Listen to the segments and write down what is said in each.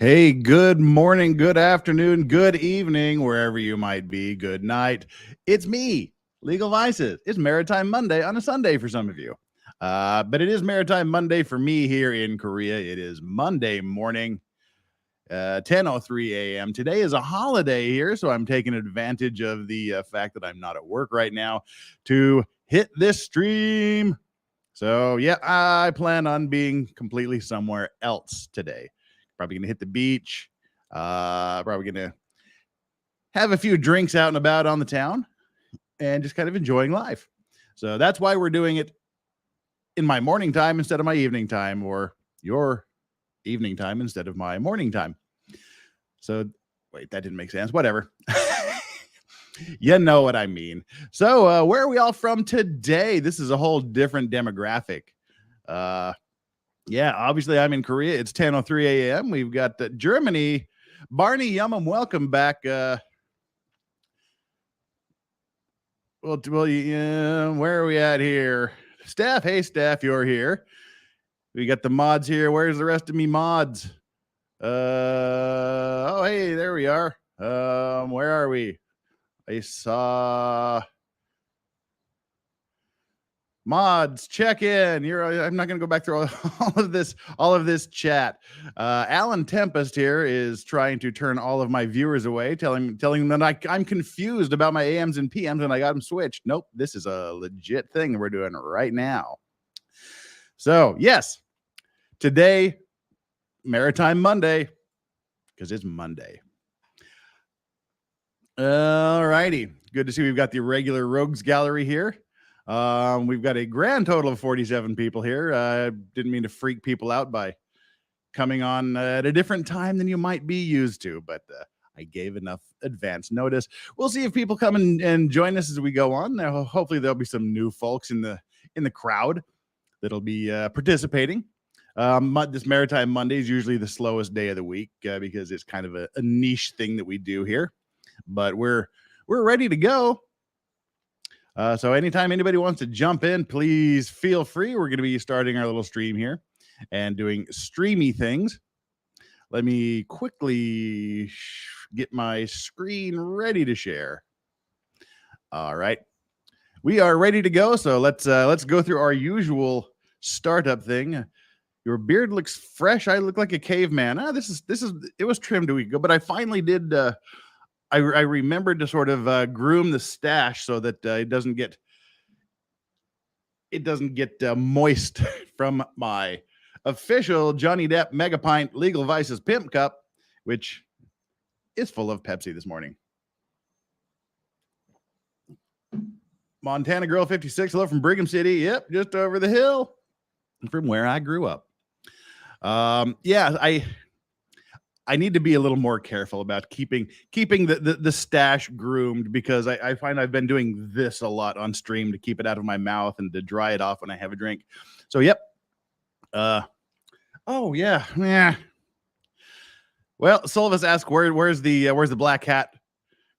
Hey, good morning, good afternoon, good evening, wherever you might be. Good night. It's me, Legal Vices. It's Maritime Monday on a Sunday for some of you. But it is Maritime Monday for me here in Korea. It is Monday morning, 10:03 a.m. Today is a holiday here, so I'm taking advantage of the fact that I'm not at work right now to hit this stream. So, yeah, I plan on being completely somewhere else today. Probably going to hit the beach. Probably going to have a few drinks out and about on the town and just kind of enjoying life. So that's why we're doing it in my morning time instead of my evening time, or your evening time instead of my morning time. So, wait, that didn't make sense. Whatever. You know what I mean. So, where are we all from today? This is a whole different demographic. Yeah, obviously I'm in Korea. It's 10:03 a.m. We've got Germany. Barney Yummum, welcome back. Where are we at here? Steph, hey Steph, you're here. We got the mods here. Where's the rest of me mods? Oh, hey, there we are. Where are we? I saw mods, check in. I'm not going to go back through all of this chat. Alan Tempest here is trying to turn all of my viewers away, telling them that I'm confused about my AMs and PMs and I got them switched. Nope, this is a legit thing that we're doing right now. So yes, today, Maritime Monday, because it's Monday. All righty, good to see we've got the regular Rogues Gallery here. We've got a grand total of 47 people here. Didn't mean to freak people out by coming on at a different time than you might be used to, but I gave enough advance notice. We'll see if people come and join us as we go on. Hopefully there'll be some new folks in the crowd that'll be participating. This Maritime Monday is usually the slowest day of the week because it's kind of a niche thing that we do here, but we're ready to go. So anytime anybody wants to jump in, please feel free. We're going to be starting our little stream here and doing streamy things. Let me quickly get my screen ready to share. All right. We are ready to go. So let's go through our usual startup thing. Your beard looks fresh. I look like a caveman. It was trimmed a week ago, but I finally did I remembered to sort of groom the stash so that it doesn't get moist from my official Johnny Depp Megapint Legal Vices Pimp Cup, which is full of Pepsi this morning. Montana Girl 56, hello from Brigham City. Yep, just over the hill from where I grew up. Yeah, I need to be a little more careful about keeping the stash groomed, because I find I've been doing this a lot on stream to keep it out of my mouth and to dry it off when I have a drink. So, yep. Oh, yeah. Well, Solvis asked, where's the black hat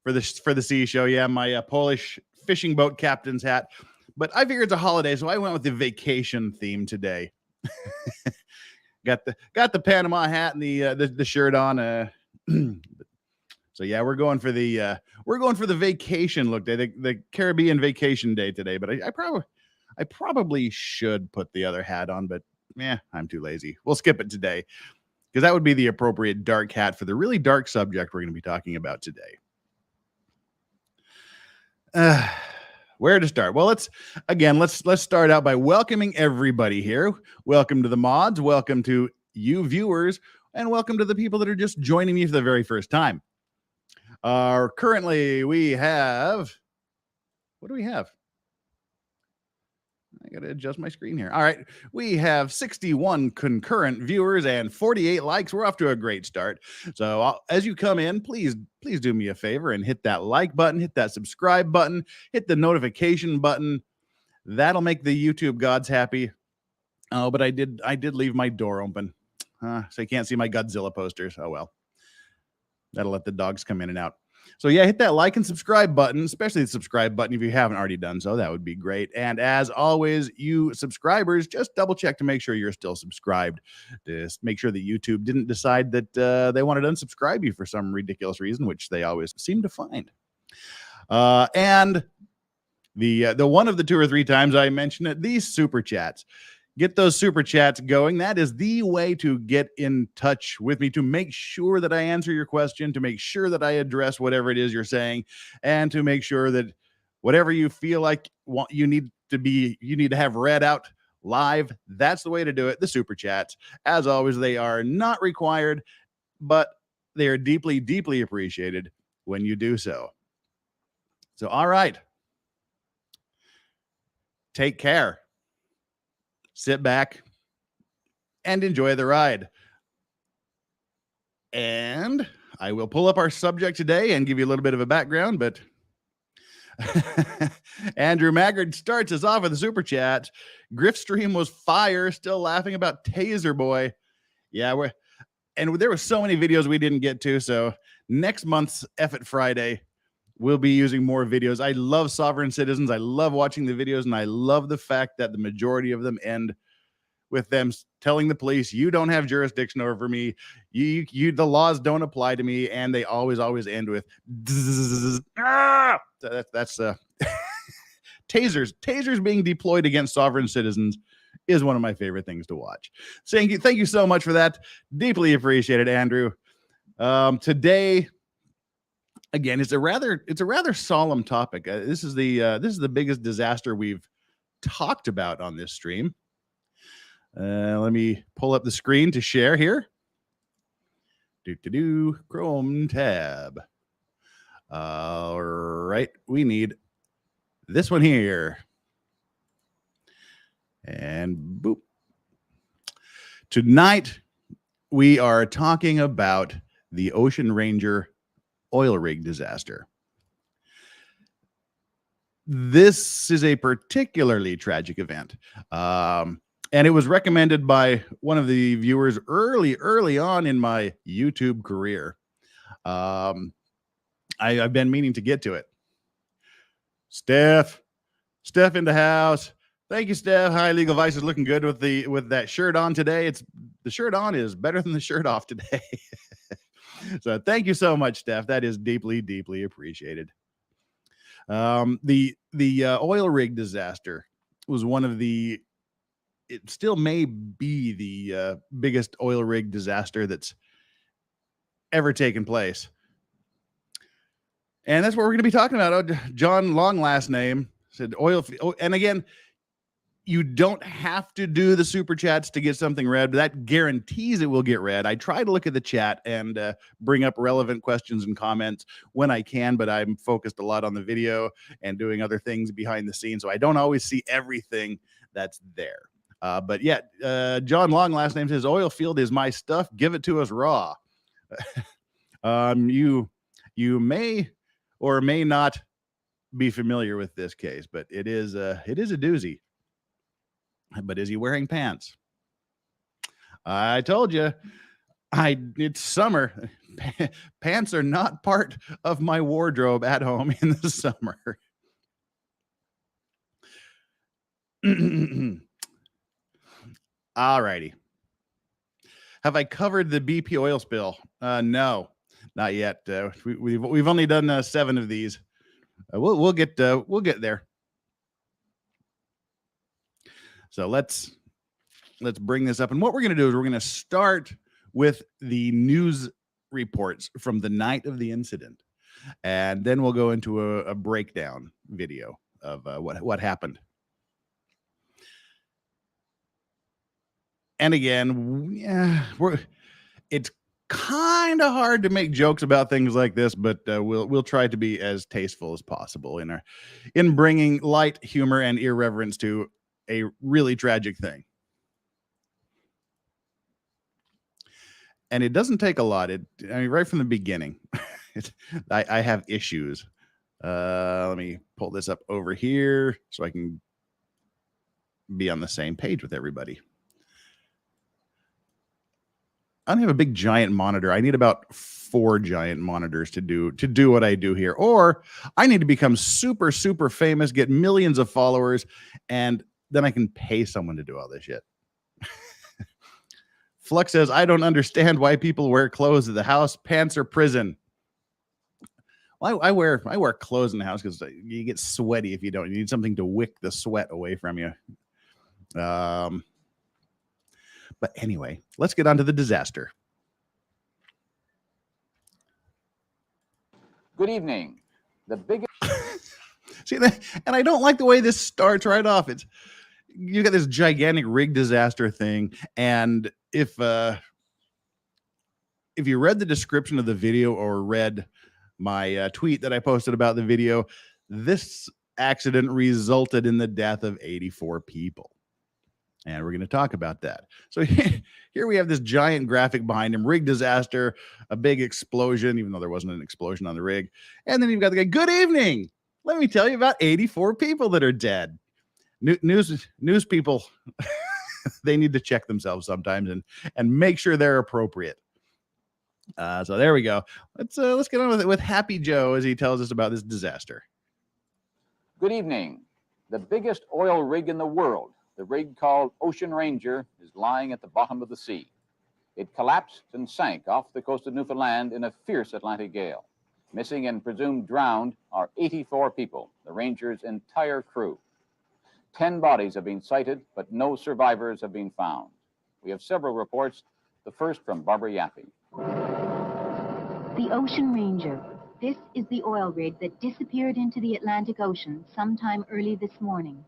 for the sea show? Yeah, my Polish fishing boat captain's hat. But I figured it's a holiday, so I went with the vacation theme today. Got the Panama hat and the shirt on. So yeah, we're going for the vacation look day, the Caribbean vacation day today. But I probably should put the other hat on, but I'm too lazy. We'll skip it today, because that would be the appropriate dark hat for the really dark subject we're going to be talking about today. Where to start? Well, let's start out by welcoming everybody here. Welcome to the mods, welcome to you viewers, and welcome to the people that are just joining me for the very first time. Currently we have, what do we have? I got to adjust my screen here. All right. We have 61 concurrent viewers and 48 likes. We're off to a great start. So as you come in, please do me a favor and hit that like button, hit that subscribe button, hit the notification button. That'll make the YouTube gods happy. Oh, but I did leave my door open. So you can't see my Godzilla posters. Oh, well. That'll let the dogs come in and out. So yeah, hit that like and subscribe button, especially the subscribe button if you haven't already done so. That would be great. And as always, you subscribers, just double check to make sure you're still subscribed. Just make sure that YouTube didn't decide that they wanted to unsubscribe you for some ridiculous reason, which they always seem to find. And the one of the 2 or 3 times I mentioned it, these super chats. Get those super chats going. That is the way to get in touch with me, to make sure that I answer your question, to make sure that I address whatever it is you're saying, and to make sure that whatever you feel like you need to have read out live, that's the way to do it. The super chats. As always, they are not required, but they are deeply, deeply appreciated when you do so. So, all right. Take care. Sit back and enjoy the ride. And I will pull up our subject today and give you a little bit of a background, but Andrew Maggard starts us off with a super chat. Griffstream was fire, still laughing about Taser Boy. Yeah, there were so many videos we didn't get to, so next month's F-It Friday, we'll be using more videos. I love sovereign citizens. I love watching the videos, and I love the fact that the majority of them end with them telling the police, you don't have jurisdiction over me. The laws don't apply to me. And they always end with that's tasers being deployed against sovereign citizens is one of my favorite things to watch. Thank you so much for that. Deeply appreciated, Andrew. Today, again, it's a rather solemn topic. This is the biggest disaster we've talked about on this stream. Let me pull up the screen to share here. Chrome tab. All right, we need this one here. And boop. Tonight, we are talking about the Ocean Ranger oil rig disaster. This is a particularly tragic event. And it was recommended by one of the viewers early on in my YouTube career. I've been meaning to get to it. Steph in the house. Thank you, Steph. Hi, Legal Vice is looking good with that shirt on today. The shirt on is better than the shirt off today. So thank you so much, Steph. That is deeply, deeply appreciated. The oil rig disaster was one of the. It still may be the biggest oil rig disaster that's ever taken place. And that's what we're going to be talking about. John, long last name, said oil. And again, you don't have to do the super chats to get something read, but that guarantees it will get read. I try to look at the chat and bring up relevant questions and comments when I can, but I'm focused a lot on the video and doing other things behind the scenes, so I don't always see everything that's there. But yeah, John Long, last name, says, oil field is my stuff. Give it to us raw. You may or may not be familiar with this case, but it is a doozy. But is he wearing pants? I told you, it's summer. Pants are not part of my wardrobe at home in the summer. All righty. Have I covered the BP oil spill? No, not yet. We've only done 7 of these. We'll get there. So let's bring this up. And what we're going to do is we're going to start with the news reports from the night of the incident, and then we'll go into a breakdown video of what happened. And again, yeah, it's kind of hard to make jokes about things like this, but we'll try to be as tasteful as possible in bringing light humor and irreverence to a really tragic thing. And it doesn't take a lot. Right from the beginning, I have issues. Let me pull this up over here so I can be on the same page with everybody. I don't have a big giant monitor. I need about 4 giant monitors to do what I do here. Or I need to become super, super famous, get millions of followers, and then I can pay someone to do all this shit. Flux says, I don't understand why people wear clothes at the house. Pants or prison. Well, I wear clothes in the house because you get sweaty if you don't. You need something to wick the sweat away from you. But anyway, let's get on to the disaster. Good evening. The biggest. See that, and I don't like the way this starts right off. It's you got this gigantic rig disaster thing, and if you read the description of the video or read my tweet that I posted about the video, this accident resulted in the death of 84 people. And we're going to talk about that. So here we have this giant graphic behind him, rig disaster, a big explosion, even though there wasn't an explosion on the rig. And then you've got the guy, good evening. Let me tell you about 84 people that are dead. News people, they need to check themselves sometimes and make sure they're appropriate. So there we go. Let's get on with it with Happy Joe as he tells us about this disaster. Good evening. The biggest oil rig in the world, the rig called Ocean Ranger, is lying at the bottom of the sea. It collapsed and sank off the coast of Newfoundland in a fierce Atlantic gale. Missing and presumed drowned are 84 people, the Ranger's entire crew. 10 bodies have been sighted, but no survivors have been found. We have several reports, the first from Barbara Yaffe. The Ocean Ranger. This is the oil rig that disappeared into the Atlantic Ocean sometime early this morning.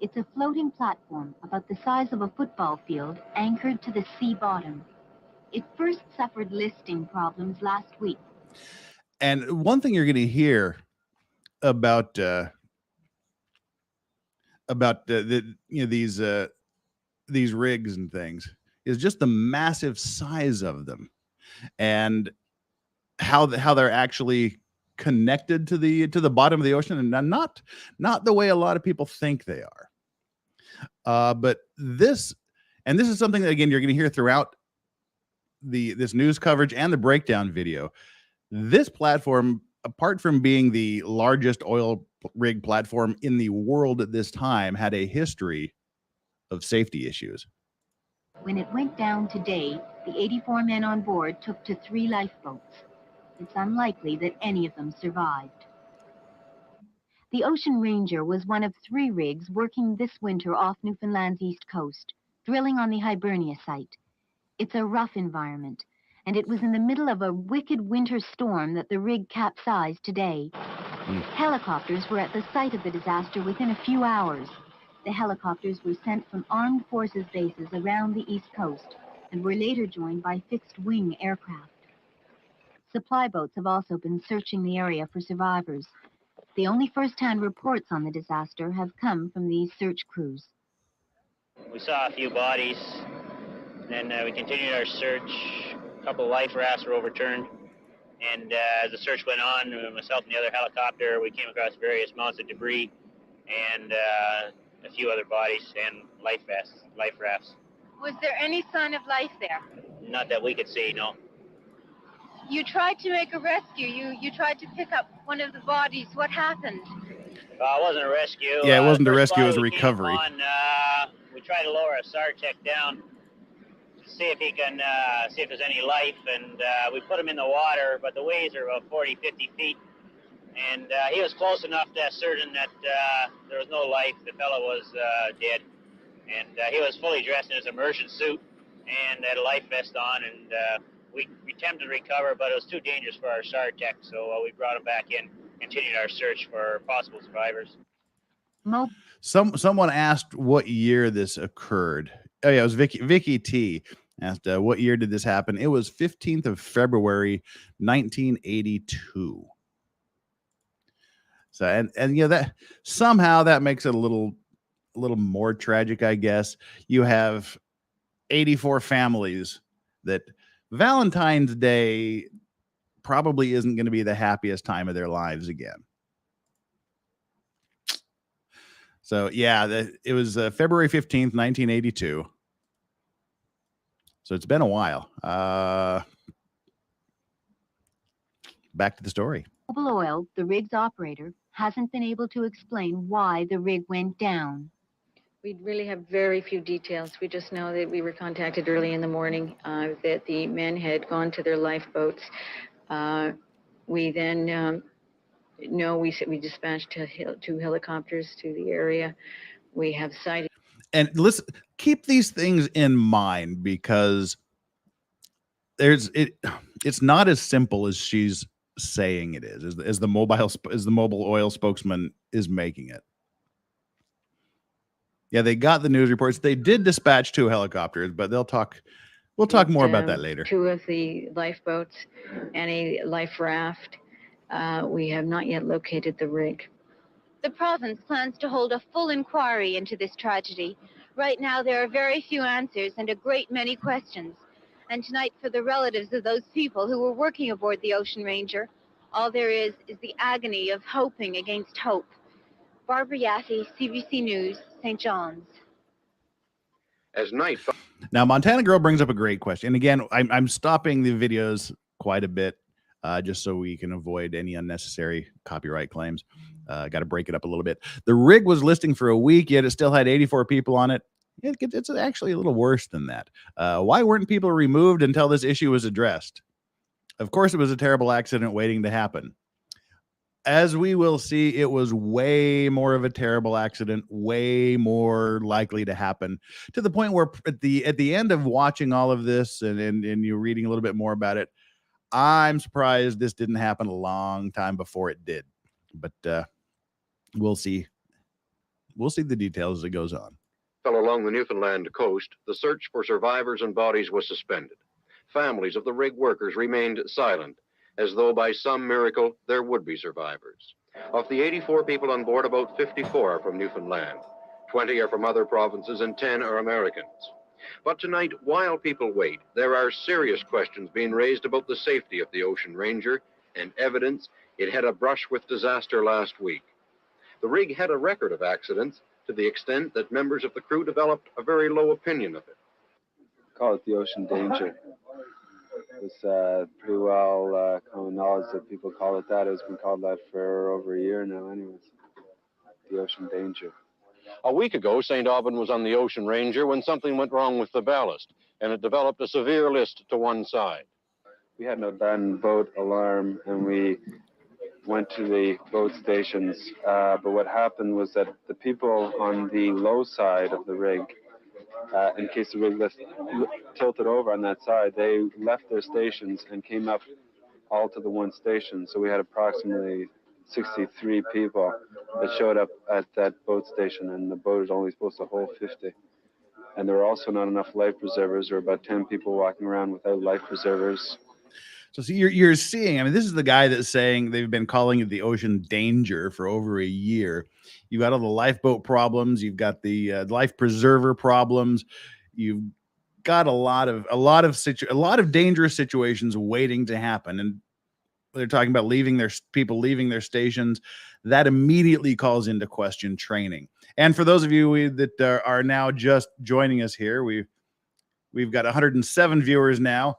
It's a floating platform about the size of a football field anchored to the sea bottom. It first suffered listing problems last week. And one thing you're going to hear about these rigs and things is just the massive size of them and how they're actually connected to the bottom of the ocean, and not the way a lot of people think they are. But this is something that, again, you're going to hear throughout this news coverage and the breakdown video. This platform, apart from being the largest oil rig platform in the world at this time, had a history of safety issues. When it went down today, the 84 men on board took to 3 lifeboats. It's unlikely that any of them survived. The Ocean Ranger was one of 3 rigs working this winter off Newfoundland's east coast, drilling on the Hibernia site. It's a rough environment, and it was in the middle of a wicked winter storm that the rig capsized today. Helicopters were at the site of the disaster within a few hours. The helicopters were sent from armed forces bases around the east coast and were later joined by fixed-wing aircraft. Supply boats have also been searching the area for survivors. The only first-hand reports on the disaster have come from these search crews. We saw a few bodies, and then we continued our search. A couple of life rafts were overturned, and as the search went on, myself and the other helicopter, we came across various mounts of debris and a few other bodies and life rafts. Was there any sign of life there? Not that we could see, no. You tried to make a rescue. You tried to pick up one of the bodies. What happened? It wasn't a rescue. Yeah, it wasn't a rescue, it was a recovery. We tried to lower a SARTEC down to see if he can see if there's any life, and we put him in the water, but the waves are about 40, 50 feet, and he was close enough to ascertain that there was no life. The fellow was dead, and he was fully dressed in his immersion suit and had a life vest on, and we attempted to recover, but it was too dangerous for our SARTEC, so we brought him back in, continued our search for possible survivors. Someone asked what year this occurred. Oh yeah, it was Vicky T asked what year did this happen. It was 15th of February 1982. So and you know, that somehow that makes it a little more tragic, I guess. You have 84 families that Valentine's Day probably isn't going to be the happiest time of their lives again. So yeah, it was February 15th, 1982. So it's been a while. Back to the story. Unsinkable Oil, the rig's operator, hasn't been able to explain why the rig went down. We really have very few details. We just know that we were contacted early in the morning, that the men had gone to their lifeboats. We then know we dispatched two helicopters to the area. We have sighted. And listen, keep these things in mind, because it's not as simple as she's saying it is, as the mobile oil spokesman is making it. Yeah, they got the news reports. They did dispatch 2 helicopters, but we'll talk more about that later. 2 of the lifeboats and a life raft. We have not yet located the rig. The province plans to hold a full inquiry into this tragedy. Right now, there are very few answers and a great many questions. And tonight, for the relatives of those people who were working aboard the Ocean Ranger, all there is the agony of hoping against hope. Barbara Yaffe, CBC News, St. John's. As night. Now, Montana Girl brings up a great question. And again, I'm stopping the videos quite a bit, just so we can avoid any unnecessary copyright claims. Got to break it up a little bit. The rig was listing for a week, yet it still had 84 people on it. It's actually a little worse than that. Why weren't people removed until this issue was addressed? Of course, it was a terrible accident waiting to happen. As we will see, it was way more of a terrible accident, way more likely to happen, to the point where at the end of watching all of this and you're reading a little bit more about it, I'm surprised this didn't happen a long time before it did. But we'll see. We'll see the details as it goes on. Along the Newfoundland coast, the search for survivors and bodies was suspended. Families of the rig workers remained silent, as though by some miracle there would be survivors. Of the 84 people on board, about 54 are from Newfoundland. 20 are from other provinces and 10 are Americans. But tonight, while people wait, there are serious questions being raised about the safety of the Ocean Ranger and evidence it had a brush with disaster last week. The rig had a record of accidents, to the extent that members of the crew developed a very low opinion of it. Call it the Ocean Danger. It's pretty well common knowledge that people call it that. It's been called that for over a year now anyways. The Ocean Danger. A week ago, St. Aubin was on the Ocean Ranger when something went wrong with the ballast, and it developed a severe list to one side. We had an abandoned boat alarm, and we went to the boat stations, but what happened was that the people on the low side of the rig, in case the rig tilted over on that side, they left their stations and came up all to the one station. So we had approximately 63 people that showed up at that boat station, and the boat is only supposed to hold 50. And there were also not enough life preservers. There were about 10 people walking around without life preservers. So see, you're seeing, I mean, this is the guy that's saying they've been calling it the Ocean Danger for over a year. You've got all the lifeboat problems. You've got the life preserver problems. You've got a lot of dangerous situations waiting to happen. And they're talking about leaving their stations. That immediately calls into question training. And for those of you that are now just joining us here, we've got 107 viewers now.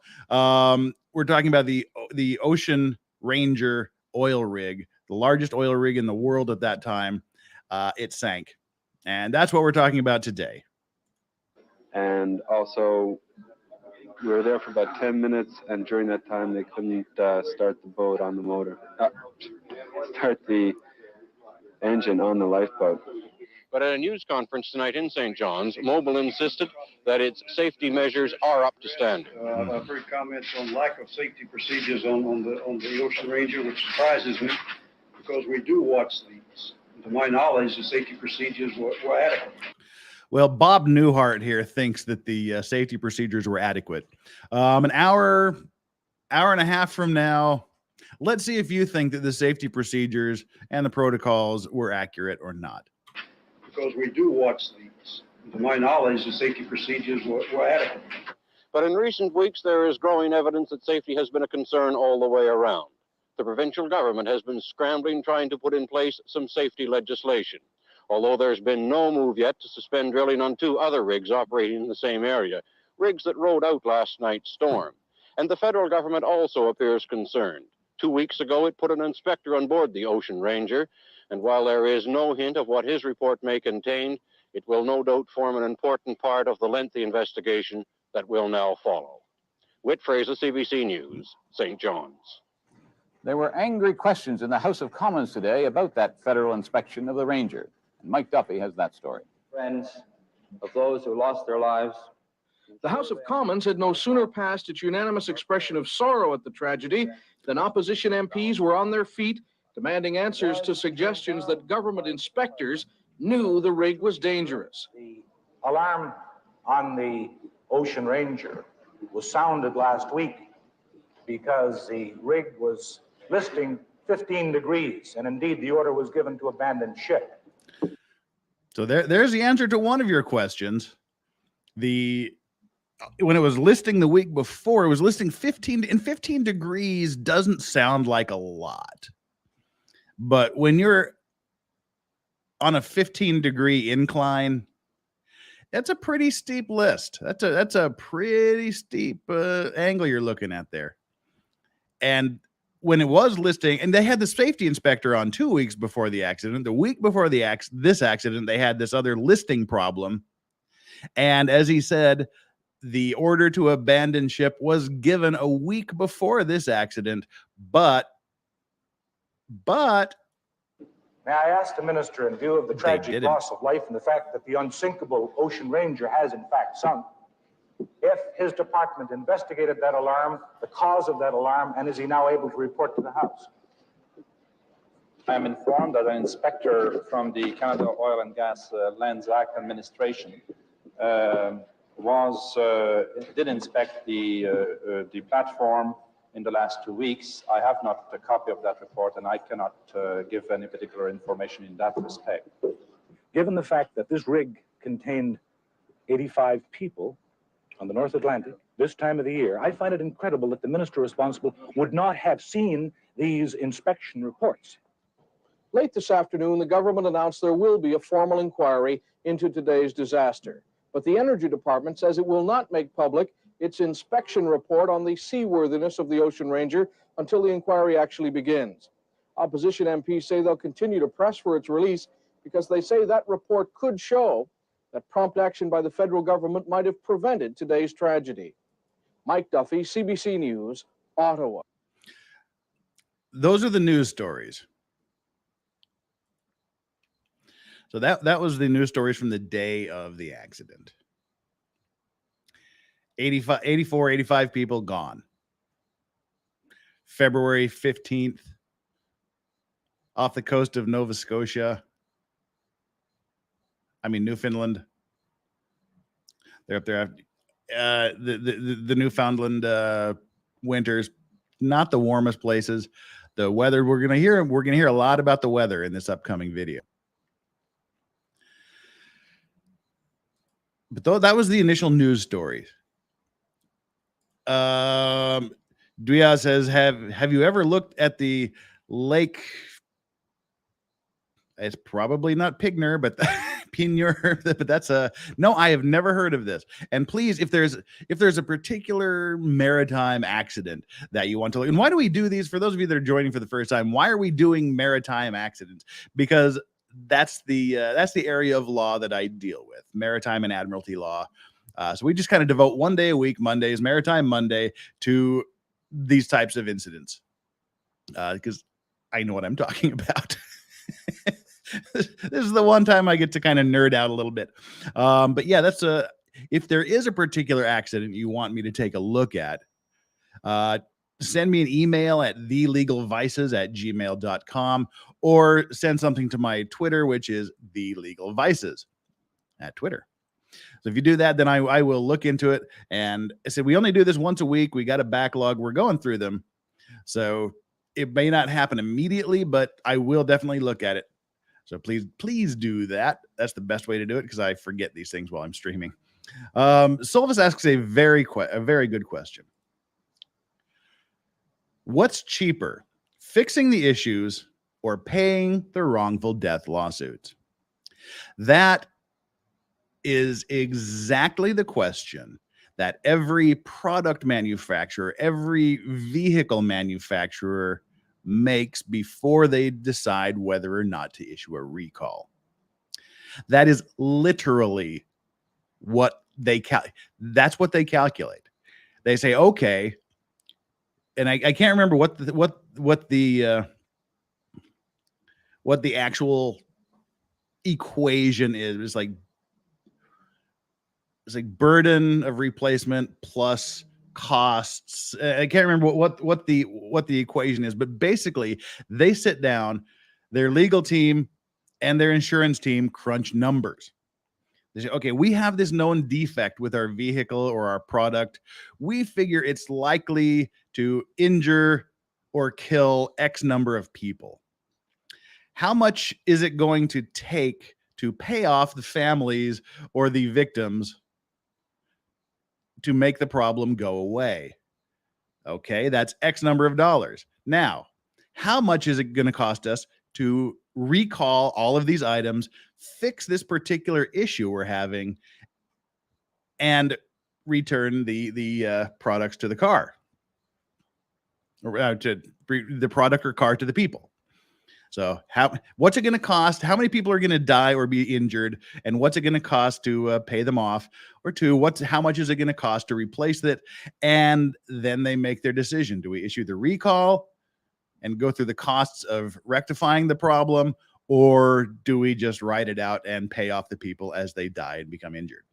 We're talking about the Ocean Ranger oil rig, the largest oil rig in the world at that time. It sank, and that's what we're talking about today. And also, we were there for about 10 minutes, and during that time, they couldn't start the boat on the motor, start the engine on the lifeboat. But at a news conference tonight in St. John's, Mobil insisted that its safety measures are up to standard. I've heard comments on lack of safety procedures on the Ocean Ranger, which surprises me, because we do watch these. To my knowledge, the safety procedures were adequate. Well, Bob Newhart here thinks that the safety procedures were adequate. An hour and a half from now, let's see if you think that the safety procedures and the protocols were accurate or not. Because we do watch these. To my knowledge, the safety procedures were adequate. But in recent weeks, there is growing evidence that safety has been a concern all the way around. The provincial government has been scrambling, trying to put in place some safety legislation. Although there's been no move yet to suspend drilling on 2 other rigs operating in the same area, rigs that rode out last night's storm. And the federal government also appears concerned. 2 weeks ago, it put an inspector on board the Ocean Ranger, and while there is no hint of what his report may contain, it will no doubt form an important part of the lengthy investigation that will now follow. Whit Fraser, CBC News, St. John's. There were angry questions in the House of Commons today about that federal inspection of the Ranger. And Mike Duffy has that story. Friends of those who lost their lives. The House of Commons had no sooner passed its unanimous expression of sorrow at the tragedy than opposition MPs were on their feet, demanding answers to suggestions that government inspectors knew the rig was dangerous. The alarm on the Ocean Ranger was sounded last week because the rig was listing 15 degrees, and indeed the order was given to abandon ship. So there's the answer to one of your questions. When it was listing the week before, it was listing 15, and 15 degrees doesn't sound like a lot. But when you're on a 15-degree incline, that's a pretty steep list. That's a pretty steep angle you're looking at there. And when it was listing, and they had the safety inspector on 2 weeks before the accident. The week before this accident, they had this other listing problem. And as he said, the order to abandon ship was given a week before this accident, but May I ask the minister, in view of the tragic loss of life and the fact that the unsinkable Ocean Ranger has in fact sunk, if his department investigated that alarm, the cause of that alarm, and is he now able to report to the House? I am informed that an inspector from the Canada Oil and Gas Lands Act administration did inspect the platform in the last 2 weeks. I have not a copy of that report, and I cannot give any particular information in that respect. Given the fact that this rig contained 85 people on the North Atlantic this time of the year, I find it incredible that the minister responsible would not have seen these inspection reports. Late this afternoon, the government announced there will be a formal inquiry into today's disaster. But the Energy Department says it will not make public its inspection report on the seaworthiness of the Ocean Ranger until the inquiry actually begins. Opposition MPs say they'll continue to press for its release because they say that report could show that prompt action by the federal government might have prevented today's tragedy. Mike Duffy, CBC News, Ottawa. Those are the news stories. So that was the news stories from the day of the accident. 85 people gone. February 15th, off the coast of Nova Scotia. Newfoundland. They're up there. The Newfoundland winters, not the warmest places. The weather, we're gonna hear a lot about the weather in this upcoming video. But though that was the initial news story. Duya says, have you ever looked at the lake? It's probably not Pigner, but Pinure, but that's no, I have never heard of this. And please, if there's a particular maritime accident that you want to look, and why do we do these? For those of you that are joining for the first time, why are we doing maritime accidents? Because that's the area of law that I deal with, maritime and admiralty law. So we just kind of devote one day a week, Mondays, Maritime Monday, to these types of incidents, because I know what I'm talking about. This is the one time I get to kind of nerd out a little bit. But yeah, if there is a particular accident you want me to take a look at, send me an email at thelegalvices@gmail.com, or send something to my Twitter, which is thelegalvices at Twitter. So if you do that, then I will look into it. And I said, we only do this once a week. We got a backlog. We're going through them. So it may not happen immediately, but I will definitely look at it. So please do that. That's the best way to do it, because I forget these things while I'm streaming. Silvis asks a very good question. What's cheaper, fixing the issues or paying the wrongful death lawsuits? That is exactly the question that every product manufacturer, every vehicle manufacturer makes before they decide whether or not to issue a recall. That is literally what they that's what they calculate. They say, okay, and I can't remember what the actual equation is. It's like burden of replacement plus costs. I can't remember what the equation is, but basically they sit down, their legal team and their insurance team crunch numbers. They say, okay, we have this known defect with our vehicle or our product. We figure it's likely to injure or kill X number of people. How much is it going to take to pay off the families or the victims to make the problem go away? Okay, that's X number of dollars. Now, how much is it going to cost us to recall all of these items, fix this particular issue we're having, and return the products to the car, or to the product or car to the people? So what's it going to cost? How many people are going to die or be injured? And what's it going to cost to pay them off? Or two, how much is it going to cost to replace it? And then they make their decision. Do we issue the recall and go through the costs of rectifying the problem? Or do we just write it out and pay off the people as they die and become injured?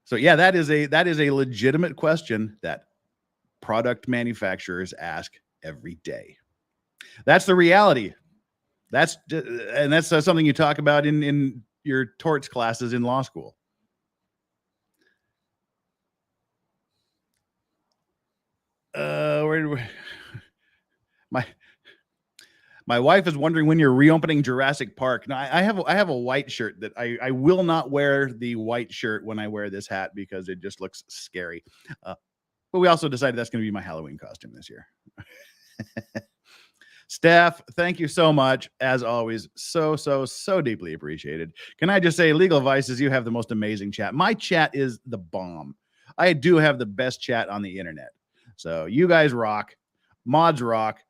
So yeah, that is a legitimate question that product manufacturers ask every day. That's the reality. That's something you talk about in your torts classes in law school. My wife is wondering when you're reopening Jurassic Park. Now, I have a white shirt that I will not wear the white shirt when I wear this hat because it just looks scary. But we also decided that's going to be my Halloween costume this year. Steph, thank you so much. As always, so deeply appreciated. Can I just say, Legal Vices, you have the most amazing chat. My chat is the bomb. I do have the best chat on the internet. So you guys rock. Mods rock.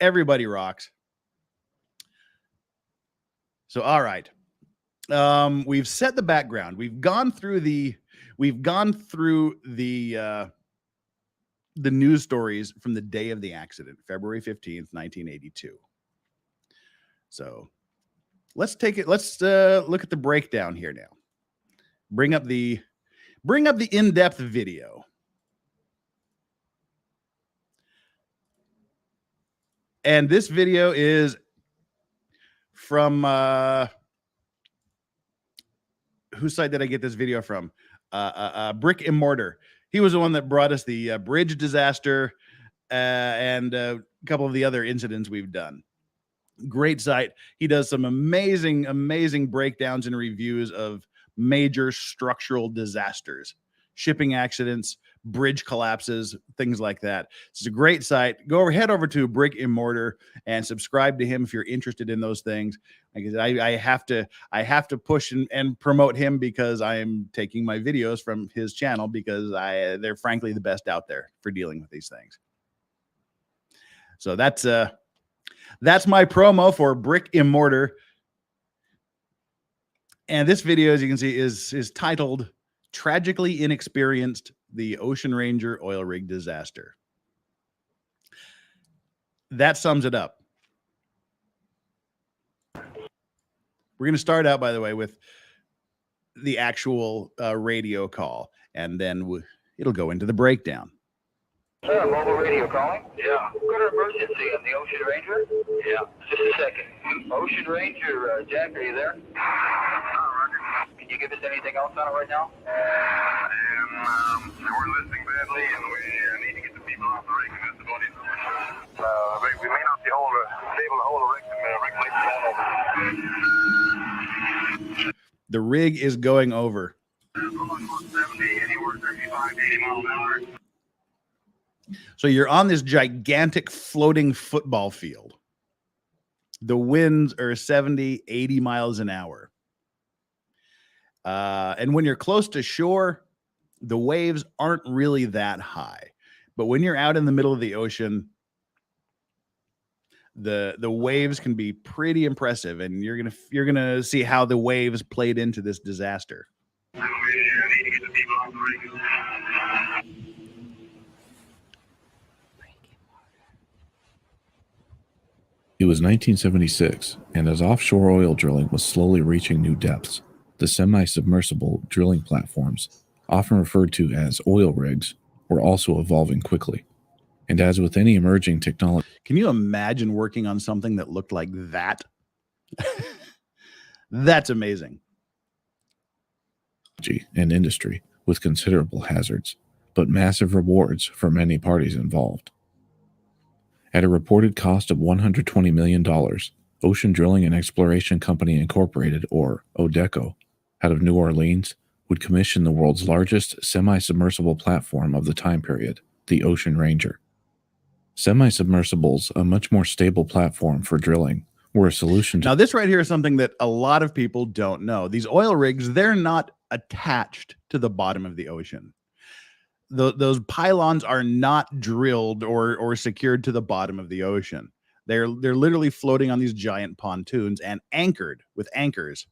Everybody rocks. So, all right. We've set the background. We've gone through the news stories from the day of the accident, February 15th, 1982. So let's look at the breakdown here now. Bring up the in-depth video. And this video is from whose site did I get this video from? Brick Immortar. He was the one that brought us the bridge disaster and a couple of the other incidents we've done. Great site. He does some amazing breakdowns and reviews of major structural disasters, shipping accidents, bridge collapses, things like that. It's a great site. Head over to Brick Immortar and subscribe to him if you're interested in those things. I have to push and promote him because I am taking my videos from his channel because they're frankly the best out there for dealing with these things. So that's my promo for Brick Immortar. And this video, as you can see, is titled "Tragically Inexperienced: The Ocean Ranger Oil Rig Disaster." That sums it up. We're going to start out, by the way, with the actual radio call, and then it'll go into the breakdown. Sir, mobile radio calling? Yeah. Got an emergency on the Ocean Ranger? Yeah. Just a second. Ocean Ranger, Jack, are you there? Can you give us anything else on it right now? We're listening badly, and we need to get the people off the rig and get the bodies. We may not be able to hold a rig. Rig might be going over. The rig is going over. 70, anywhere 35, 80 miles an hour. So you're on this gigantic floating football field. The winds are 70, 80 miles an hour. And when you're close to shore, the waves aren't really that high. But when you're out in the middle of the ocean, the waves can be pretty impressive, and you're gonna see how the waves played into this disaster. It was 1976, and as offshore oil drilling was slowly reaching new depths, the semi-submersible drilling platforms, often referred to as oil rigs, were also evolving quickly. And as with any emerging technology... Can you imagine working on something that looked like that? That's amazing. ...and industry with considerable hazards, but massive rewards for many parties involved. At a reported cost of $120 million, Ocean Drilling and Exploration Company Incorporated, or ODECO, out of New Orleans, would commission the world's largest semi-submersible platform of the time period, the Ocean Ranger. Semi-submersibles, a much more stable platform for drilling, were a solution to... Now, this right here is something that a lot of people don't know. These oil rigs, they're not attached to the bottom of the ocean. Those pylons are not drilled or secured to the bottom of the ocean. They're literally floating on these giant pontoons and anchored with anchors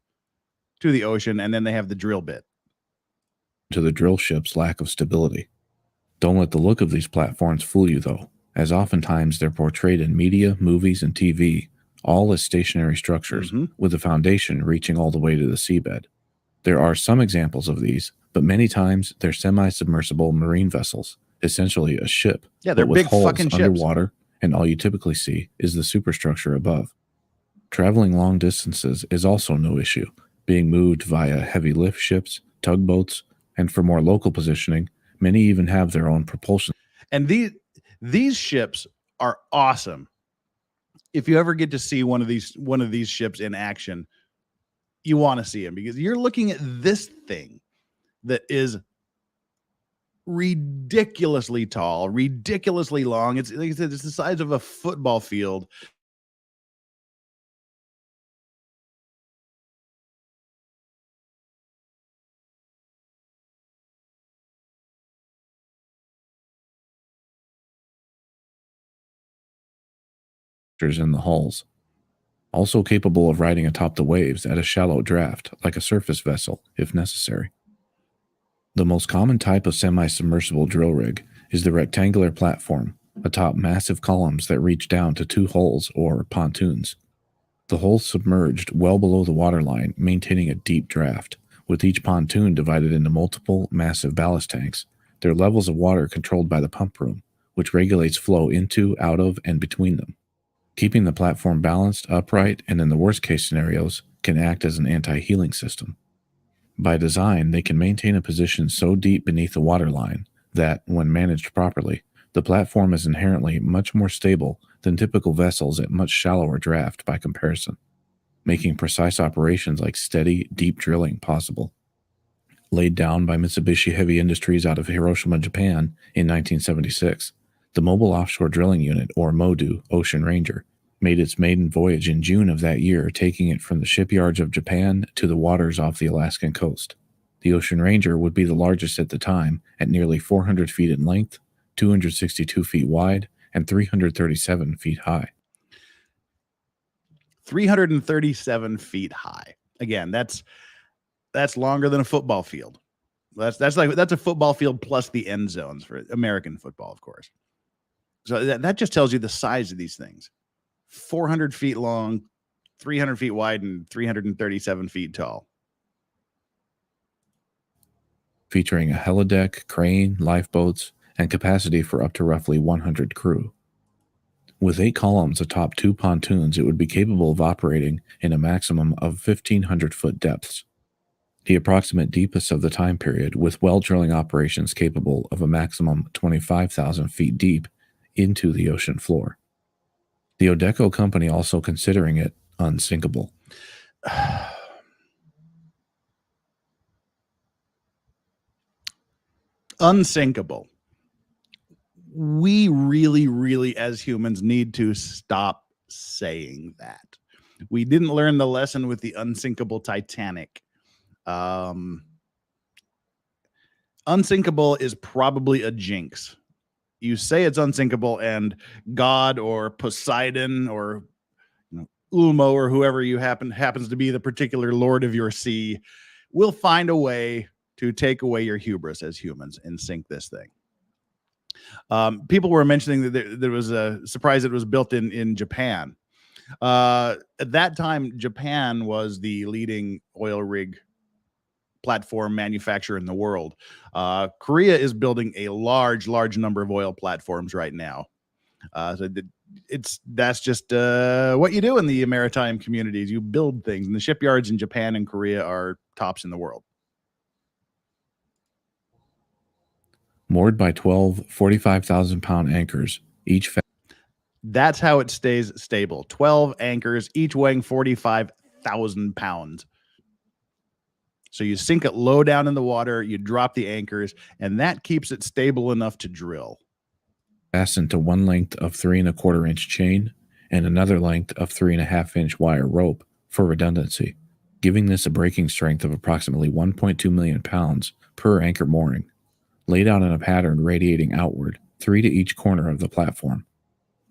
to the ocean, and then they have the drill bit. To the drill ship's lack of stability. Don't let the look of these platforms fool you, though, as oftentimes they're portrayed in media, movies, and TV, all as stationary structures, with the foundation reaching all the way to the seabed. There are some examples of these, but many times they're semi-submersible marine vessels, essentially a ship, yeah, they're but with big holes fucking ships underwater, and all you typically see is the superstructure above. Traveling long distances is also no issue, being moved via heavy lift ships, tugboats, and for more local positioning, many even have their own propulsion. And these ships are awesome. If you ever get to see one of these ships in action, you want to see them, because you're looking at this thing that is ridiculously tall, ridiculously long. It's like I said, it's the size of a football field. In the hulls, also capable of riding atop the waves at a shallow draft like a surface vessel if necessary. The most common type of semi-submersible drill rig is the rectangular platform atop massive columns that reach down to two hulls or pontoons. The hulls submerged well below the waterline, maintaining a deep draft, with each pontoon divided into multiple massive ballast tanks, their levels of water controlled by the pump room, which regulates flow into, out of, and between them. Keeping the platform balanced, upright, and in the worst-case scenarios, can act as an anti-heeling system. By design, they can maintain a position so deep beneath the waterline that, when managed properly, the platform is inherently much more stable than typical vessels at much shallower draft by comparison, making precise operations like steady, deep drilling possible. Laid down by Mitsubishi Heavy Industries out of Hiroshima, Japan in 1976, the Mobile Offshore Drilling Unit, or MODU, Ocean Ranger, made its maiden voyage in June of that year, taking it from the shipyards of Japan to the waters off the Alaskan coast. The Ocean Ranger would be the largest at the time, at nearly 400 feet in length, 262 feet wide, and 337 feet high. 337 feet high. Again, that's longer than a football field. That's a football field plus the end zones for American football, of course. So that just tells you the size of these things. 400 feet long, 300 feet wide, and 337 feet tall. Featuring a helideck, crane, lifeboats, and capacity for up to roughly 100 crew. With 8 columns atop 2 pontoons, it would be capable of operating in a maximum of 1,500-foot depths, the approximate deepest of the time period, with well drilling operations capable of a maximum 25,000 feet deep into the ocean floor. The ODECO company also considering it unsinkable. Unsinkable. We really, as humans, need to stop saying that. We didn't learn the lesson with the unsinkable Titanic. Unsinkable is probably a jinx. You say it's unsinkable, and God or Poseidon or Ulmo or whoever you happens to be the particular lord of your sea will find a way to take away your hubris as humans and sink this thing. People were mentioning that there was a surprise that it was built in Japan. At that time, Japan was the leading oil rig platform manufacturer in the world. Korea is building a large number of oil platforms right now. So that's just what you do in the maritime communities. You build things, and the shipyards in Japan and Korea are tops in the world. Moored by 12 45,000-pound anchors, each. That's how it stays stable. 12 anchors, each weighing 45,000 pounds. So you sink it low down in the water, you drop the anchors, and that keeps it stable enough to drill. Fastened to one length of 3 1/4-inch chain and another length of 3 1/2-inch wire rope for redundancy, giving this a breaking strength of approximately 1.2 million pounds per anchor mooring, laid out in a pattern radiating outward, 3 to each corner of the platform.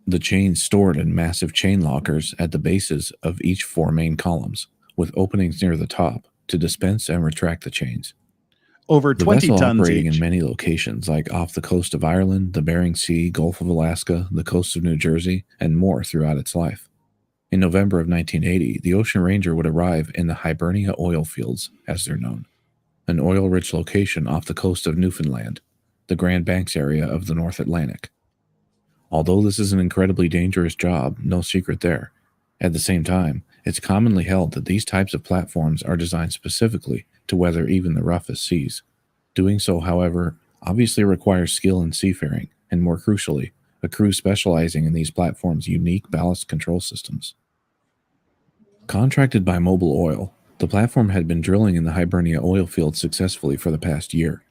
The chains stored in massive chain lockers at the bases of each 4 main columns, with openings near the top to dispense and retract the chains. Over 20 tons operating each. In many locations, like off the coast of Ireland, the Bering Sea, Gulf of Alaska, the coast of New Jersey, and more throughout its life. In November of 1980, the Ocean Ranger would arrive in the Hibernia oil fields, as they're known, an oil-rich location off the coast of Newfoundland, the Grand Banks area of the North Atlantic. Although this is an incredibly dangerous job, no secret there. At the same time, it's commonly held that these types of platforms are designed specifically to weather even the roughest seas. Doing so, however, obviously requires skill in seafaring, and more crucially, a crew specializing in these platforms' unique ballast control systems. Contracted by Mobil Oil, the platform had been drilling in the Hibernia oil field successfully for the past year.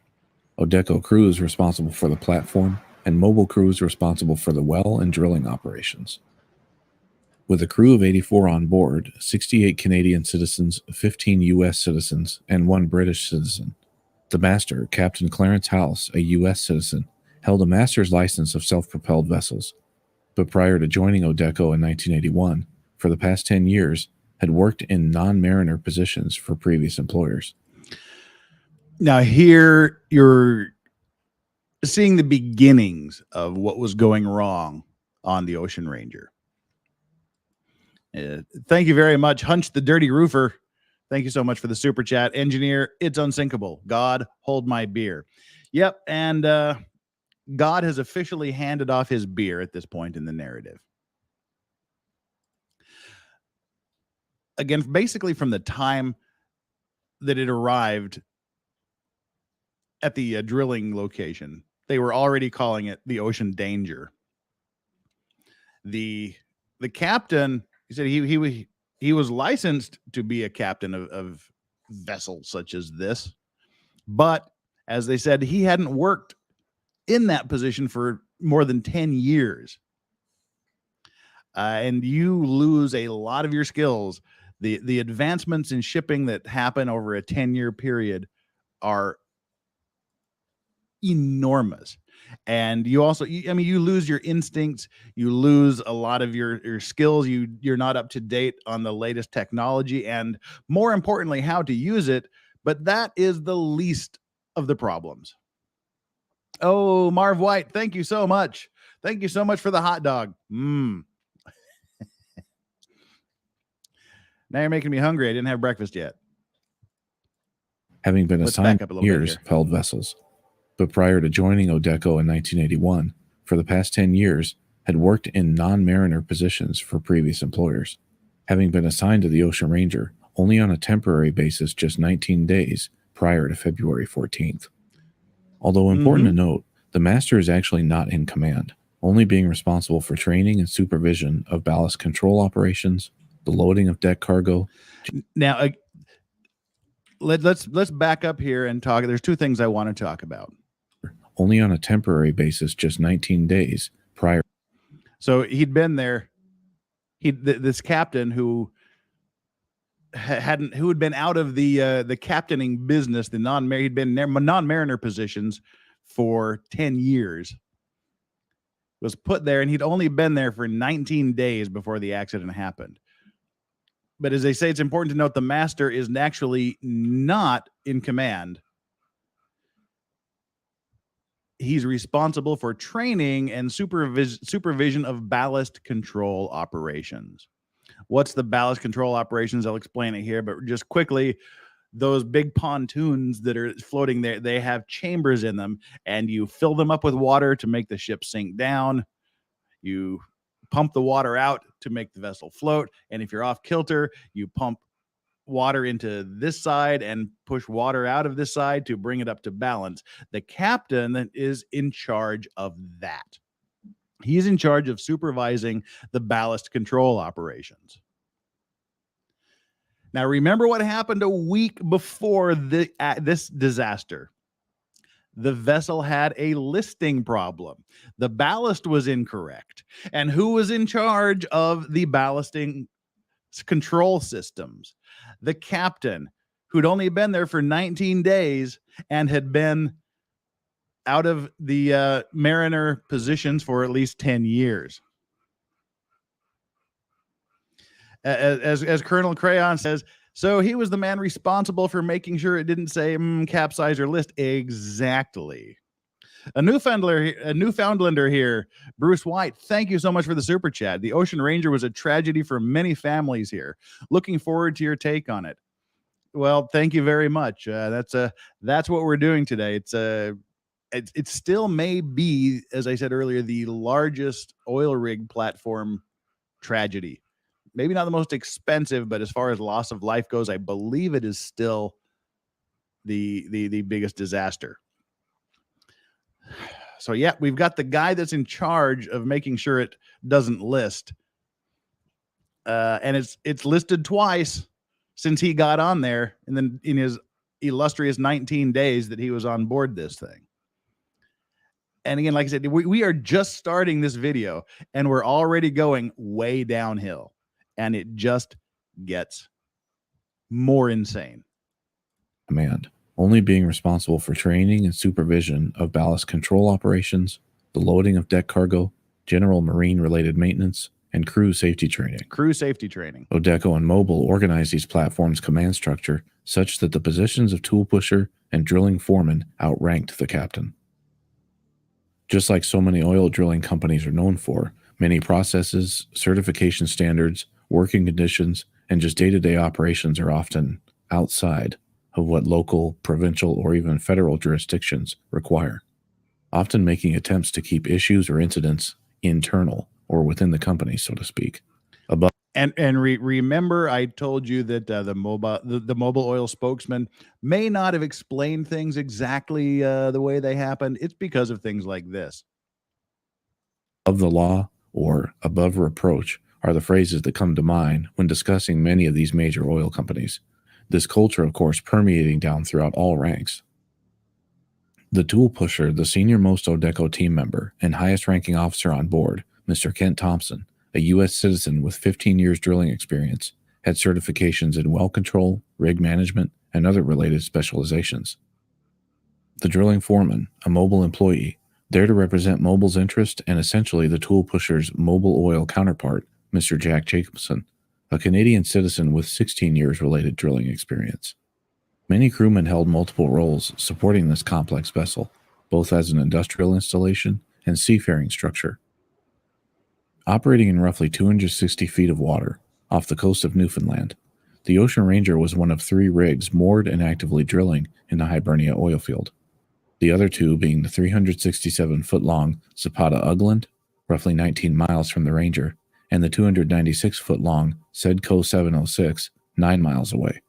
Odeco crews responsible for the platform, and Mobil crews responsible for the well and drilling operations. With a crew of 84 on board, 68 Canadian citizens, 15 U.S. citizens, and 1 British citizen, the master, Captain Clarence House, a U.S. citizen, held a master's license of self-propelled vessels, but prior to joining Odeco in 1981, for the past 10 years, had worked in non-mariner positions for previous employers. Now here you're seeing the beginnings of what was going wrong on the Ocean Ranger. Thank you very much, Hunch the Dirty Roofer. Thank you so much for the super chat. Engineer, it's unsinkable. God, hold my beer. Yep, and God has officially handed off his beer at this point in the narrative. Again, basically from the time that it arrived at the drilling location, they were already calling it the Ocean Danger. The captain, he said he was licensed to be a captain of vessels such as this, but as they said, he hadn't worked in that position for more than 10 years. And you lose a lot of your skills. The advancements in shipping that happen over a 10-year period are enormous. And you also, you lose your instincts, you lose a lot of your skills, you're not up to date on the latest technology, and more importantly, how to use it. But that is the least of the problems. Oh, Marv White, thank you so much. Thank you so much for the hot dog. Now you're making me hungry. I didn't have breakfast yet. Having been assigned years held vessels, but prior to joining Odeco in 1981, for the past 10 years, had worked in non-mariner positions for previous employers, having been assigned to the Ocean Ranger only on a temporary basis just 19 days prior to February 14th. Although important to note, the master is actually not in command, only being responsible for training and supervision of ballast control operations, the loading of deck cargo. Now, let's back up here and talk. There's 2 things I want to talk about. Only on a temporary basis, just 19 days prior. So he'd been there. This captain who who had been out of the captaining business, he'd been non-mariner positions for 10 years, was put there, and he'd only been there for 19 days before the accident happened. But as they say, it's important to note the master is actually not in command. He's responsible for training and supervision of ballast control operations. What's the ballast control operations? I'll explain it here, but just quickly, those big pontoons that are floating there, they have chambers in them, and you fill them up with water to make the ship sink down. You pump the water out to make the vessel float, and if you're off kilter, you pump water into this side and push water out of this side to bring it up to balance. The captain is in charge of that. He's in charge of supervising the ballast control operations. Now, remember what happened a week before this disaster. The vessel had a listing problem. The ballast was incorrect. And who was in charge of the ballasting control systems? The captain, who'd only been there for 19 days and had been out of the mariner positions for at least 10 years. As Colonel Crayon says, so he was the man responsible for making sure it didn't say capsize or list. Exactly. A Newfoundlander here, Bruce White. Thank you so much for the super chat. The Ocean Ranger was a tragedy for many families here. Looking forward to your take on it. Well, thank you very much. That's what we're doing today. It still may be, as I said earlier, the largest oil rig platform tragedy. Maybe not the most expensive, but as far as loss of life goes, I believe it is still the biggest disaster. So yeah, we've got the guy that's in charge of making sure it doesn't list. And it's listed twice since he got on there, and then in his illustrious 19 days that he was on board this thing. And again, like I said, we are just starting this video, and we're already going way downhill. And it just gets more insane. Command, only being responsible for training and supervision of ballast control operations, the loading of deck cargo, general marine-related maintenance, and crew safety training. Odeco and Mobile organized these platforms' command structure such that the positions of tool pusher and drilling foreman outranked the captain. Just like so many oil drilling companies are known for, many processes, certification standards, working conditions, and just day-to-day operations are often outside of what local, provincial, or even federal jurisdictions require, often making attempts to keep issues or incidents internal or within the company, so to speak. Remember, I told you that the mobile oil spokesman may not have explained things exactly the way they happened. It's because of things like this. Of the law or above reproach are the phrases that come to mind when discussing many of these major oil companies. This culture, of course, permeating down throughout all ranks. The tool pusher, the senior-most Odeco team member and highest-ranking officer on board, Mr. Kent Thompson, a U.S. citizen with 15 years drilling experience, had certifications in well control, rig management, and other related specializations. The drilling foreman, a Mobile employee, there to represent Mobile's interest and essentially the tool pusher's Mobile oil counterpart, Mr. Jack Jacobson, a Canadian citizen with 16 years related drilling experience. Many crewmen held multiple roles supporting this complex vessel, both as an industrial installation and seafaring structure. Operating in roughly 260 feet of water off the coast of Newfoundland, the Ocean Ranger was one of 3 rigs moored and actively drilling in the Hibernia oil field. The other 2 being the 367-foot-long Zapata Ugland, roughly 19 miles from the Ranger, and the 296-foot-long Sedco 706, 9 miles away.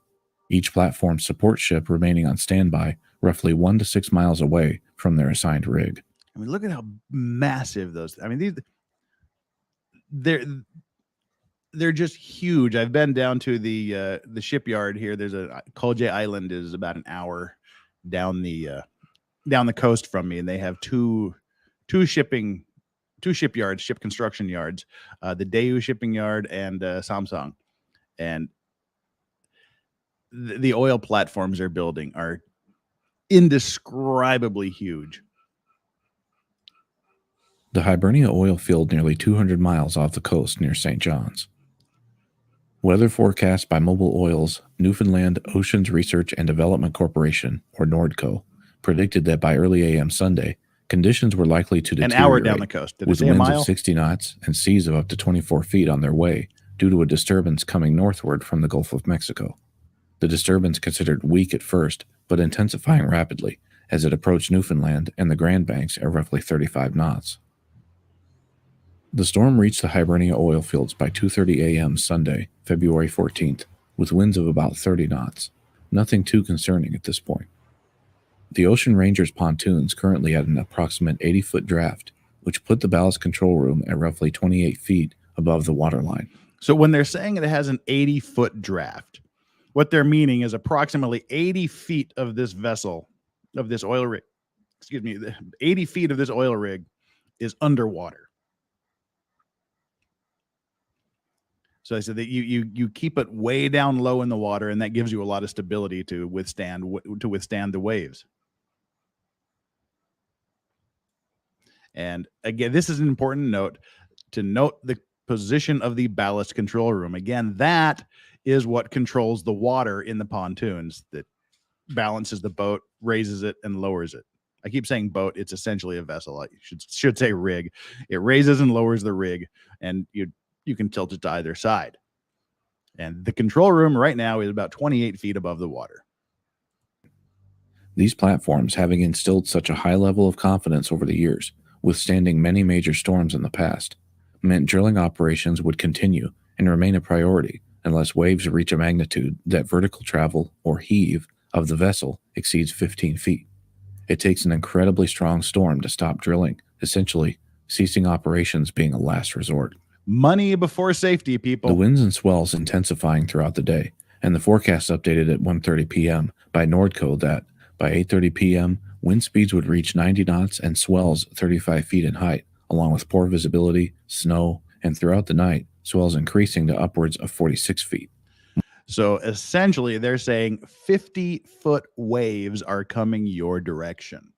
Each platform support ship remaining on standby roughly 1 to 6 miles away from their assigned rig. I mean, look at how massive those. I mean, they're just huge. I've been down to the shipyard here. There's a Colje Island is about an hour down the coast from me, and they have two shipyards, ship construction yards, the Daewoo shipping yard and Samsung. And the oil platforms they're building are indescribably huge. The Hibernia oil field nearly 200 miles off the coast near St. John's. Weather forecast by Mobil Oil's Newfoundland Oceans Research and Development Corporation, or NORDCO, predicted that by early AM Sunday, conditions were likely to deteriorate. An hour down the coast. With winds of 60 knots and seas of up to 24 feet on their way due to a disturbance coming northward from the Gulf of Mexico. The disturbance considered weak at first, but intensifying rapidly as it approached Newfoundland and the Grand Banks at roughly 35 knots. The storm reached the Hibernia oil fields by 2:30 a.m. Sunday, February 14th, with winds of about 30 knots. Nothing too concerning at this point. The Ocean Ranger's pontoons currently at an approximate 80-foot draft, which put the ballast control room at roughly 28 feet above the waterline. So when they're saying it has an 80-foot draft, what they're meaning is approximately 80 feet of this vessel, of this oil rig, 80 feet of this oil rig is underwater. So I said that you keep it way down low in the water, and that gives you a lot of stability to withstand the waves. And again, this is an important note to note the position of the ballast control room. Again, that is what controls the water in the pontoons, that balances the boat, raises it, and lowers it. I keep saying boat. It's essentially a vessel. I should say rig. It raises and lowers the rig, and you can tilt it to either side. And the control room right now is about 28 feet above the water. These platforms, having instilled such a high level of confidence over the years, withstanding many major storms in the past, meant drilling operations would continue and remain a priority unless waves reach a magnitude that vertical travel, or heave, of the vessel exceeds 15 feet. It takes an incredibly strong storm to stop drilling, essentially ceasing operations being a last resort. Money before safety, people. The winds and swells intensifying throughout the day, and the forecast updated at 1:30 p.m. by NORDCO that by 8:30 p.m., wind speeds would reach 90 knots and swells 35 feet in height, along with poor visibility, snow, and throughout the night, swells increasing to upwards of 46 feet. So essentially, they're saying 50-foot waves are coming your direction.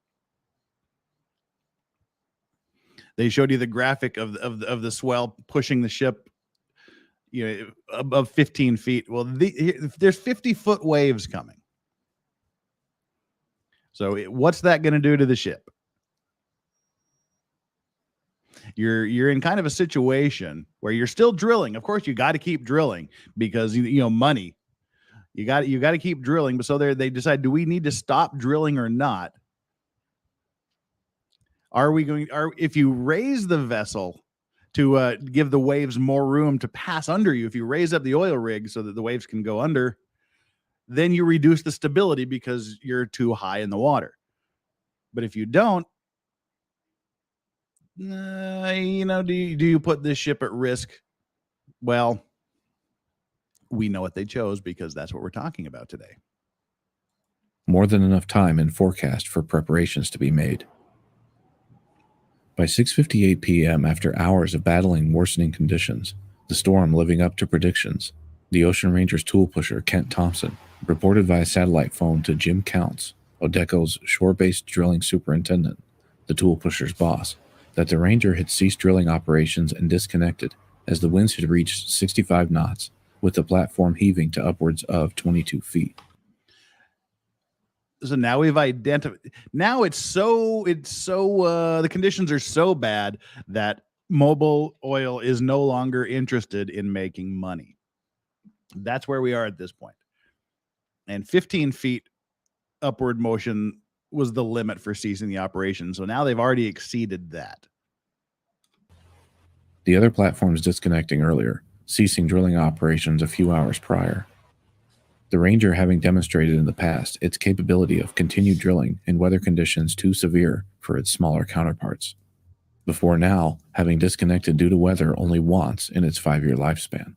They showed you the graphic of the swell pushing the ship, above 15 feet. Well, there's 50-foot waves coming. So what's that going to do to the ship? You're in kind of a situation where you're still drilling. Of course, you got to keep drilling because money. You got to keep drilling. But so they decide, do we need to stop drilling or not? If you raise the vessel to give the waves more room to pass under you, if you raise up the oil rig so that the waves can go under, then you reduce the stability because you're too high in the water. But if you don't, do you put this ship at risk? Well, we know what they chose because that's what we're talking about today. More than enough time in forecast for preparations to be made. By 6:58 p.m., after hours of battling worsening conditions, the storm living up to predictions, the Ocean Ranger's tool pusher, Kent Thompson, reported via satellite phone to Jim Counts, Odeco's shore-based drilling superintendent, the tool pusher's boss, that the Ranger had ceased drilling operations and disconnected as the winds had reached 65 knots, with the platform heaving to upwards of 22 feet. So now we've identified. Now the conditions are so bad that Mobil Oil is no longer interested in making money. That's where we are at this point. And 15 feet upward motion was the limit for ceasing the operation. So now they've already exceeded that. The other platforms disconnecting earlier, ceasing drilling operations a few hours prior. The Ranger having demonstrated in the past its capability of continued drilling in weather conditions too severe for its smaller counterparts, before now having disconnected due to weather only once in its 5-year lifespan.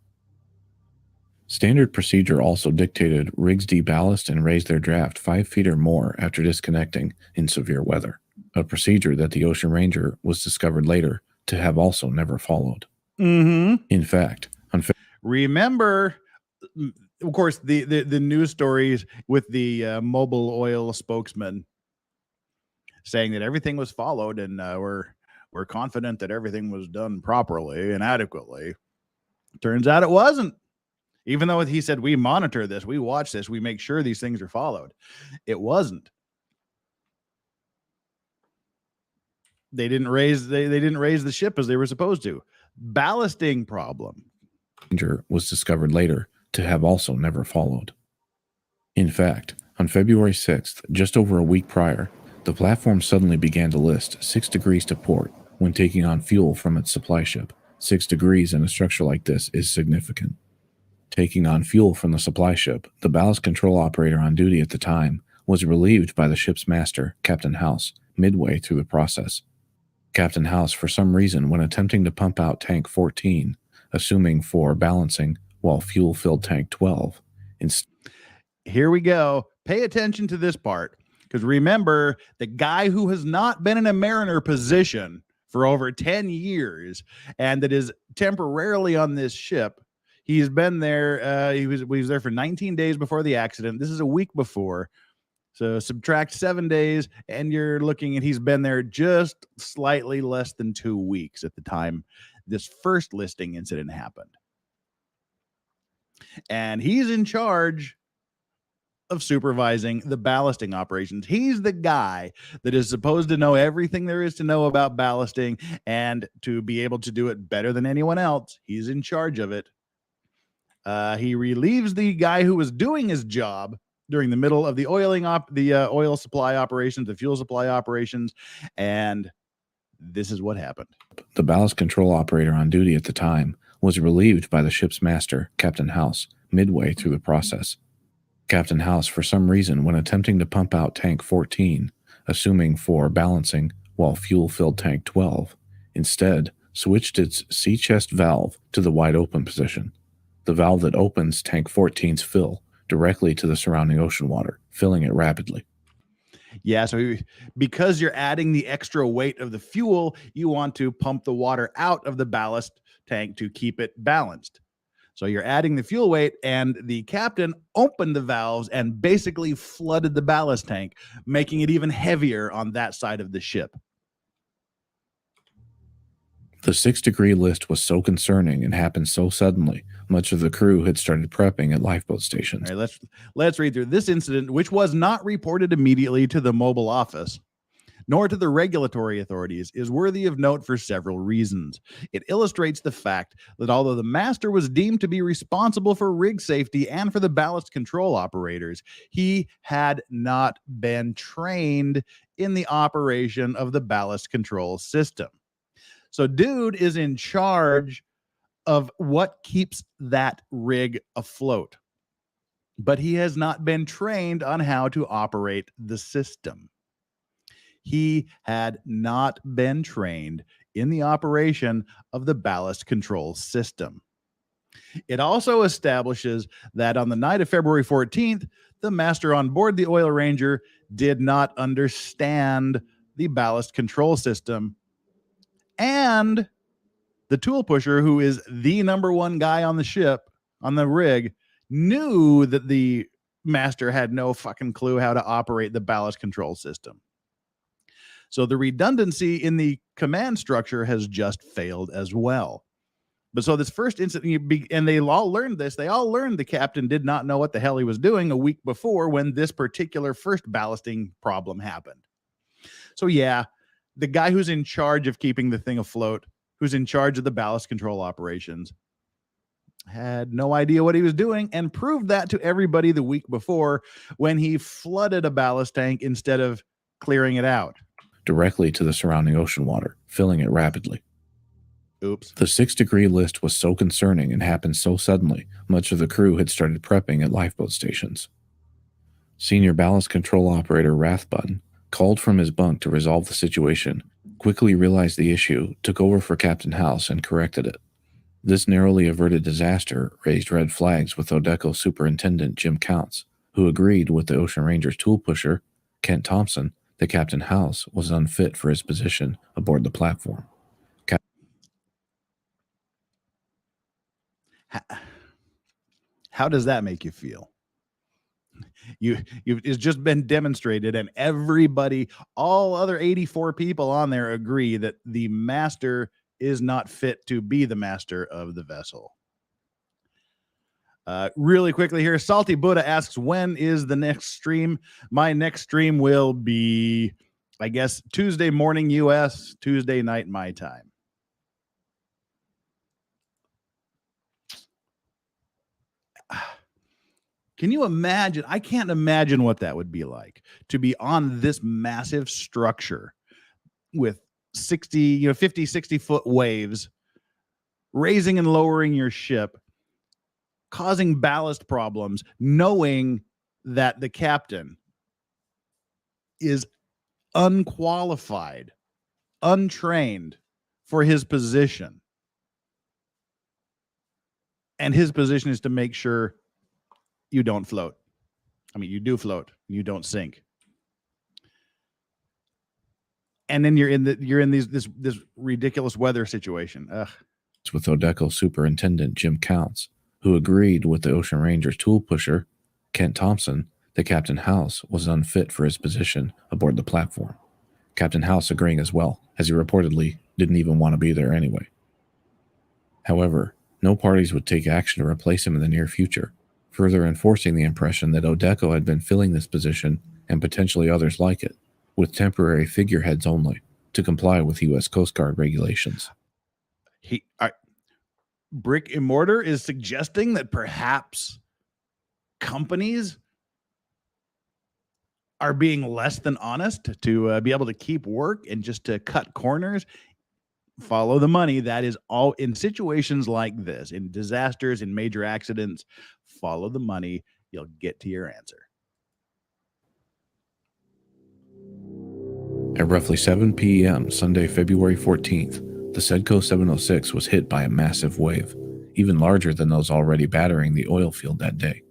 Standard procedure also dictated rigs deballast and raise their draft 5 feet or more after disconnecting in severe weather, a procedure that the Ocean Ranger was discovered later to have also never followed. Mm-hmm. In fact, remember, of course, the news stories with the Mobil Oil spokesman saying that everything was followed and we're confident that everything was done properly and adequately. Turns out it wasn't. Even though he said we monitor this, we watch this, we make sure these things are followed. It wasn't. They didn't raise the ship as they were supposed to. Ballasting problem. Was discovered later to have also never followed. In fact, on February 6th, just over a week prior, the platform suddenly began to list 6 degrees to port when taking on fuel from its supply ship. 6 degrees in a structure like this is significant. Taking on fuel from the supply ship, the ballast control operator on duty at the time was relieved by the ship's master, Captain House, midway through the process. Captain House, for some reason, when attempting to pump out tank 14, assuming for balancing while fuel filled tank 12. Here we go. Pay attention to this part, because remember, the guy who has not been in a mariner position for over 10 years and that is temporarily on this ship, he's been there. He was there for 19 days before the accident. This is a week before. So subtract 7 days, and you're looking at he's been there just slightly less than 2 weeks at the time this first listing incident happened. And he's in charge of supervising the ballasting operations. He's the guy that is supposed to know everything there is to know about ballasting and to be able to do it better than anyone else. He's in charge of it. He relieves the guy who was doing his job during the middle of the oil supply operations, the fuel supply operations, and this is what happened. The ballast control operator on duty at the time was relieved by the ship's master, Captain House, midway through the process. Captain House, for some reason, when attempting to pump out tank 14, assuming for balancing while fuel filled tank 12, instead switched its sea chest valve to the wide open position, the valve that opens tank 14's fill directly to the surrounding ocean water, filling it rapidly. Yeah, so because you're adding the extra weight of the fuel, you want to pump the water out of the ballast tank to keep it balanced. So you're adding the fuel weight, and the captain opened the valves and basically flooded the ballast tank, making it even heavier on that side of the ship. The 6 degree list was so concerning and happened so suddenly, much of the crew had started prepping at lifeboat stations. All right, let's read through this incident, which was not reported immediately to the Mobil office, nor to the regulatory authorities, is worthy of note for several reasons. It illustrates the fact that although the master was deemed to be responsible for rig safety and for the ballast control operators, he had not been trained in the operation of the ballast control system. So dude is in charge of what keeps that rig afloat, but he has not been trained on how to operate the system. He had not been trained in the operation of the ballast control system. It also establishes that on the night of February 14th, the master on board the Oil Ranger did not understand the ballast control system, and the tool pusher, who is the number one guy on the ship, on the rig, knew that the master had no fucking clue how to operate the ballast control system. So the redundancy in the command structure has just failed as well. But so this first incident, and they all learned this, they all learned the captain did not know what the hell he was doing a week before when this particular first ballasting problem happened. So yeah, the guy who's in charge of keeping the thing afloat, who's in charge of the ballast control operations, had no idea what he was doing and proved that to everybody the week before when he flooded a ballast tank instead of clearing it out directly to the surrounding ocean water, filling it rapidly. Oops. The 6 degree list was so concerning and happened so suddenly, much of the crew had started prepping at lifeboat stations. Senior ballast control operator Rathbun called from his bunk to resolve the situation, quickly realized the issue, took over for Captain House, and corrected it. This narrowly averted disaster raised red flags with Odeco Superintendent Jim Counts, who agreed with the Ocean Ranger's tool pusher, Kent Thompson, that Captain House was unfit for his position aboard the platform. How does that make you feel? It's just been demonstrated, and everybody, all other 84 people on there agree that the master is not fit to be the master of the vessel. Really quickly here, Salty Buddha asks, when is the next stream? My next stream will be, I guess, Tuesday morning US, Tuesday night my time. Can you imagine? I can't imagine what that would be like to be on this massive structure with 50, 60 foot waves, raising and lowering your ship, causing ballast problems, knowing that the captain is unqualified, untrained for his position. And his position is to make sure you don't float. I mean, you do float, you don't sink. And then you're in this ridiculous weather situation. Ugh. It's with Odeco Superintendent Jim Counts, who agreed with the Ocean Ranger's tool pusher, Kent Thompson, that Captain House was unfit for his position aboard the platform. Captain House agreeing as well, as he reportedly didn't even want to be there anyway. However, no parties would take action to replace him in the near future, further enforcing the impression that Odeco had been filling this position, and potentially others like it, with temporary figureheads only, to comply with U.S. Coast Guard regulations. Brick Immortar is suggesting that perhaps companies are being less than honest to be able to keep work and just to cut corners. Follow the money. That is all in situations like this, in disasters, in major accidents. Follow the money. You'll get to your answer. At roughly 7 p.m. Sunday, February 14th, the Sedco 706 was hit by a massive wave, even larger than those already battering the oil field that day.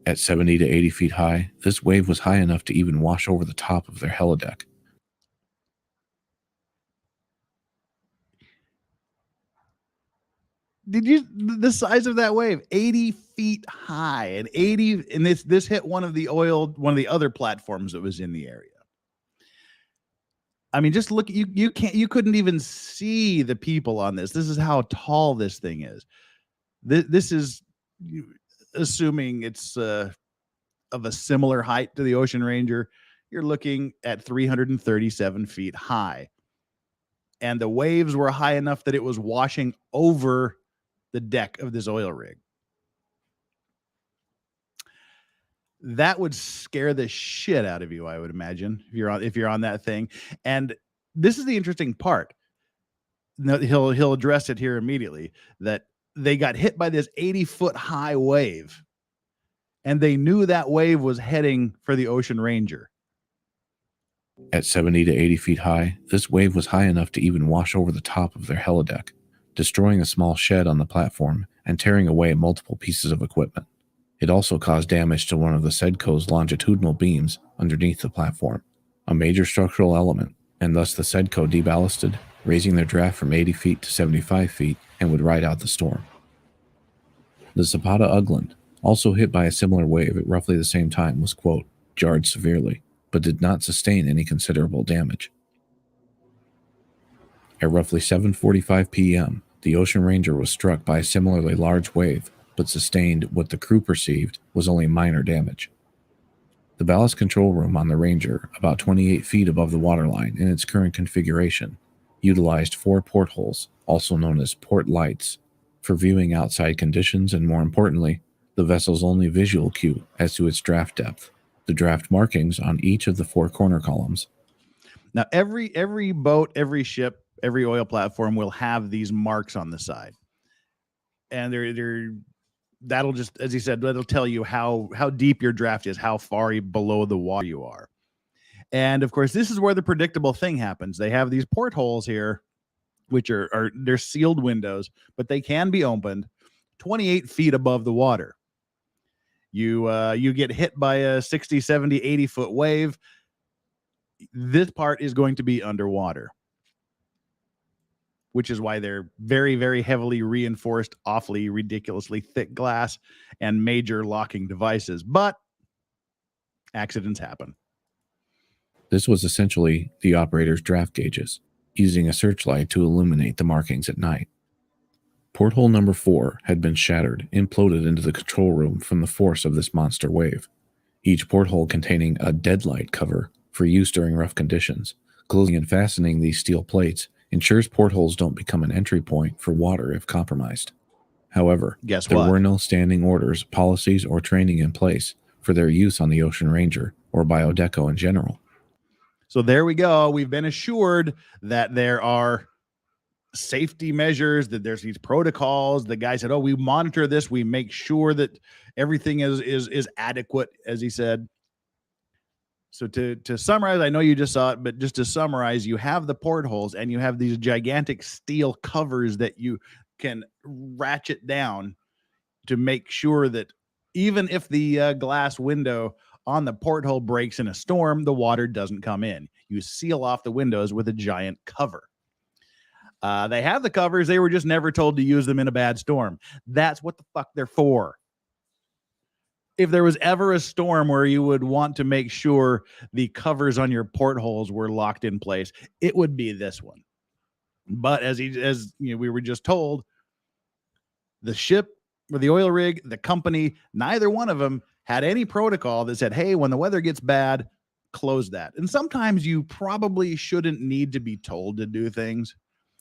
At 70 to 80 feet high, this wave was high enough to even wash over the top of their helideck. The size of that wave, 80 feet high, and this hit one of the other platforms that was in the area. I mean, just look, you couldn't even see the people on this. This is how tall this thing is. This is assuming it's of a similar height to the Ocean Ranger. You're looking at 337 feet high. And the waves were high enough that it was washing over the deck of this oil rig. That would scare the shit out of you, I would imagine, if you're on that thing. And this is the interesting part. He'll address it here immediately, that they got hit by this 80-foot high wave, and they knew that wave was heading for the Ocean Ranger. At 70 to 80 feet high, this wave was high enough to even wash over the top of their helideck, destroying a small shed on the platform and tearing away multiple pieces of equipment. It also caused damage to one of the Sedco's longitudinal beams underneath the platform, a major structural element, and thus the Sedco deballasted, raising their draft from 80 feet to 75 feet and would ride out the storm. The Zapata Ugland, also hit by a similar wave at roughly the same time, was, quote, jarred severely, but did not sustain any considerable damage. At roughly 7:45 p.m., the Ocean Ranger was struck by a similarly large wave, but sustained what the crew perceived was only minor damage. The ballast control room on the Ranger, about 28 feet above the waterline in its current configuration, utilized 4 portholes, also known as port lights, for viewing outside conditions and, more importantly, the vessel's only visual cue as to its draft depth, the draft markings on each of the 4 corner columns. Now, every boat, every ship, every oil platform will have these marks on the side. And that'll just, as he said, that'll tell you how deep your draft is, how far below the water you are. And of course, this is where the predictable thing happens. They have these portholes here, which they're sealed windows, but they can be opened 28 feet above the water. You get hit by a 60, 70, 80 foot wave. This part is going to be underwater. which is why they're very, very heavily reinforced, awfully ridiculously thick glass and major locking devices. But accidents happen. This was essentially the operator's draft gauges, using a searchlight to illuminate the markings at night. Porthole number 4 had been shattered, imploded into the control room from the force of this monster wave, each porthole containing a deadlight cover for use during rough conditions. Closing and fastening these steel plates ensures portholes don't become an entry point for water if compromised. However, there were no standing orders, policies, or training in place for their use on the Ocean Ranger or Biodeco in general. So there we go. We've been assured that there are safety measures, that there's these protocols. The guy said, oh, we monitor this. We make sure that everything is adequate, as he said. So to summarize, I know you just saw it, but just to summarize, you have the portholes and you have these gigantic steel covers that you can ratchet down to make sure that even if the glass window on the porthole breaks in a storm, the water doesn't come in. You seal off the windows with a giant cover. They have the covers. They were just never told to use them in a bad storm. That's what the fuck they're for. If there was ever a storm where you would want to make sure the covers on your portholes were locked in place, it would be this one. But as we were just told, the ship or the oil rig, the company, neither one of them had any protocol that said, hey, when the weather gets bad, close that. And sometimes you probably shouldn't need to be told to do things.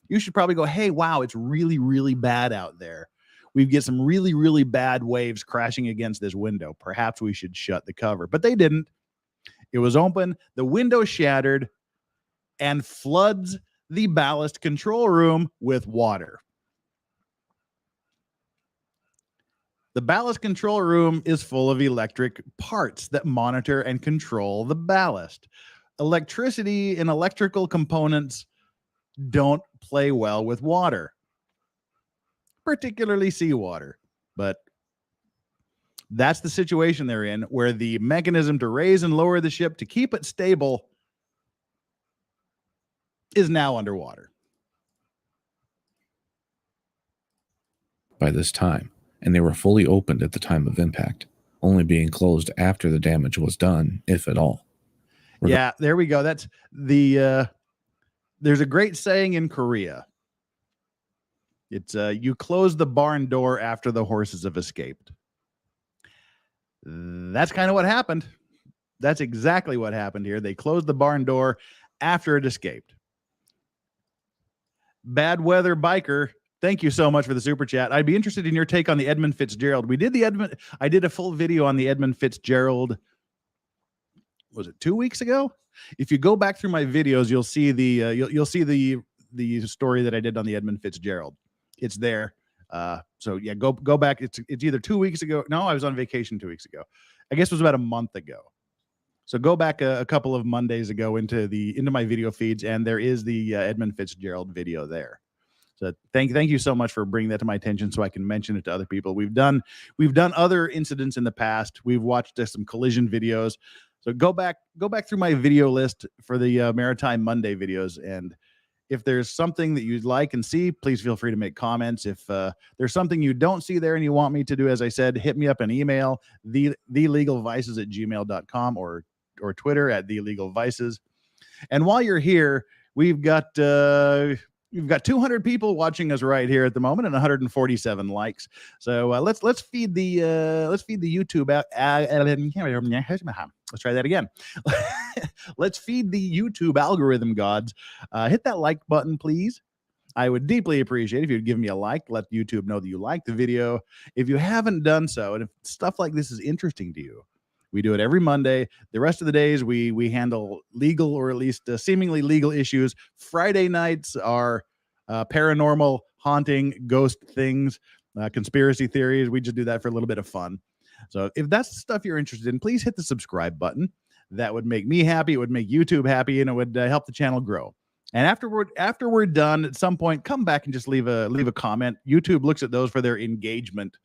You should probably go, hey, wow, it's really, really bad out there. We get some really, really bad waves crashing against this window. Perhaps we should shut the cover. But they didn't. It was open. The window shattered and floods the ballast control room with water. The ballast control room is full of electric parts that monitor and control the ballast. Electricity and electrical components don't play well with water, particularly seawater. But that's the situation they're in, where the mechanism to raise and lower the ship to keep it stable is now underwater. By this time, and they were fully opened at the time of impact, only being closed after the damage was done, if at all. Yeah, there we go. That's the there's a great saying in Korea. It's you close the barn door after the horses have escaped. That's kind of what happened. That's exactly what happened here. They closed the barn door after it escaped. Bad Weather Biker, thank you so much for the super chat. I'd be interested in your take on the Edmund Fitzgerald. I did a full video on the Edmund Fitzgerald. Was it 2 weeks ago? If you go back through my videos, you'll see you'll see the story that I did on the Edmund Fitzgerald. It's there. So yeah, go back. It's either 2 weeks ago. No, I was on vacation 2 weeks ago. I guess it was about a month ago. So go back a couple of Mondays ago into my video feeds, and there is the Edmund Fitzgerald video there. So thank you so much for bringing that to my attention, so I can mention it to other people. We've done other incidents in the past. We've watched some collision videos. So go back through my video list for the Maritime Monday videos, and if there's something that you'd like and see, please feel free to make comments. If there's something you don't see there and you want me to do, as I said, hit me up an email, thelegalvices@gmail.com or Twitter @thelegalvices. And while you're here, we've got 200 people watching us right here at the moment and 147 likes. So let's feed the YouTube out. Let's try that again. Let's feed the YouTube algorithm gods. Hit that like button, please. I would deeply appreciate if you'd give me a like. Let YouTube know that you like the video. If you haven't done so, and if stuff like this is interesting to you, we do it every Monday. The rest of the days, we handle legal, or at least seemingly legal issues. Friday nights are paranormal, haunting, ghost things, conspiracy theories. We just do that for a little bit of fun. So if that's the stuff you're interested in, please hit the subscribe button. That would make me happy. It would make YouTube happy, and it would help the channel grow. And after we're done, at some point, come back and just leave a comment. YouTube looks at those for their engagement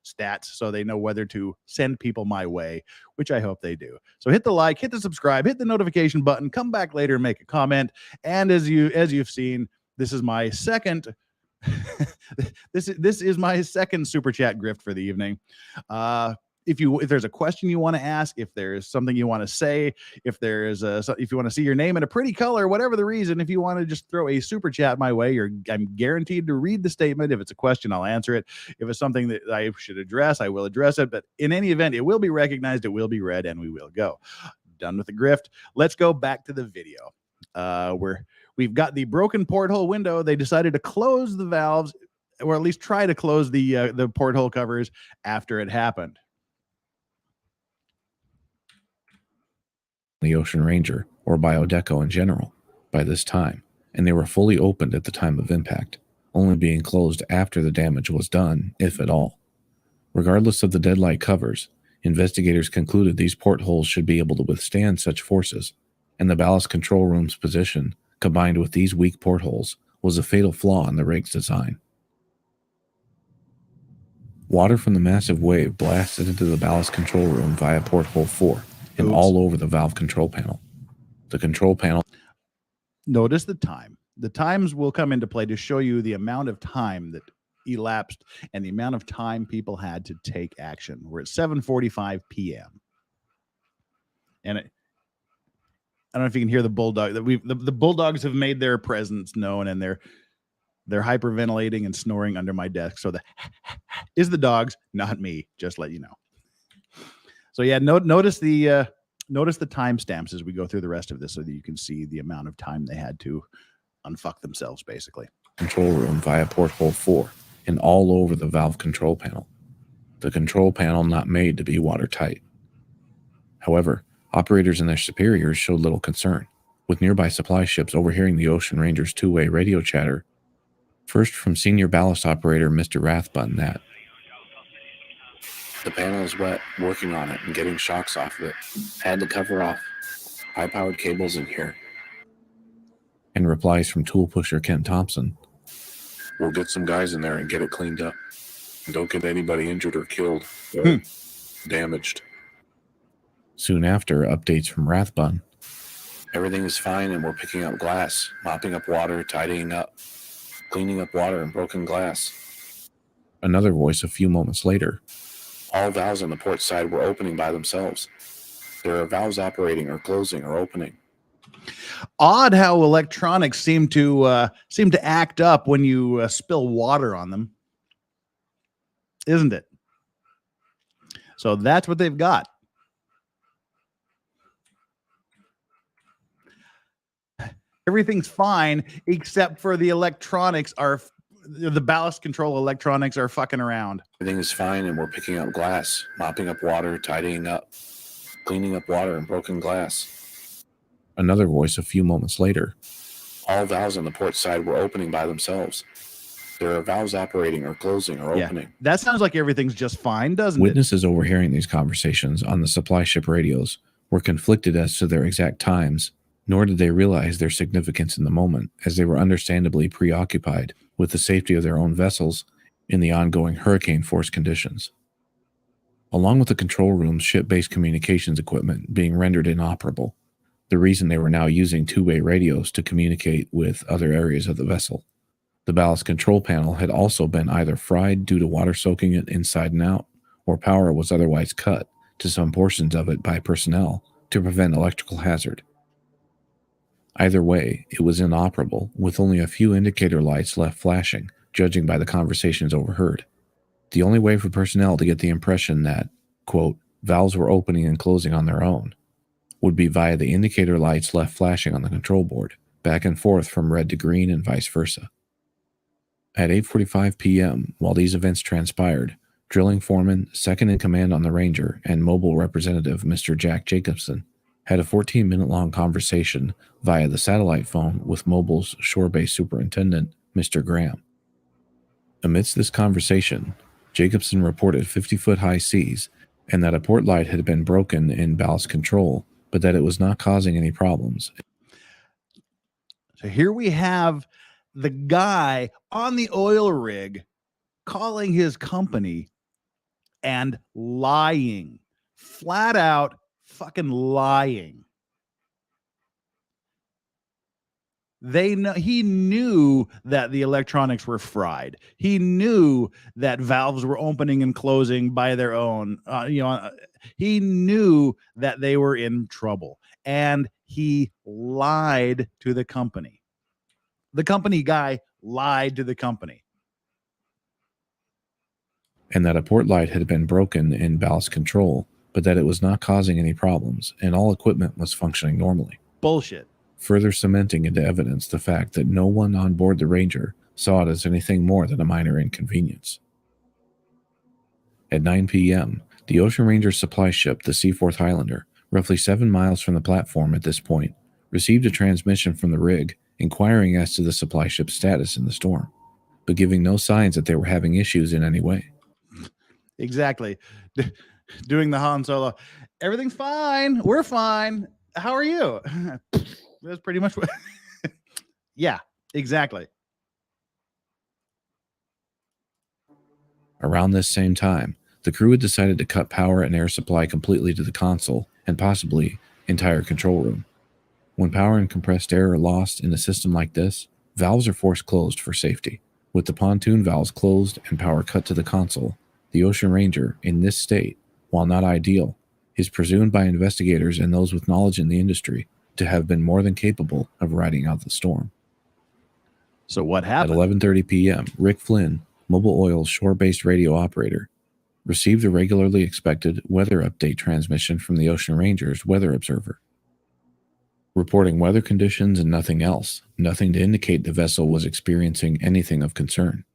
stats, so they know whether to send people my way, which I hope they do. So hit the like, hit the subscribe, hit the notification button, come back later and make a comment. And as you've seen, This is my second. This is my second super chat grift for the evening. If there's a question you want to ask, if there's something you want to say, if you want to see your name in a pretty color, whatever the reason, if you want to just throw a super chat my way, I'm guaranteed to read the statement. If it's a question, I'll answer it. If it's something that I should address, I will address it. But in any event, it will be recognized, it will be read, and we will go. Done with the grift. Let's go back to the video. Where we've got the broken porthole window. They decided to close the valves, or at least try to close the porthole covers after it happened. The Ocean Ranger, or Biodeco in general, by this time, and they were fully opened at the time of impact, only being closed after the damage was done, if at all. Regardless of the deadlight covers, investigators concluded these portholes should be able to withstand such forces, and the ballast control room's position, combined with these weak portholes, was a fatal flaw in the rig's design. Water from the massive wave blasted into the ballast control room via porthole 4 and all over the valve control panel. The control panel... Notice the time. The times will come into play to show you the amount of time that elapsed and the amount of time people had to take action. We're at 7:45 p.m. And I don't know if you can hear the bulldog. The bulldogs have made their presence known, and they're hyperventilating and snoring under my desk. So the is the dogs, not me. Just let you know. So yeah, notice the timestamps as we go through the rest of this, so that you can see the amount of time they had to unfuck themselves, basically. Control room via porthole 4 and all over the valve control panel. The control panel not made to be watertight. However, operators and their superiors showed little concern, with nearby supply ships overhearing the Ocean Ranger's two-way radio chatter. First from senior ballast operator Mr. Rathbun that the panel is wet, working on it and getting shocks off of it. Had the cover off. High-powered cables in here. And replies from tool pusher Ken Thompson. We'll get some guys in there and get it cleaned up. And don't get anybody injured or killed or damaged. Soon after, updates from Rathbun. Everything is fine and we're picking up glass, mopping up water, tidying up, cleaning up water and broken glass. Another voice a few moments later. All valves on the port side were opening by themselves. There are valves operating or closing or opening. Odd how electronics seem to act up when you spill water on them, isn't it? So that's what they've got. Everything's fine except for the electronics the ballast control electronics are fucking around. Everything is fine and we're picking up glass, mopping up water, tidying up, cleaning up water and broken glass. Another voice a few moments later. All valves on the port side were opening by themselves. There are valves operating or closing or opening. That sounds like everything's just fine, doesn't it? Witnesses overhearing these conversations on the supply ship radios were conflicted as to their exact times, nor did they realize their significance in the moment, as they were understandably preoccupied with the safety of their own vessels in the ongoing hurricane force conditions. Along with the control room's ship-based communications equipment being rendered inoperable, the reason they were now using two-way radios to communicate with other areas of the vessel. The ballast control panel had also been either fried due to water soaking it inside and out, or power was otherwise cut to some portions of it by personnel to prevent electrical hazard. Either way, it was inoperable, with only a few indicator lights left flashing, judging by the conversations overheard. The only way for personnel to get the impression that, quote, valves were opening and closing on their own, would be via the indicator lights left flashing on the control board, back and forth from red to green and vice versa. At 8:45 p.m., while these events transpired, drilling foreman, second in command on the Ranger, and mobile representative Mr. Jack Jacobson had a 14-minute-long conversation via the satellite phone with Mobile's shore-based superintendent, Mr. Graham. Amidst this conversation, Jacobson reported 50-foot-high seas and that a port light had been broken in ballast control, but that it was not causing any problems. So here we have the guy on the oil rig calling his company and lying, flat out fucking lying. He knew that the electronics were fried. He knew that valves were opening and closing by their own. He knew that they were in trouble, and he lied to the company. The company guy lied to the company. And that a port light had been broken in ballast control, but that it was not causing any problems, and all equipment was functioning normally. Bullshit. Further cementing into evidence the fact that no one on board the Ranger saw it as anything more than a minor inconvenience. At 9 p.m., the Ocean Ranger's supply ship, the Seaforth Highlander, roughly 7 miles from the platform at this point, received a transmission from the rig inquiring as to the supply ship's status in the storm, but giving no signs that they were having issues in any way. Exactly. Doing the Han Solo. Everything's fine. We're fine. How are you? That's pretty much what. Yeah, exactly. Around this same time, the crew had decided to cut power and air supply completely to the console and possibly entire control room. When power and compressed air are lost in a system like this, valves are forced closed for safety. With the pontoon valves closed and power cut to the console, the Ocean Ranger, in this state, while not ideal, is presumed by investigators and those with knowledge in the industry to have been more than capable of riding out the storm. So what happened? At 11:30 p.m., Rick Flynn, Mobil Oil's shore-based radio operator, received a regularly expected weather update transmission from the Ocean Ranger's weather observer, reporting weather conditions and nothing else, nothing to indicate the vessel was experiencing anything of concern.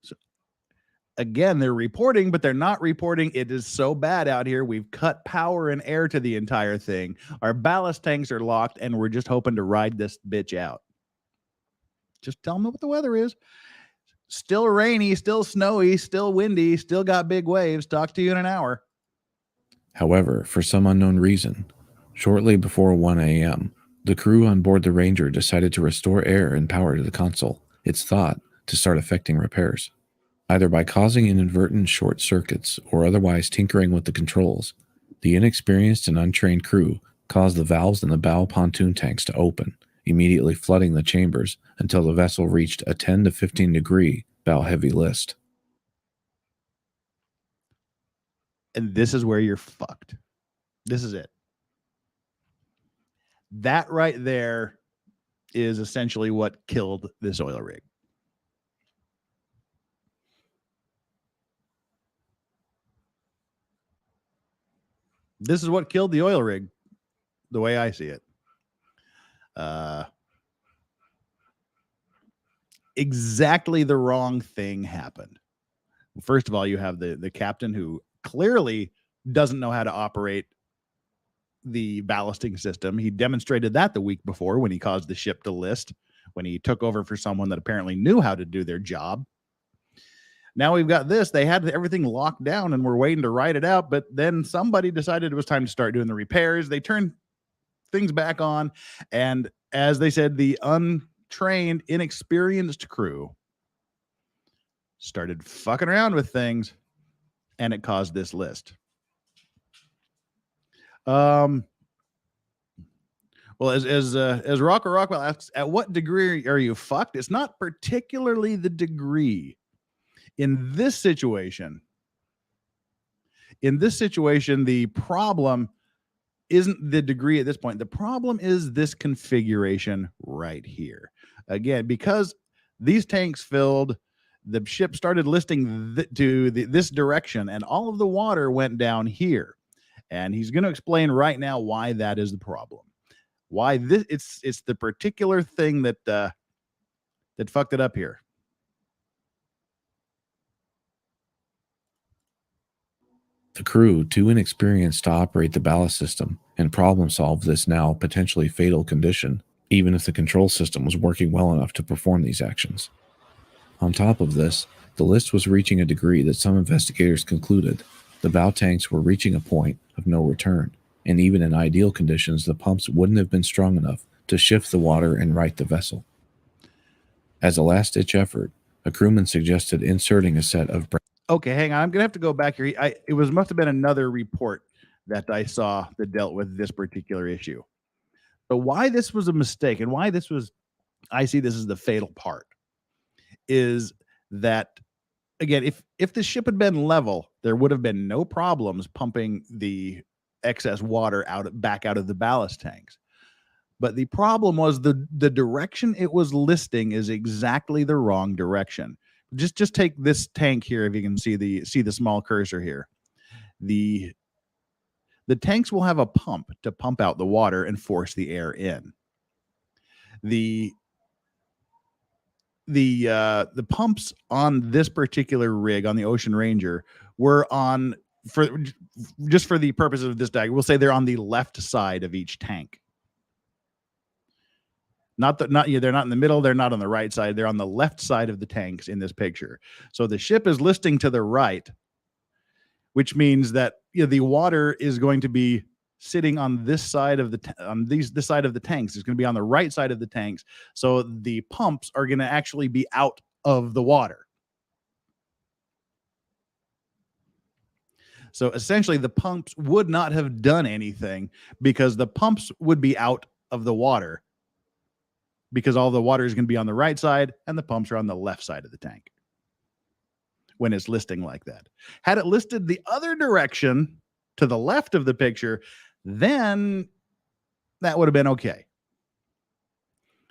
So, again, they're reporting, but they're not reporting. It is so bad out here. We've cut power and air to the entire thing. Our ballast tanks are locked, and we're just hoping to ride this bitch out. Just tell them what the weather is. Still rainy, still snowy, still windy, still got big waves. Talk to you in an hour. However, for some unknown reason, shortly before 1 a.m., the crew on board the Ranger decided to restore air and power to the console. It's thought to start effecting repairs, either by causing inadvertent short circuits or otherwise tinkering with the controls. The inexperienced and untrained crew caused the valves in the bow pontoon tanks to open, immediately flooding the chambers until the vessel reached a 10 to 15 degree bow heavy list. And this is where you're fucked. This is it. That right there is essentially what killed this oil rig. This is what killed the oil rig, the way I see it. Exactly the wrong thing happened. First of all, you have the captain who clearly doesn't know how to operate the ballasting system. He demonstrated that the week before when he caused the ship to list, when he took over for someone that apparently knew how to do their job. Now we've got this. They had everything locked down and we're waiting to ride it out, but then somebody decided it was time to start doing the repairs. They turned things back on, and as they said, the untrained, inexperienced crew started fucking around with things, and it caused this list. Well, as Rocker Rockwell asks, at what degree are you fucked? It's not particularly the degree. In this situation, the problem isn't the degree at this point. The problem is this configuration right here. Again, because these tanks filled, the ship started listing this direction, and all of the water went down here. And he's going to explain right now why that is the problem. Why this? It's the particular thing that fucked it up here. The crew, too inexperienced to operate the ballast system and problem solve this now potentially fatal condition, even if the control system was working well enough to perform these actions. On top of this, the list was reaching a degree that some investigators concluded the bow tanks were reaching a point of no return, and even in ideal conditions, the pumps wouldn't have been strong enough to shift the water and right the vessel. As a last-ditch effort, a crewman suggested inserting a set of... Okay, hang on. I'm going to have to go back here. It must have been another report that I saw that dealt with this particular issue. But why this was a mistake and why this was, I see this as the fatal part, is that, again, if the ship had been level, there would have been no problems pumping the excess water back out of the ballast tanks. But the problem was the direction it was listing is exactly the wrong direction. Just take this tank here, if you can see the small cursor here. The tanks will have a pump to pump out the water and force the air in. The pumps on this particular rig, on the Ocean Ranger, were on, for the purpose of this diagram, we'll say they're on the left side of each tank. They're not in the middle, they're not on the right side, they're on the left side of the tanks in this picture. So the ship is listing to the right, which means that the water is going to be sitting on this side of this side of the tanks. It's going to be on the right side of the tanks. So the pumps are going to actually be out of the water. So essentially the pumps would not have done anything because the pumps would be out of the water, because all the water is going to be on the right side and the pumps are on the left side of the tank when it's listing like that. Had it listed the other direction to the left of the picture, then that would have been okay.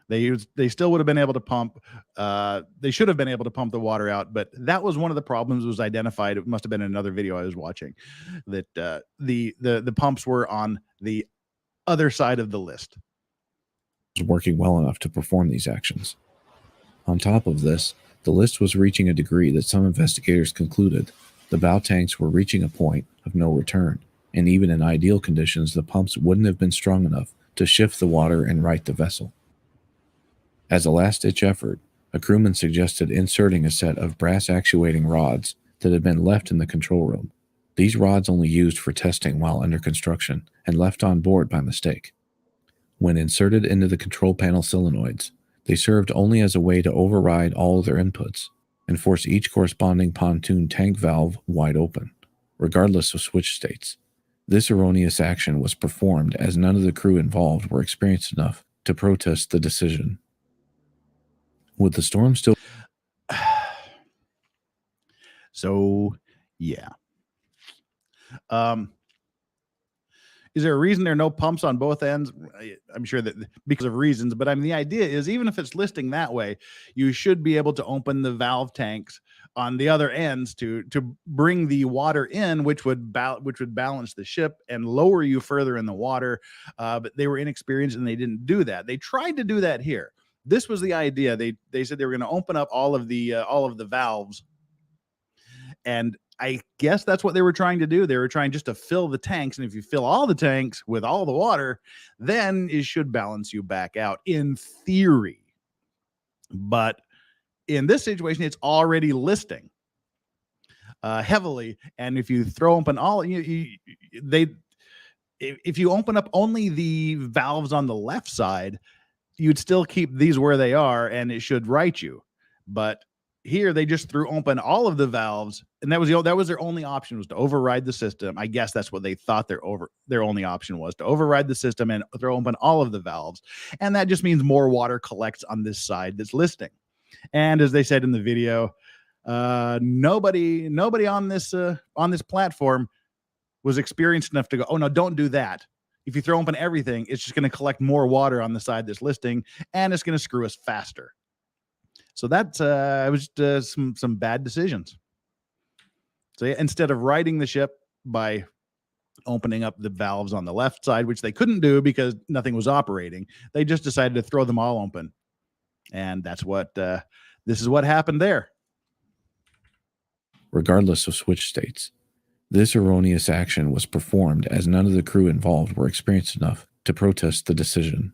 They still would have been able to pump. They should have been able to pump the water out, but that was one of the problems was identified. It must have been another video I was watching, that the pumps were on the other side of the list. Working well enough to perform these actions. On top of this, the list was reaching a degree that some investigators concluded the bow tanks were reaching a point of no return, and even in ideal conditions, the pumps wouldn't have been strong enough to shift the water and right the vessel. As a last-ditch effort, a crewman suggested inserting a set of brass actuating rods that had been left in the control room. These rods only used for testing while under construction and left on board by mistake. When inserted into the control panel solenoids, they served only as a way to override all their inputs and force each corresponding pontoon tank valve wide open, regardless of switch states. This erroneous action was performed as none of the crew involved were experienced enough to protest the decision. With the storm still... So, yeah. Is there a reason there are no pumps on both ends? I'm sure that because of reasons, but I mean, the idea is even if it's listing that way, you should be able to open the valve tanks on the other ends to bring the water in, which would balance the ship and lower you further in the water. But they were inexperienced and they didn't do that. They tried to do that here. This was the idea. They said they were going to open up all of the valves, and I guess that's what they were trying to do. They were trying just to fill the tanks. And if you fill all the tanks with all the water, then it should balance you back out in theory. But in this situation, it's already listing heavily. And if you throw open if you open up only the valves on the left side, you'd still keep these where they are and it should right you. But here they just threw open all of the valves, and that was their only option, was to override the system. I guess that's what they thought their only option was, to override the system and throw open all of the valves. And that just means more water collects on this side that's listing. And as they said in the video, nobody on this platform was experienced enough to go, oh no, don't do that. If you throw open everything, it's just going to collect more water on the side that's listing, and it's going to screw us faster. So that's it was just some bad decisions. So yeah, instead of righting the ship by opening up the valves on the left side, which they couldn't do because nothing was operating, they just decided to throw them all open. And that's what this is what happened there. Regardless of switch states, this erroneous action was performed as none of the crew involved were experienced enough to protest the decision.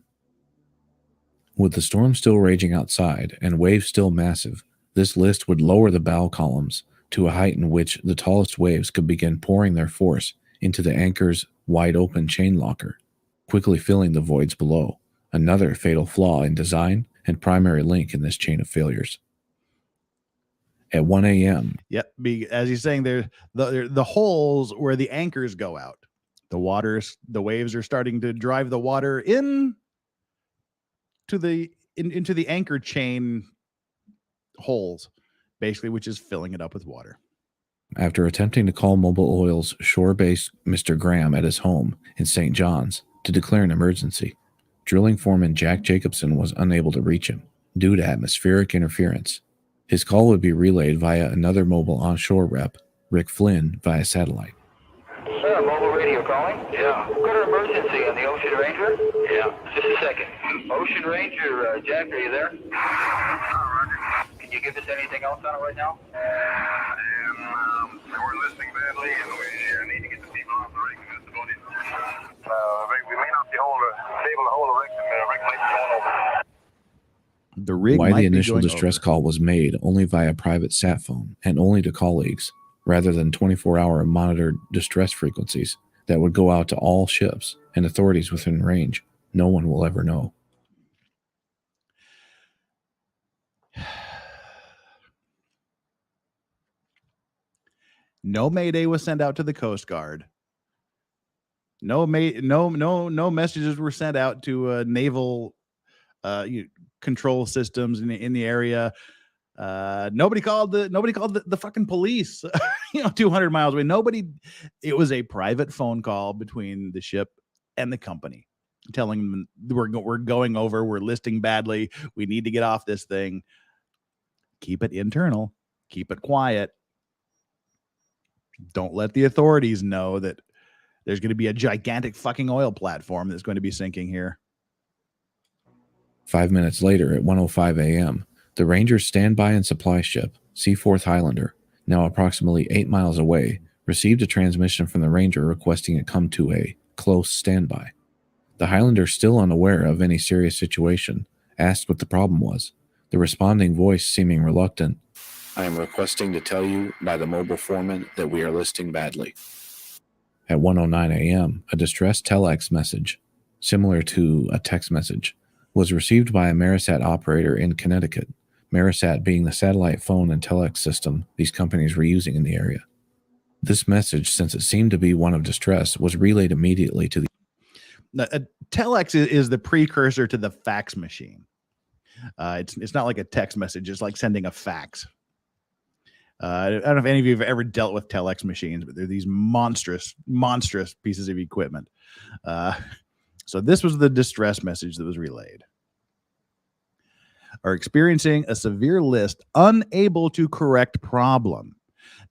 With the storm still raging outside and waves still massive, this list would lower the bow columns to a height in which the tallest waves could begin pouring their force into the anchor's wide-open chain locker, quickly filling the voids below, another fatal flaw in design and primary link in this chain of failures. At 1 a.m. Yep, as he's saying, the holes where the anchors go out. The waves are starting to drive the water in to the into the anchor chain holes, basically, which is filling it up with water. After attempting to call Mobil Oil's shore base Mr. Graham at his home in St. John's to declare an emergency, drilling foreman Jack Jacobson was unable to reach him due to atmospheric interference. His call would be relayed via another Mobil onshore rep, Rick Flynn, via satellite. Sir, mobile radio calling? Yeah. Got an emergency on the Ocean Ranger? Yeah. Just a second. Ocean Ranger, Jack, are you there? Can you give us anything else on it right now? We're listening badly, and we need to get the people off the rig. That's about it. We may not be able to hold the rig. The rig might be going over. The rig Why might the be initial going distress over. call was made only via private sat phone and only to colleagues, rather than 24-hour monitored distress frequencies that would go out to all ships and authorities within range, no one will ever know. No Mayday was sent out to the Coast Guard. No messages were sent out to naval control systems in the area. Nobody called the fucking police. 200 miles away. It was a private phone call between the ship and the company, telling them we're going over. We're listing badly. We need to get off this thing. Keep it internal. Keep it quiet. Don't let the authorities know that there's going to be a gigantic fucking oil platform that's going to be sinking here. 5 minutes later, at 1:05 a.m., the Ranger's standby and supply ship, Seaforth Highlander, now approximately 8 miles away, received a transmission from the Ranger requesting it come to a close standby. The Highlander, still unaware of any serious situation, asked what the problem was, the responding voice seeming reluctant. I am requesting to tell you by the Mobil foreman that we are listing badly. At 1:09 a.m., a distress telex message, similar to a text message, was received by a Marisat operator in Connecticut, Marisat being the satellite phone and telex system these companies were using in the area. This message, since it seemed to be one of distress, was relayed immediately to the... telex is the precursor to the fax machine. It's not like a text message. It's like sending a fax. I don't know if any of you have ever dealt with telex machines, but they're these monstrous pieces of equipment. So this was the distress message that was relayed. Are experiencing a severe list, unable to correct problem,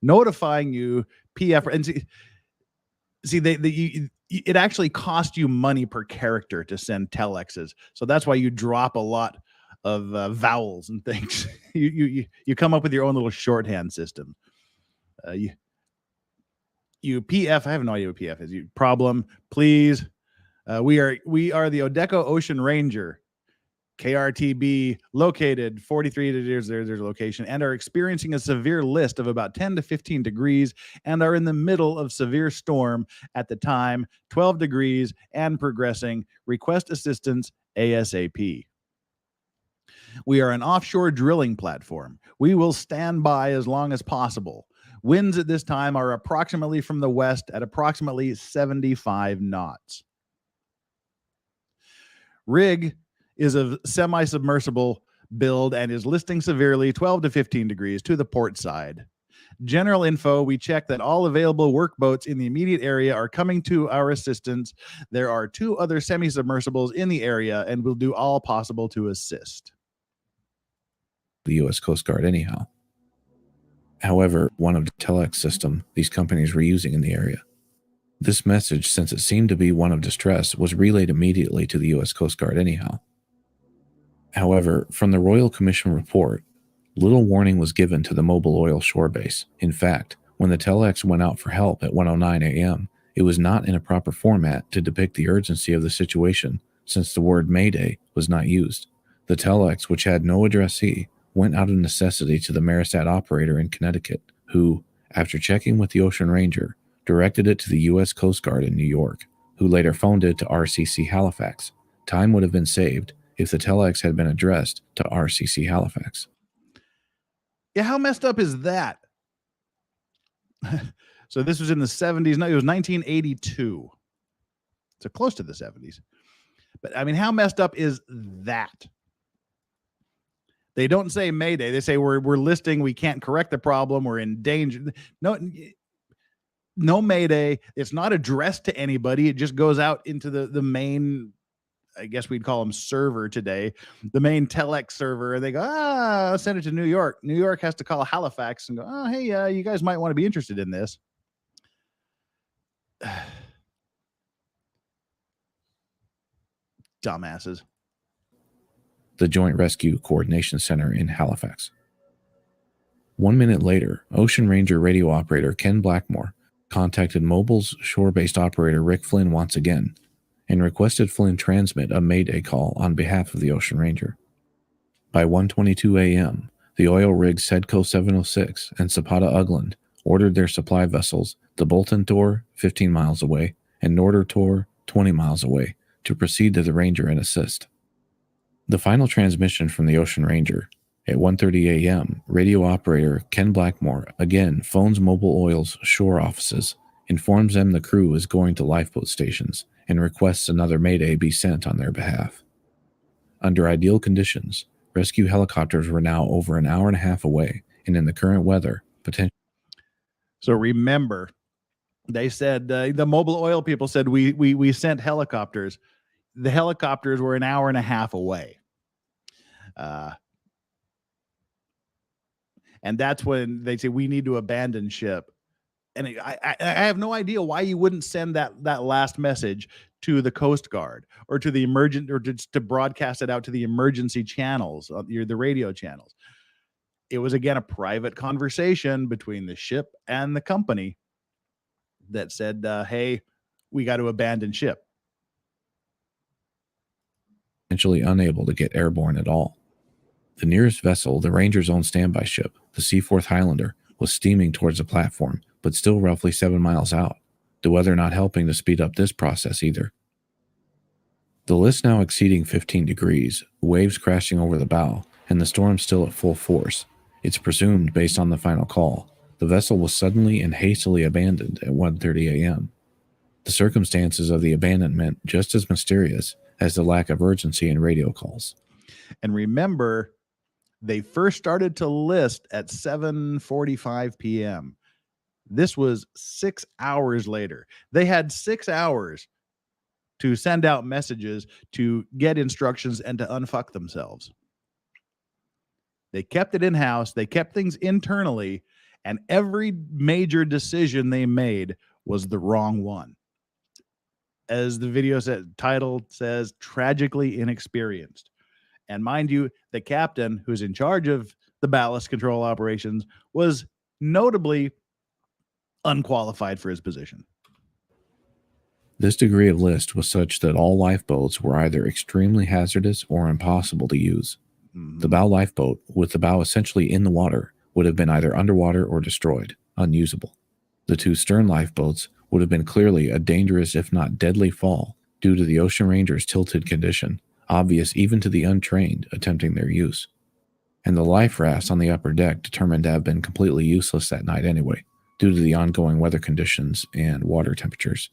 notifying you PF. And it actually cost you money per character to send telexes. So that's why you drop a lot of vowels and things. you come up with your own little shorthand system. You PF. I have no idea what PF is. You problem, please. We are the Odeco Ocean Ranger, KRTB, located 43. There's a location, and are experiencing a severe list of about 10 to 15 degrees, and are in the middle of severe storm at the time, 12 degrees and progressing. Request assistance ASAP. We are an offshore drilling platform. We will stand by as long as possible. Winds at this time are approximately from the west at approximately 75 knots. Rig is a semi-submersible build and is listing severely 12 to 15 degrees to the port side. General info, we check that all available workboats in the immediate area are coming to our assistance. There are 2 other semi-submersibles in the area and will do all possible to assist. The U.S. Coast Guard anyhow. However, one of the telex system these companies were using in the area. This message, since it seemed to be one of distress, was relayed immediately to the U.S. Coast Guard anyhow. However, from the Royal Commission report, little warning was given to the Mobil Oil shore base. In fact, when the telex went out for help at 1:09 a.m., it was not in a proper format to depict the urgency of the situation, since the word Mayday was not used. The telex, which had no addressee, went out of necessity to the Marisat operator in Connecticut, who, after checking with the Ocean Ranger, directed it to the U.S. Coast Guard in New York, who later phoned it to RCC Halifax. Time would have been saved if the telex had been addressed to RCC Halifax. Yeah, how messed up is that? So this was in the 70s. No, it was 1982. So close to the 70s. But I mean, how messed up is that? They don't say Mayday. They say we're listing. We can't correct the problem. We're in danger. No Mayday. It's not addressed to anybody. It just goes out into the main, I guess we'd call them server today, the main telex server. And they go, send it to New York. New York has to call Halifax and go, hey, you guys might want to be interested in this. Dumbasses. The Joint Rescue Coordination Center in Halifax. 1 minute later, Ocean Ranger radio operator Ken Blackmore contacted Mobil's shore-based operator Rick Flynn once again and requested Flynn transmit a Mayday call on behalf of the Ocean Ranger. By 1:22 a.m., the oil rig Sedco 706 and Zapata Ugland ordered their supply vessels, the Bolton Tor, 15 miles away, and Norder Tor, 20 miles away, to proceed to the Ranger and assist. The final transmission from the Ocean Ranger. At 1:30 a.m., radio operator Ken Blackmore again phones Mobil Oil's shore offices, informs them the crew is going to lifeboat stations, and requests another Mayday be sent on their behalf. Under ideal conditions, rescue helicopters were now over an hour and a half away, and in the current weather, potentially. So remember, they said, the Mobil Oil people said, we sent helicopters. The helicopters were an hour and a half away. And that's when they say we need to abandon ship. And I have no idea why you wouldn't send that last message to the Coast Guard or to the emergent, or just to broadcast it out to the emergency channels, the radio channels. It was, again, a private conversation between the ship and the company that said, hey, we got to abandon ship. Potentially unable to get airborne at all. The nearest vessel, the Ranger's own standby ship, the Seaforth Highlander, was steaming towards the platform, but still roughly 7 miles out, the weather not helping to speed up this process either. The list now exceeding 15 degrees, waves crashing over the bow, and the storm still at full force. It's presumed, based on the final call, the vessel was suddenly and hastily abandoned at 1:30 a.m. The circumstances of the abandonment just as mysterious as the lack of urgency in radio calls. And remember, they first started to list at 7:45 p.m. This was 6 hours later. They had 6 hours to send out messages, to get instructions, and to unfuck themselves. They kept it in-house. They kept things internally, and every major decision they made was the wrong one. As the video title says, tragically inexperienced. And mind you, the captain who's in charge of the ballast control operations was notably unqualified for his position. This degree of list was such that all lifeboats were either extremely hazardous or impossible to use. The bow lifeboat, with the bow essentially in the water, would have been either underwater or destroyed, unusable. The two stern lifeboats would have been clearly a dangerous, if not deadly, fall due to the Ocean Ranger's tilted condition, obvious even to the untrained attempting their use. And the life rafts on the upper deck determined to have been completely useless that night anyway, due to the ongoing weather conditions and water temperatures.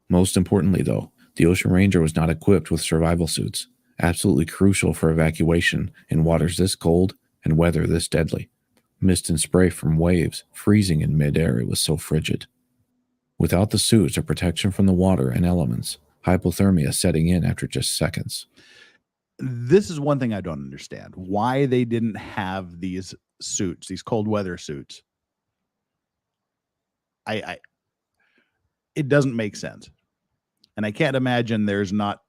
Most importantly, though, the Ocean Ranger was not equipped with survival suits, absolutely crucial for evacuation in waters this cold and weather this deadly. Mist and spray from waves freezing in midair, it was so frigid. Without the suits or protection from the water and elements, hypothermia setting in after just seconds. This is one thing I don't understand. Why they didn't have these suits, these cold weather suits. It doesn't make sense. And I can't imagine there's not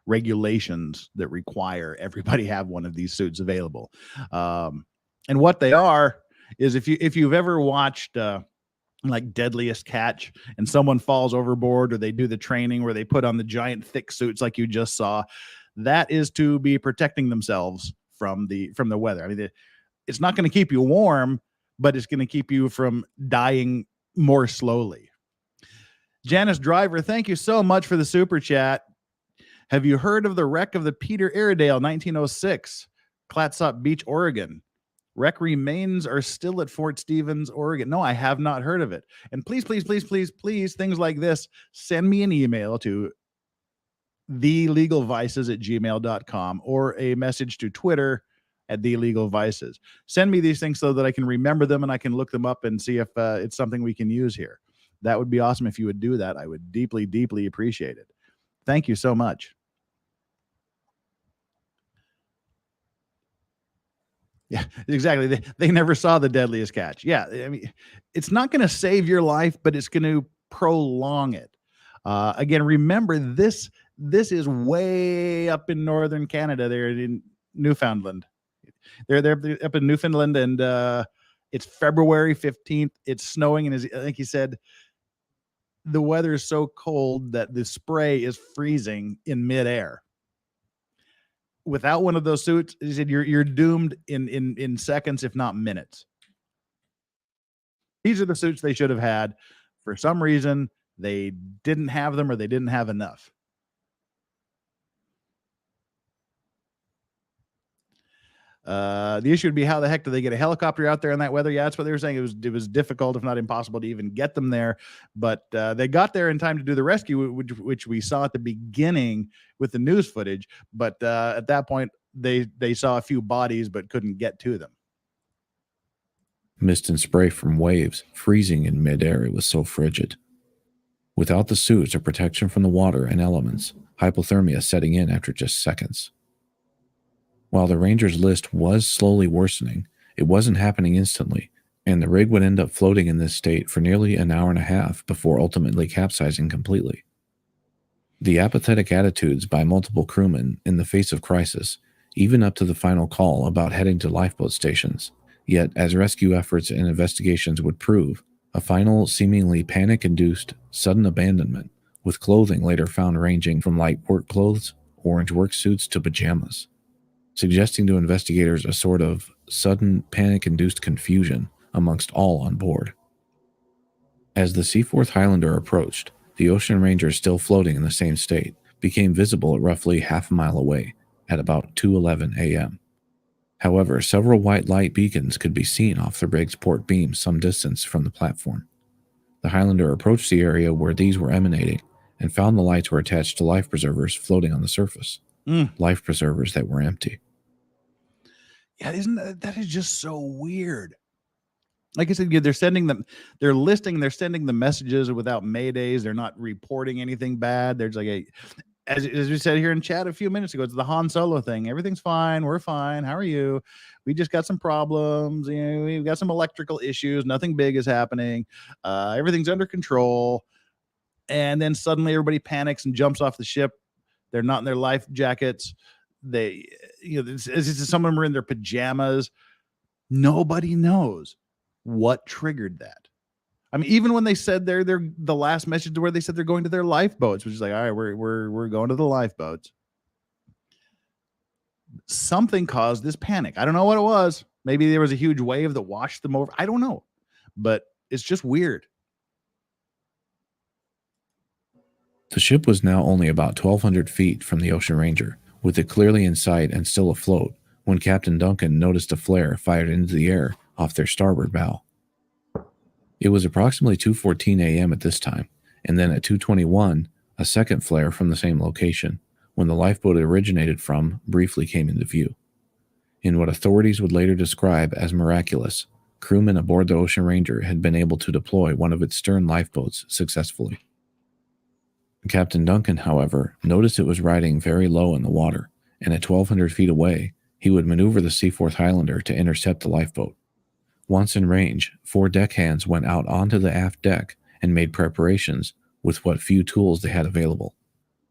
regulations that require everybody have one of these suits available. And what they are is, if you've ever watched like Deadliest Catch and someone falls overboard, or they do the training where they put on the giant thick suits like you just saw, that is to be protecting themselves from the weather. I mean, it's not going to keep you warm, but it's going to keep you from dying more slowly. Janice Driver, thank you so much for the super chat. Have you heard of the wreck of the Peter Airedale, 1906, Clatsop Beach, Oregon? Wreck remains are still at Fort Stevens, Oregon. No, I have not heard of it. And please, please, please, please, please, things like this, send me an email to thelegalvices@gmail.com, or a message to Twitter @thelegalvices. Send me these things so that I can remember them and I can look them up and see if it's something we can use here. That would be awesome if you would do that. I would deeply, deeply appreciate it. Thank you so much. Yeah, exactly. They never saw the deadliest catch. Yeah, I mean, it's not going to save your life, but it's going to prolong it. Again, remember this is way up in northern Canada. They're in Newfoundland. They're up in Newfoundland, and it's February 15th. It's snowing, and I think he said the weather is so cold that the spray is freezing in midair. Without one of those suits, he said you're doomed in seconds, if not minutes. These are the suits they should have had. For some reason, they didn't have them, or they didn't have enough. The issue would be, how the heck do they get a helicopter out there in that weather? Yeah, that's what they were saying. It was difficult, if not impossible, to even get them there. But they got there in time to do the rescue, which we saw at the beginning with the news footage. But at that point, they saw a few bodies but couldn't get to them. Mist and spray from waves, freezing in midair. It was so frigid. Without the suits or protection from the water and elements, hypothermia setting in after just seconds. While the Rangers' list was slowly worsening, it wasn't happening instantly, and the rig would end up floating in this state for nearly an hour and a half before ultimately capsizing completely. The apathetic attitudes by multiple crewmen in the face of crisis, even up to the final call about heading to lifeboat stations, yet as rescue efforts and investigations would prove, a final seemingly panic-induced sudden abandonment, with clothing later found ranging from light work clothes, orange work suits to pajamas, suggesting to investigators a sort of sudden panic-induced confusion amongst all on board. As the Seaforth Highlander approached, the Ocean Ranger, still floating in the same state, became visible at roughly half a mile away at about 2:11 a.m. However, several white light beacons could be seen off the rig's port beam some distance from the platform. The Highlander approached the area where these were emanating and found the lights were attached to life preservers floating on the surface. Life preservers that were empty. Yeah, that is just so weird. Like I said, they're sending them, they're sending the messages without maydays. They're not reporting anything bad. There's like as we said here in chat a few minutes ago, it's the Han Solo thing. Everything's fine. We're fine. How are you? We just got some problems. We've got some electrical issues. Nothing big is happening. Everything's under control. And then suddenly everybody panics and jumps off the ship. They're not in their life jackets. Some of them are in their pajamas. Nobody knows what triggered that. I mean, even when they said they're the last message where they said they're going to their lifeboats, which is like, all right, we're going to the lifeboats. Something caused this panic. I don't know what it was. Maybe there was a huge wave that washed them over. I don't know, but it's just weird. The ship was now only about 1,200 feet from the Ocean Ranger, with it clearly in sight and still afloat, when Captain Duncan noticed a flare fired into the air off their starboard bow. It was approximately 2:14 a.m. at this time, and then at 2:21, a second flare from the same location, when the lifeboat it originated from briefly came into view. In what authorities would later describe as miraculous, crewmen aboard the Ocean Ranger had been able to deploy one of its stern lifeboats successfully. Captain Duncan, however, noticed it was riding very low in the water, and at 1,200 feet away, he would maneuver the Seaforth Highlander to intercept the lifeboat. Once in range, 4 deckhands went out onto the aft deck and made preparations with what few tools they had available.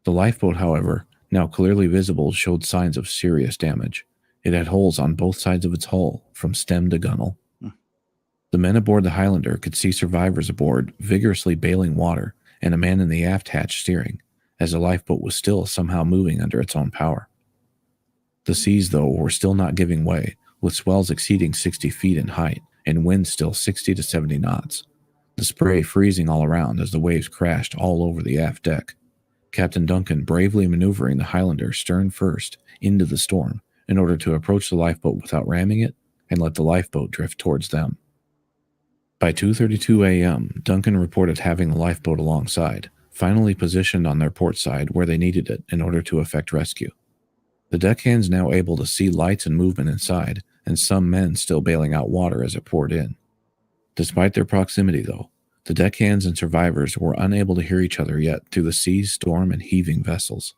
The lifeboat, however, now clearly visible, showed signs of serious damage. It had holes on both sides of its hull, from stem to gunwale. The men aboard the Highlander could see survivors aboard vigorously bailing water and a man in the aft hatch steering, as the lifeboat was still somehow moving under its own power. The seas, though, were still not giving way, with swells exceeding 60 feet in height and winds still 60 to 70 knots. The spray freezing all around as the waves crashed all over the aft deck. Captain Duncan bravely maneuvering the Highlander stern first into the storm in order to approach the lifeboat without ramming it and let the lifeboat drift towards them. By 2:32 a.m., Duncan reported having the lifeboat alongside, finally positioned on their port side where they needed it in order to effect rescue. The deckhands now able to see lights and movement inside, and some men still bailing out water as it poured in. Despite their proximity, though, the deckhands and survivors were unable to hear each other yet through the sea, storm, and heaving vessels.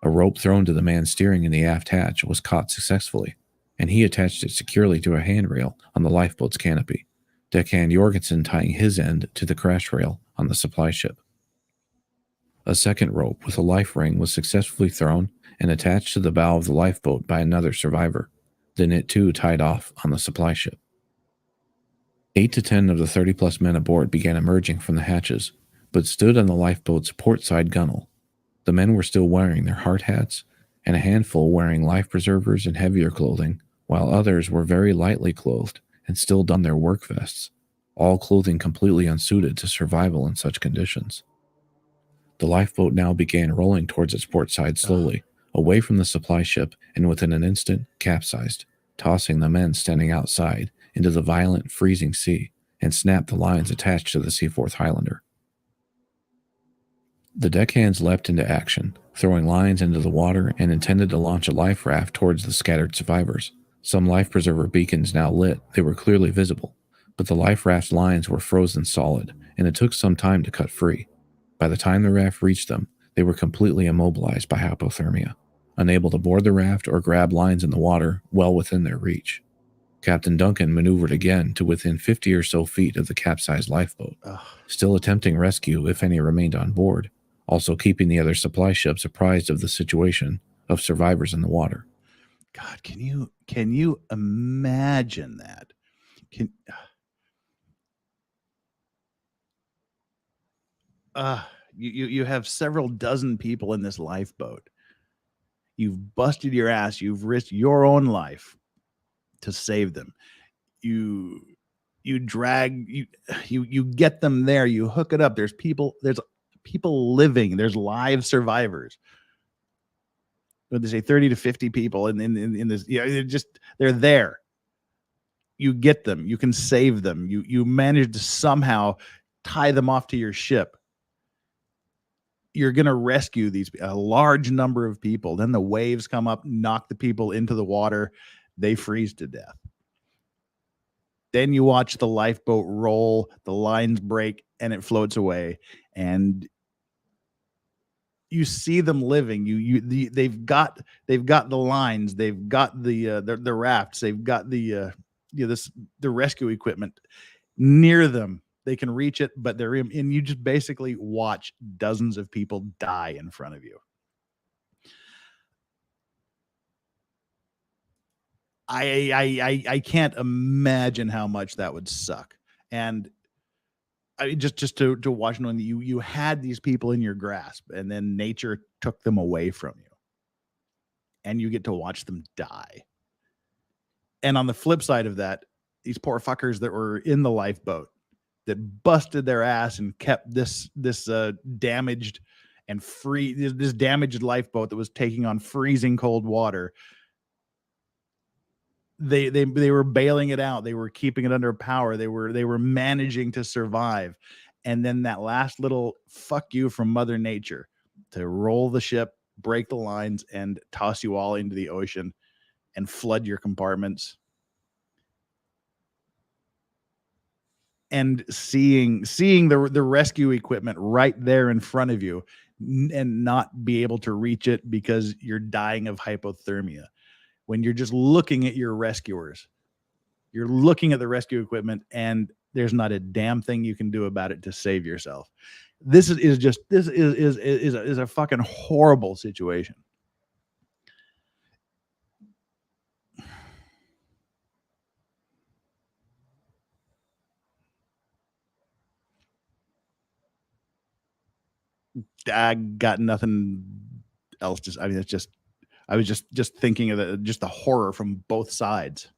A rope thrown to the man steering in the aft hatch was caught successfully, and he attached it securely to a handrail on the lifeboat's canopy, deckhand Jorgensen tying his end to the crash rail on the supply ship. A second rope with a life ring was successfully thrown and attached to the bow of the lifeboat by another survivor, then it too tied off on the supply ship. 8 to 10 of the 30-plus men aboard began emerging from the hatches, but stood on the lifeboat's port side gunwale. The men were still wearing their hard hats, and a handful wearing life preservers and heavier clothing, while others were very lightly clothed and still donned their work vests, all clothing completely unsuited to survival in such conditions. The lifeboat now began rolling towards its port side slowly, away from the supply ship, and within an instant capsized, tossing the men standing outside into the violent, freezing sea, and snapped the lines attached to the Seaforth Highlander. The deckhands leapt into action, throwing lines into the water and intended to launch a life raft towards the scattered survivors. Some life preserver beacons now lit, they were clearly visible, but the life raft's lines were frozen solid, and it took some time to cut free. By the time the raft reached them, they were completely immobilized by hypothermia, unable to board the raft or grab lines in the water well within their reach. Captain Duncan maneuvered again to within 50 or so feet of the capsized lifeboat, still attempting rescue if any remained on board, also keeping the other supply ships apprised of the situation of survivors in the water. God, can you imagine that? You have several dozen people in this lifeboat. You've busted your ass. You've risked your own life to save them. You get them there. You hook it up. There's people living. There's live survivors. What they say, 30 to 50 people in this. Yeah, they're there. You get them. You can save them. You manage to somehow tie them off to your ship. You're going to rescue a large number of people. Then the waves come up, knock the people into the water. They freeze to death. Then you watch the lifeboat roll, the lines break, and it floats away. And you see them living. They've got the lines, they've got the rafts, they've got the rescue equipment near them. They can reach it, but they're in, and you just basically watch dozens of people die in front of you. I can't imagine how much that would suck. And just to watch, knowing that you had these people in your grasp, and then nature took them away from you, and you get to watch them die. And on the flip side of that, these poor fuckers that were in the lifeboat that busted their ass and kept this damaged and this damaged lifeboat that was taking on freezing cold water. They were bailing it out. They were keeping it under power. They were managing to survive. And then that last little fuck you from Mother Nature to roll the ship, break the lines, and toss you all into the ocean and flood your compartments. And seeing the rescue equipment right there in front of you and not be able to reach it because you're dying of hypothermia. When you're just looking at your rescuers, you're looking at the rescue equipment, and there's not a damn thing you can do about it to save yourself. This is a fucking horrible situation. I got nothing else. I was just thinking of the horror from both sides.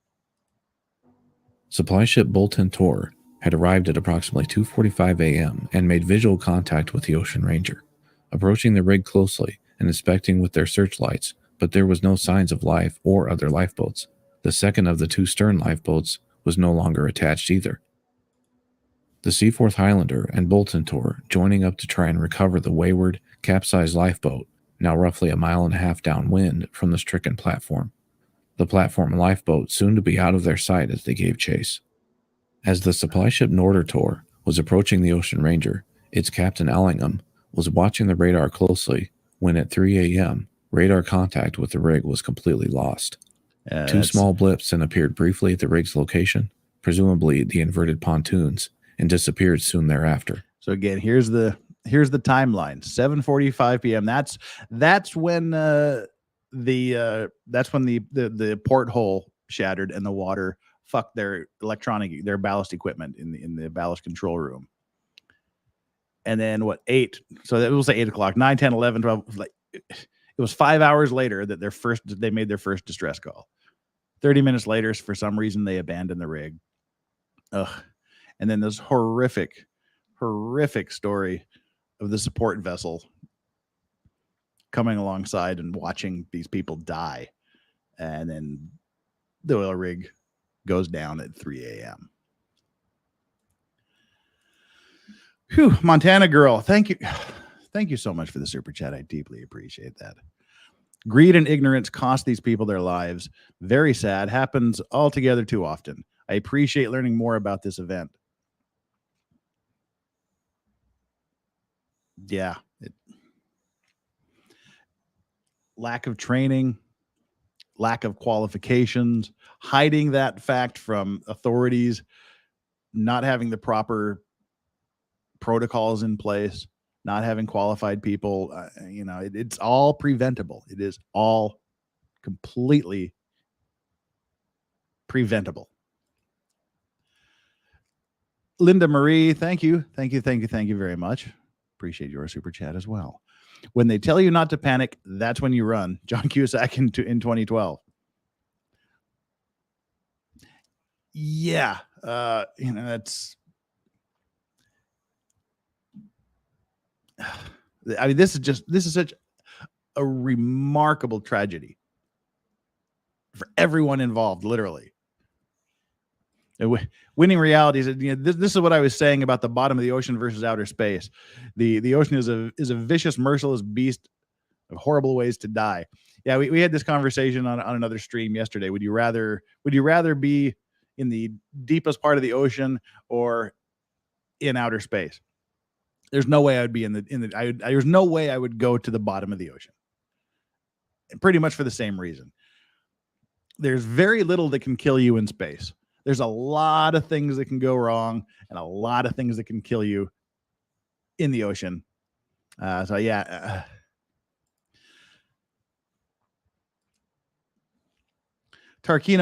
Supply ship Bolton Tor had arrived at approximately 2:45 a.m. and made visual contact with the Ocean Ranger, approaching the rig closely and inspecting with their searchlights, but there was no signs of life or other lifeboats. The second of the two stern lifeboats was no longer attached either. The Seaforth Highlander and Bolton Tour joining up to try and recover the wayward, capsized lifeboat, now roughly a mile and a half downwind from the stricken platform. The platform and lifeboat soon to be out of their sight as they gave chase. As the supply ship Norder Tour was approaching the Ocean Ranger, its captain Allingham was watching the radar closely when at 3 a.m., radar contact with the rig was completely lost. Two small blips then appeared briefly at the rig's location, presumably the inverted pontoons, and disappeared soon thereafter. So again, here's the timeline. 7:45 p.m. That's when the porthole shattered and the water fucked their ballast equipment in the ballast control room. And then 8? So that was 8 o'clock, 9, 10, 11, 12. Like it was 5 hours later that they made their first distress call. 30 minutes later, for some reason, they abandoned the rig. Ugh. And then this horrific story of the support vessel coming alongside and watching these people die. And then the oil rig goes down at 3 a.m. Whew, Montana girl. Thank you. Thank you so much for the super chat. I deeply appreciate that. Greed and ignorance cost these people their lives. Very sad. Happens altogether too often. I appreciate learning more about this event. Yeah. Lack of training, lack of qualifications, hiding that fact from authorities, not having the proper protocols in place, not having qualified people. It's all preventable. It is all completely preventable. Linda Marie, thank you very much. Appreciate your super chat as well. When they tell you not to panic, that's when you run. John Cusack in 2012. Yeah, that's. I mean, this is such a remarkable tragedy for everyone involved, literally. Winning realities. This is what I was saying about the bottom of the ocean versus outer space. The ocean is a vicious, merciless beast of horrible ways to die. Yeah, we had this conversation on another stream yesterday. Would you rather be in the deepest part of the ocean or in outer space? There's no way I would be there's no way I would go to the bottom of the ocean. Pretty much for the same reason. There's very little that can kill you in space. There's a lot of things that can go wrong and a lot of things that can kill you in the ocean. Tarkina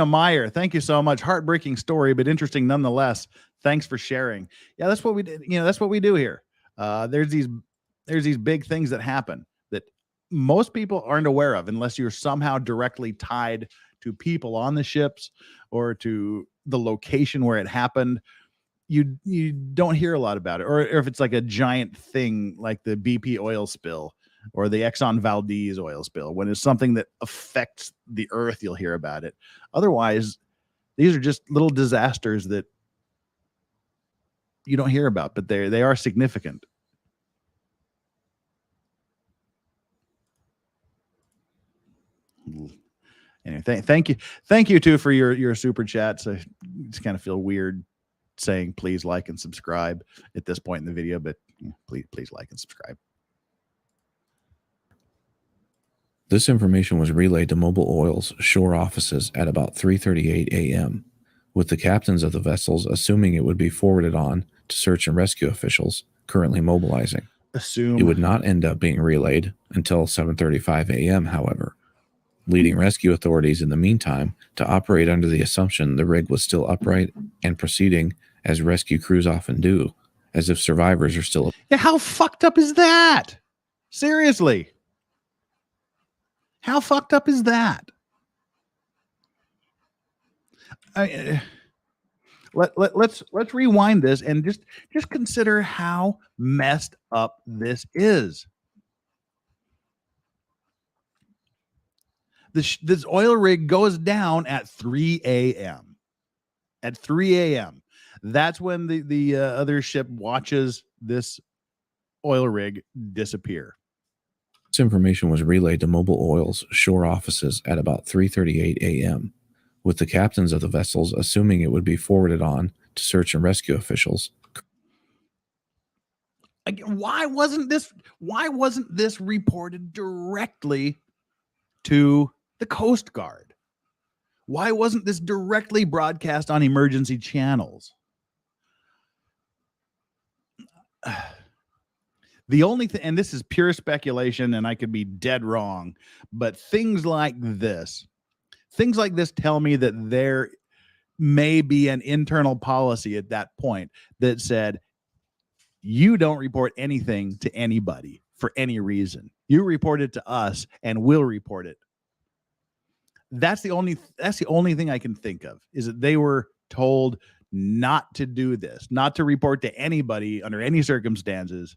Meyer, thank you so much. Heartbreaking story, but interesting nonetheless. Thanks for sharing. Yeah, that's what we did. That's what we do here. There's these big things that happen that most people aren't aware of unless you're somehow directly tied to people on the ships or to the location where it happened. You don't hear a lot about it, or if it's like a giant thing like the BP oil spill or the Exxon Valdez oil spill, when it's something that affects the earth, you'll hear about it. Otherwise, these are just little disasters that you don't hear about, but they are significant. Anyway, thank you too for your super chats. I just kind of feel weird saying please like and subscribe at this point in the video, but please like and subscribe. This information was relayed to Mobil Oil's shore offices at about 3:38 a.m., with the captains of the vessels assuming it would be forwarded on to search and rescue officials currently mobilizing. It would not end up being relayed until 7:35 a.m., however, leading rescue authorities in the meantime to operate under the assumption the rig was still upright and proceeding as rescue crews often do, as if survivors are still. Yeah, how fucked up is that? Seriously. How fucked up is that? Let's rewind this and just consider how messed up this is. This oil rig goes down at 3 a.m. At 3 a.m. That's when the other ship watches this oil rig disappear. This information was relayed to Mobil Oil's shore offices at about 3:38 a.m., with the captains of the vessels assuming it would be forwarded on to search and rescue officials. Again, why wasn't this reported directly to the Coast Guard? Why wasn't this directly broadcast on emergency channels? The only thing, and this is pure speculation, and I could be dead wrong, but things like this tell me that there may be an internal policy at that point that said, you don't report anything to anybody for any reason. You report it to us and we'll report it. That's the only thing I can think of, is that they were told not to do this, not to report to anybody under any circumstances.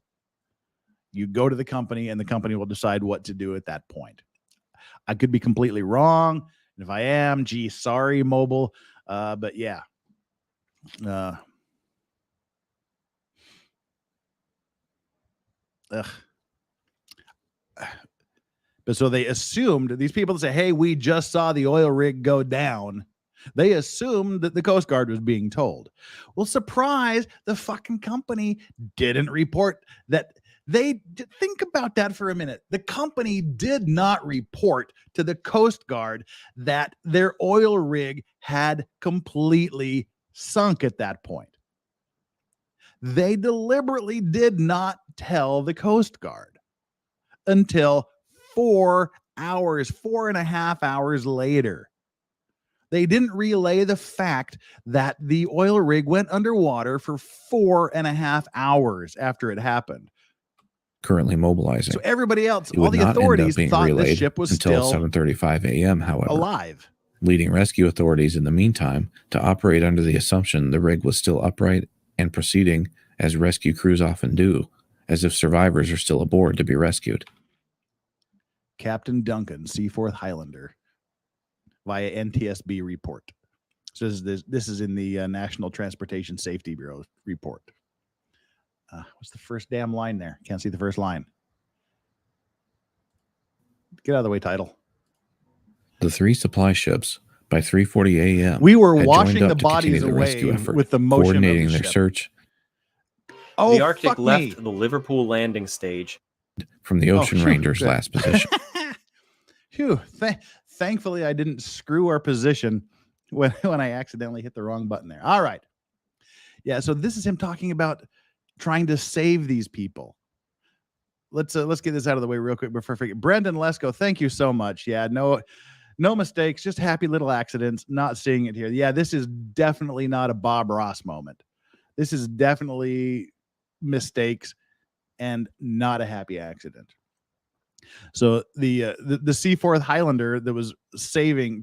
You go to the company and the company will decide what to do at that point. I could be completely wrong. And if I am, gee, sorry, Mobil. But yeah. But so they assumed, these people that say, hey, we just saw the oil rig go down, they assumed that the Coast Guard was being told. Well, surprise, the fucking company didn't report that. Think about that for a minute. The company did not report to the Coast Guard that their oil rig had completely sunk at that point. They deliberately did not tell the Coast Guard until 4.5 hours later. They didn't relay the fact that the oil rig went underwater for 4.5 hours after it happened. Currently mobilizing. So everybody else, all the authorities thought the ship was until still 7:35 a.m., however, alive, leading rescue authorities in the meantime to operate under the assumption the rig was still upright and proceeding as rescue crews often do, as if survivors are still aboard to be rescued. Captain Duncan, Seaforth Highlander, via NTSB report. So this is in the National Transportation Safety Bureau report. What's the first damn line there? Can't see the first line. Get out of the way, title. The 3 supply ships, by 3:40 a.m., we were washing the bodies away with the motion coordinating of the their ship. Search. The Arctic left the Liverpool landing stage from the Ocean Ranger's last position. Phew. Thankfully, I didn't screw our position when I accidentally hit the wrong button there. All right. Yeah, so this is him talking about trying to save these people. Let's get this out of the way real quick before I forget. Brendan Lesko, thank you so much. Yeah, no mistakes, just happy little accidents. Not seeing it here. Yeah, this is definitely not a Bob Ross moment. This is definitely mistakes and not a happy accident. So the Seaforth Highlander that was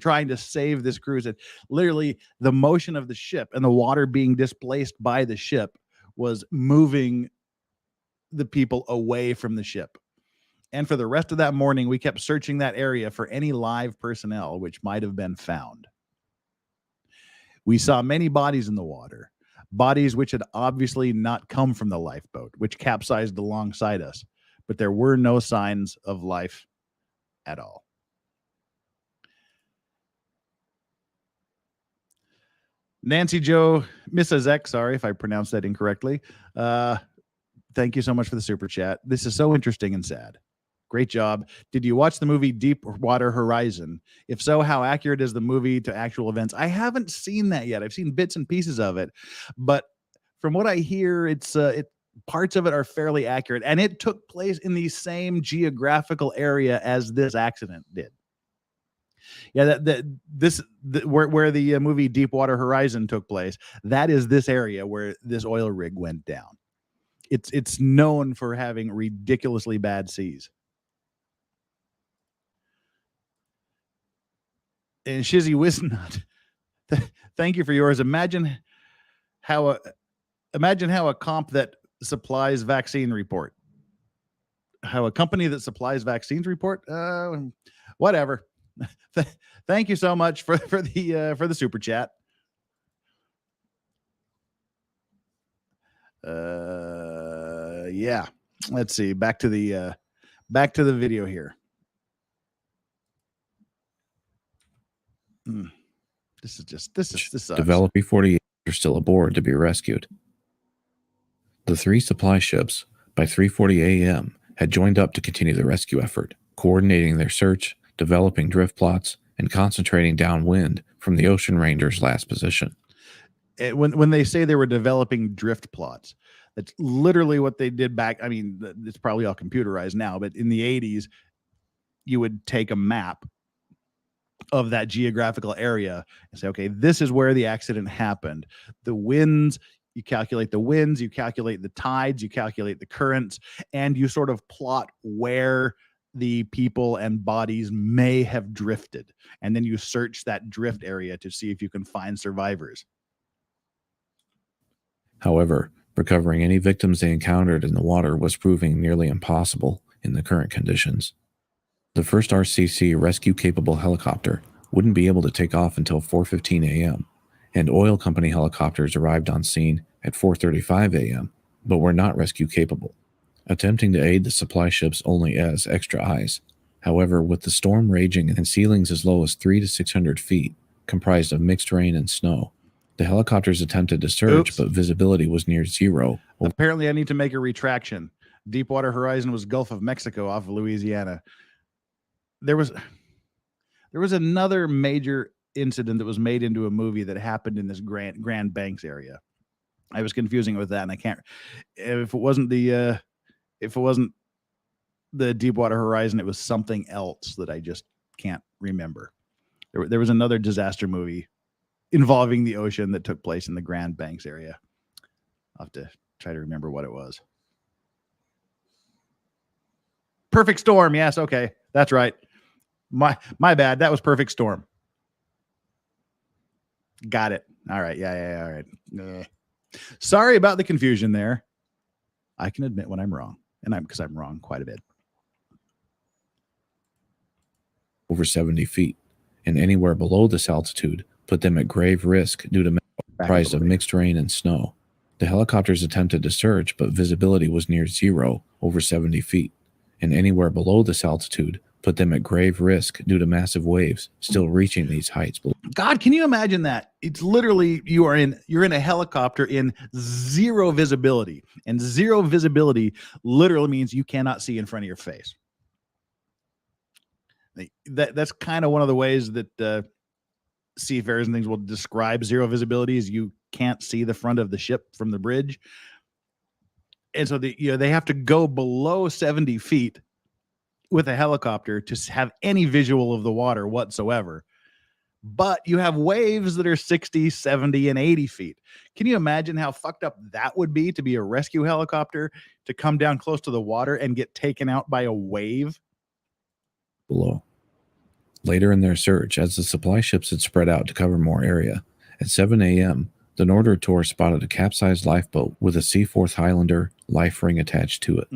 trying to save this crew, said literally the motion of the ship and the water being displaced by the ship was moving the people away from the ship. And for the rest of that morning, we kept searching that area for any live personnel which might have been found. We saw many bodies in the water, bodies which had obviously not come from the lifeboat, which capsized alongside us, but there were no signs of life at all. Nancy Joe, Mrs. X, sorry if I pronounced that incorrectly. Thank you so much for the super chat. This is so interesting and sad. Great job. Did you watch the movie Deepwater Horizon? If so, how accurate is the movie to actual events? I haven't seen that yet. I've seen bits and pieces of it, but from what I hear, parts of it are fairly accurate, and it took place in the same geographical area as this accident did. Yeah, where the movie Deepwater Horizon took place, that is this area where this oil rig went down. It's known for having ridiculously bad seas. And Shizzy Wisnut, thank you for yours. Imagine how a comp that supplies vaccine report. How a company that supplies vaccines report? Whatever. Thank you so much for the super chat. Yeah. Let's see. Back to the video here. This sucks. Developed 348 are still aboard to be rescued. The 3 supply ships, by 3:40 a.m., had joined up to continue the rescue effort, coordinating their search, developing drift plots, and concentrating downwind from the Ocean Ranger's last position. When they say they were developing drift plots, that's literally what they did back. I mean, it's probably all computerized now, but in the 80s, you would take a map of that geographical area and say, okay, this is where the accident happened. The winds, you calculate the winds, you calculate the tides, you calculate the currents, and you sort of plot where the people and bodies may have drifted. And then you search that drift area to see if you can find survivors. However, recovering any victims they encountered in the water was proving nearly impossible in the current conditions. The first RCC rescue-capable helicopter wouldn't be able to take off until 4:15 a.m., and oil company helicopters arrived on scene at 4:35 a.m., but were not rescue-capable, attempting to aid the supply ships only as extra eyes. However, with the storm raging and ceilings as low as 300 to 600 feet, comprised of mixed rain and snow, the helicopters attempted to search, but visibility was near zero. Apparently, I need to make a retraction. Deepwater Horizon was Gulf of Mexico off of Louisiana. There was another major incident that was made into a movie that happened in this Grand Banks area. I was confusing it with that, and I can't. If it wasn't the Deepwater Horizon, it was something else that I just can't remember. There was another disaster movie involving the ocean that took place in the Grand Banks area. I'll have to try to remember what it was. Perfect Storm. Yes. Okay. That's right. My bad. That was Perfect Storm. Got it. All right. Yeah. All right. Sorry about the confusion there. I can admit when I'm wrong, because I'm wrong quite a bit. Over 70 feet, and anywhere below this altitude put them at grave risk due to comprised of mixed rain and snow. The helicopters attempted to search, but visibility was near zero over 70 feet, and anywhere below this altitude put them at grave risk due to massive waves still reaching these heights. God, can you imagine that? It's literally you're in a helicopter in zero visibility, and zero visibility literally means you cannot see in front of your face. That's kind of one of the ways that seafarers and things will describe zero visibility is you can't see the front of the ship from the bridge. And so they have to go below 70 feet with a helicopter to have any visual of the water whatsoever. But you have waves that are 60, 70, and 80 feet. Can you imagine how fucked up that would be to be a rescue helicopter, to come down close to the water and get taken out by a wave? Below. Later in their search, as the supply ships had spread out to cover more area, at 7 a.m., the Nordertor spotted a capsized lifeboat with a Seaforth Highlander life ring attached to it.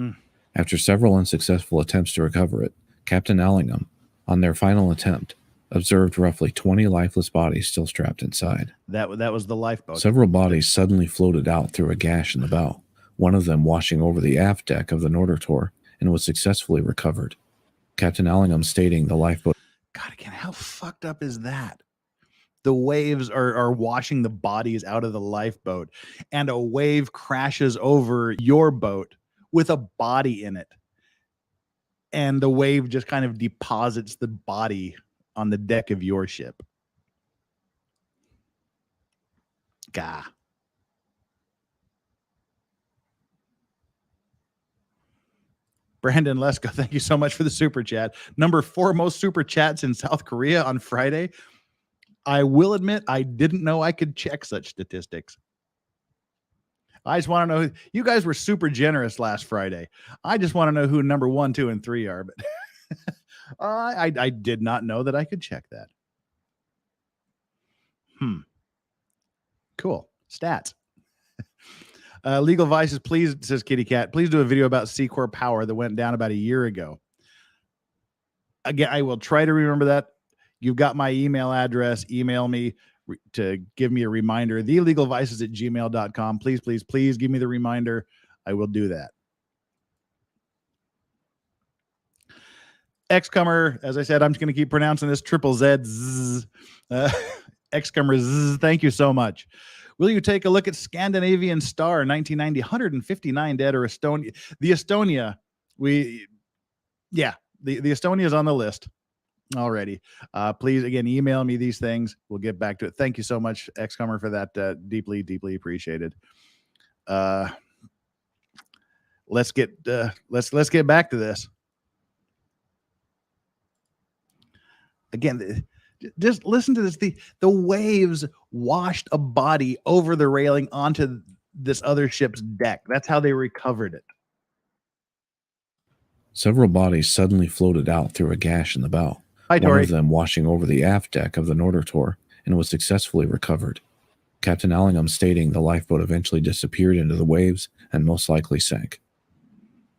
After several unsuccessful attempts to recover it, Captain Allingham, on their final attempt, observed roughly 20 lifeless bodies still strapped inside. That was the lifeboat. Several bodies suddenly floated out through a gash in the bow, one of them washing over the aft deck of the Nordertor, and was successfully recovered. Captain Allingham stating the lifeboat. God, again, how fucked up is that? The waves are washing the bodies out of the lifeboat, and a wave crashes over your boat with a body in it. And the wave just kind of deposits the body on the deck of your ship. Gah. Brandon Lesko, thank you so much for the super chat. Number 4 most super chats in South Korea on Friday. I will admit I didn't know I could check such statistics. I just want to know. You guys were super generous last Friday. I just want to know who number 1, 2, and 3 are. But I did not know that I could check that. Cool. Stats. Legal Vices, please, says Kitty Cat, please do a video about Seacorp Power that went down about a year ago. Again, I will try to remember that. You've got my email address. Email me. to give me a reminder. thelegalvices@gmail.com. Please, please, please give me the reminder. I will do that. Xcomer, as I said, I'm just going to keep pronouncing this triple Z. Xcomer Z, thank you so much. Will you take a look at Scandinavian Star 1990, 159 dead, or Estonia? The Estonia, the Estonia is on the list already. Please, again, email me these things. We'll get back to it. Thank you so much, Xcomer, for that. Deeply, deeply appreciated. Let's get back to this. Again, just listen to this. The waves washed a body over the railing onto this other ship's deck. That's how they recovered it. Several bodies suddenly floated out through a gash in the bow. Hi, one Tori. of them washing over the aft deck of the Nordertor and was successfully recovered. Captain Allingham stating the lifeboat eventually disappeared into the waves and most likely sank.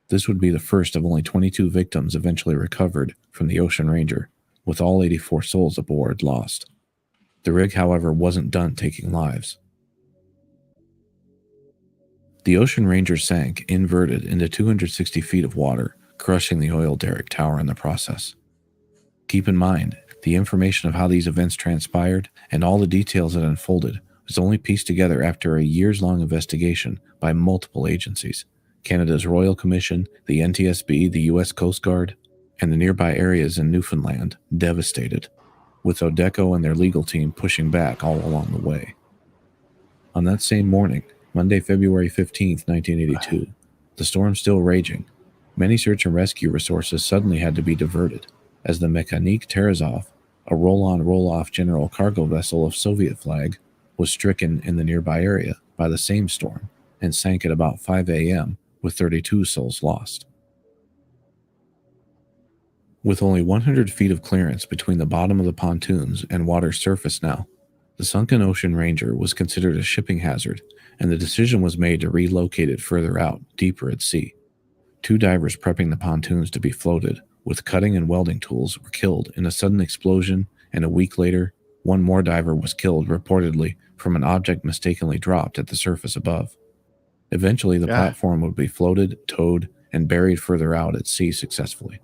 This would be the first of only 22 victims eventually recovered from the Ocean Ranger, with all 84 souls aboard lost. The rig, however, wasn't done taking lives. The Ocean Ranger sank inverted into 260 feet of water, crushing the oil derrick tower in the process. Keep in mind, the information of how these events transpired and all the details that unfolded was only pieced together after a years-long investigation by multiple agencies: Canada's Royal Commission, the NTSB, the U.S. Coast Guard, and the nearby areas in Newfoundland devastated, with Odeco and their legal team pushing back all along the way. On that same morning, Monday, February 15, 1982, the storm still raging, many search and rescue resources suddenly had to be diverted, as the Mechanique Terezov, a roll-on roll-off general cargo vessel of Soviet flag, was stricken in the nearby area by the same storm and sank at about 5 a.m. with 32 souls lost. With only 100 feet of clearance between the bottom of the pontoons and water's surface now, the sunken Ocean Ranger was considered a shipping hazard, and the decision was made to relocate it further out, deeper at sea. 2 divers prepping the pontoons to be floated with cutting and welding tools were killed in a sudden explosion, and a week later, 1 more diver was killed reportedly from an object mistakenly dropped at the surface above. Eventually, the platform would be floated, towed, and buried further out at sea successfully.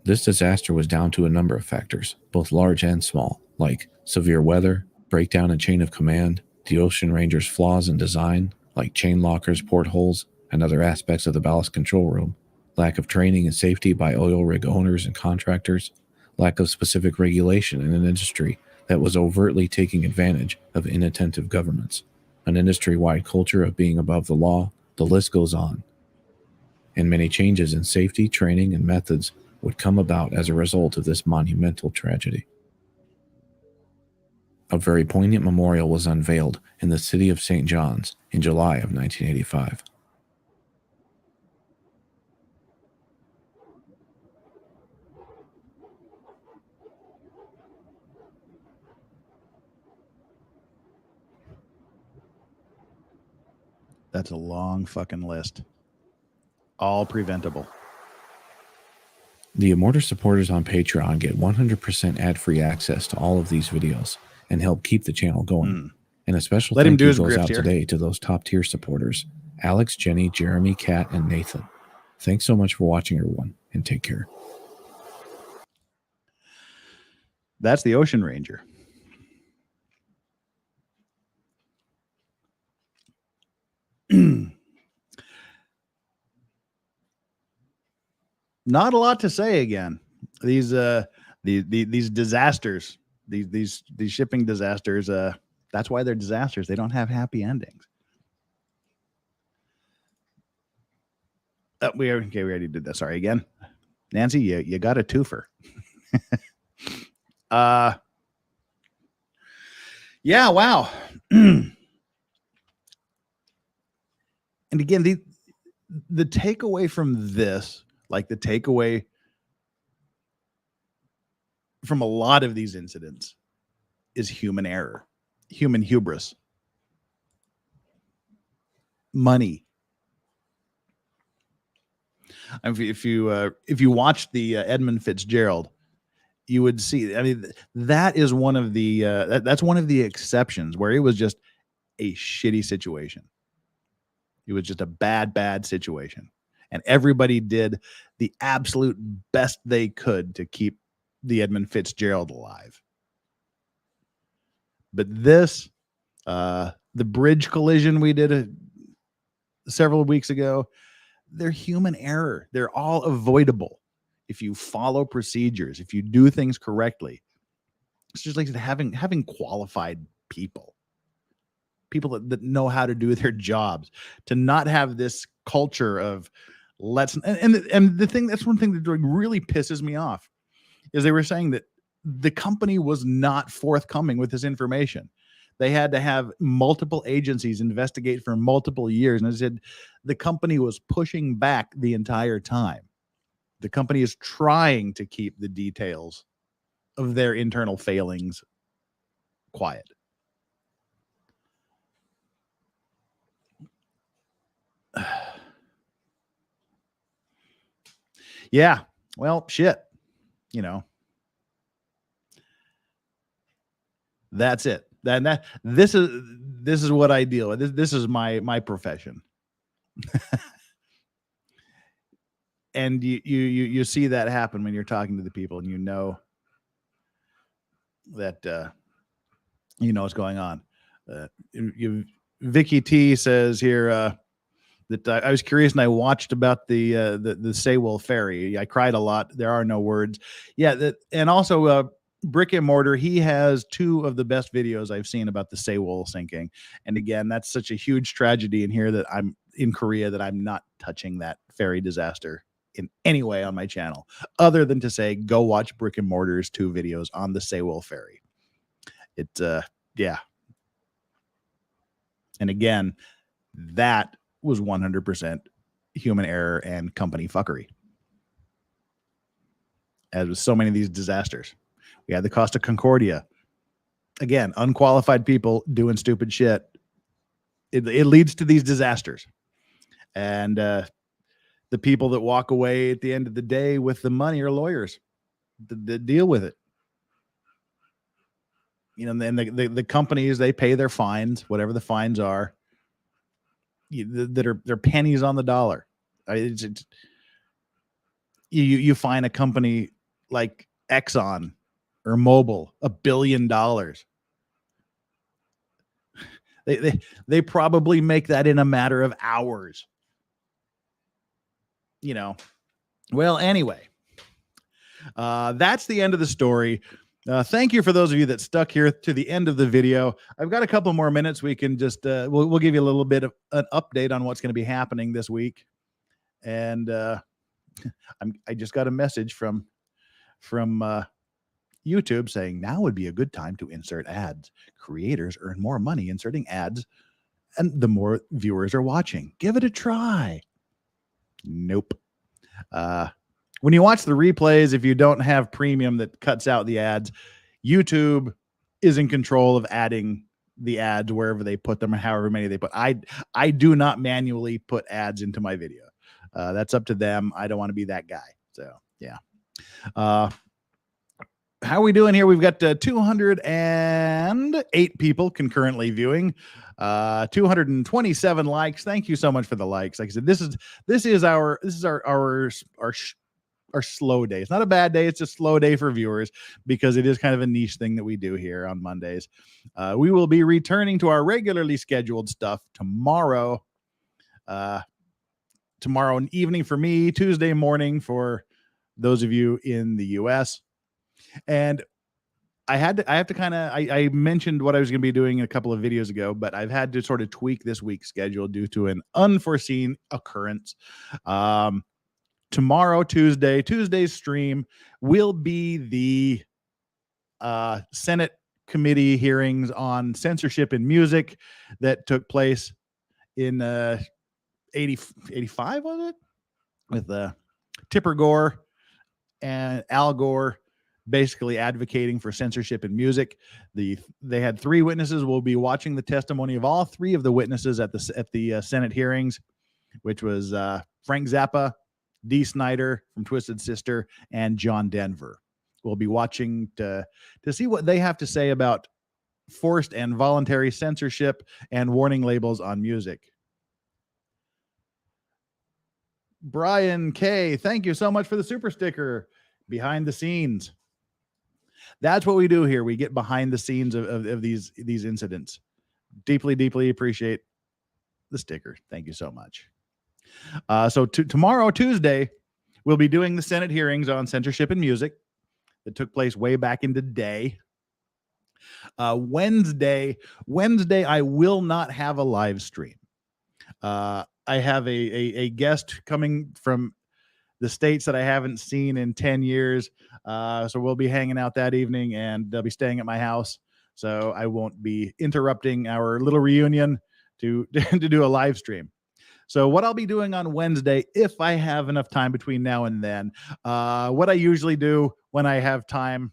This disaster was down to a number of factors, both large and small, like severe weather, breakdown in chain of command, the Ocean Ranger's flaws in design, like chain lockers, portholes, and other aspects of the ballast control room, lack of training and safety by oil rig owners and contractors, lack of specific regulation in an industry that was overtly taking advantage of inattentive governments, an industry-wide culture of being above the law, the list goes on. And many changes in safety, training, and methods would come about as a result of this monumental tragedy. A very poignant memorial was unveiled in the city of St. John's in July of 1985. That's a long fucking list. All preventable. The Immortar supporters on Patreon get 100% ad-free access to all of these videos and help keep the channel going. And a special thank you goes out today to those top-tier supporters: Alex, Jenny, Jeremy, Kat, and Nathan. Thanks so much for watching, everyone, and take care. That's the Ocean Ranger. Not a lot to say again. These disasters, these shipping disasters, that's why they're disasters. They don't have happy endings. We already did that. Sorry again. Nancy, you got a twofer. Yeah, wow. And again, the takeaway from this, like the takeaway from a lot of these incidents, is human error, human hubris, money. If you watch the Edmund Fitzgerald, you would see. I mean, that is one of the that's one of the exceptions where it was just a shitty situation. It was just a bad situation, and everybody did the absolute best they could to keep the Edmund Fitzgerald alive. But this, the bridge collision we did several weeks ago, they're human error. They're all avoidable if you follow procedures, if you do things correctly. It's just like having qualified people that know how to do their jobs, to not have this culture of let's and the thing, that's one thing that really pisses me off, is they were saying that the company was not forthcoming with this information. They had to have multiple agencies investigate for multiple years. And I said the company was pushing back the entire time. The company is trying to keep the details of their internal failings quiet. Yeah, well, shit, you know, that's it. This is what I deal with. This is my profession. And you see that happen when you're talking to the people, and you know that you know what's going on. Vicky T says here that I was curious and I watched about the Saywell ferry. I cried a lot. There are no words. Yeah, and also Brick Immortar, he has 2 of the best videos I've seen about the Saywell sinking. And again, that's such a huge tragedy in here that I'm in Korea that I'm not touching that ferry disaster in any way on my channel, other than to say go watch Brick Immortar's 2 videos on the Saywell ferry. Yeah. And again, that was 100% human error and company fuckery. As with so many of these disasters, we had the Costa Concordia. Again, unqualified people doing stupid shit. It leads to these disasters. And the people that walk away at the end of the day with the money are lawyers that deal with it. You know, and the companies, they pay their fines, whatever the fines are, they're pennies on the dollar. You find a company like Exxon or Mobil $1 billion. They probably make that in a matter of hours. You know. Well, anyway, that's the end of the story. Thank you for those of you that stuck here to the end of the video. I've got a couple more minutes. We can just we'll give you a little bit of an update on what's going to be happening this week. And I just got a message from YouTube saying now would be a good time to insert ads. Creators earn more money inserting ads, and the more viewers are watching. Give it a try. Nope. When you watch the replays, if you don't have premium that cuts out the ads, YouTube is in control of adding the ads wherever they put them and however many they put. I do not manually put ads into my video. That's up to them. I don't want to be that guy. So yeah. How are we doing here? We've got 208 people concurrently viewing, 227 likes. Thank you so much for the likes. Like I said, this is our slow day. It's not a bad day. It's a slow day for viewers because it is kind of a niche thing that we do here on Mondays. We will be returning to our regularly scheduled stuff tomorrow. Tomorrow evening for me, Tuesday morning for those of you in the US. And I mentioned what I was going to be doing a couple of videos ago, but I've had to sort of tweak this week's schedule due to an unforeseen occurrence. Tomorrow, Tuesday's stream will be the Senate committee hearings on censorship in music that took place in 85, was it? With Tipper Gore and Al Gore basically advocating for censorship in music. They had 3 witnesses. We'll be watching the testimony of all 3 of the witnesses at the Senate hearings, which was Frank Zappa, Dee Snider from Twisted Sister, and John Denver. We'll be watching to see what they have to say about forced and voluntary censorship and warning labels on music. Brian K, thank you so much for the super sticker. Behind the scenes. That's what we do here. We get behind the scenes of these incidents. Deeply, deeply appreciate the sticker. Thank you so much. So tomorrow, Tuesday, we'll be doing the Senate hearings on censorship in music that took place way back in the day. Wednesday, I will not have a live stream. I have a guest coming from the States that I haven't seen in 10 years. So we'll be hanging out that evening, and they'll be staying at my house. So I won't be interrupting our little reunion to do a live stream. So what I'll be doing on Wednesday, if I have enough time between now and then, what I usually do when I have time,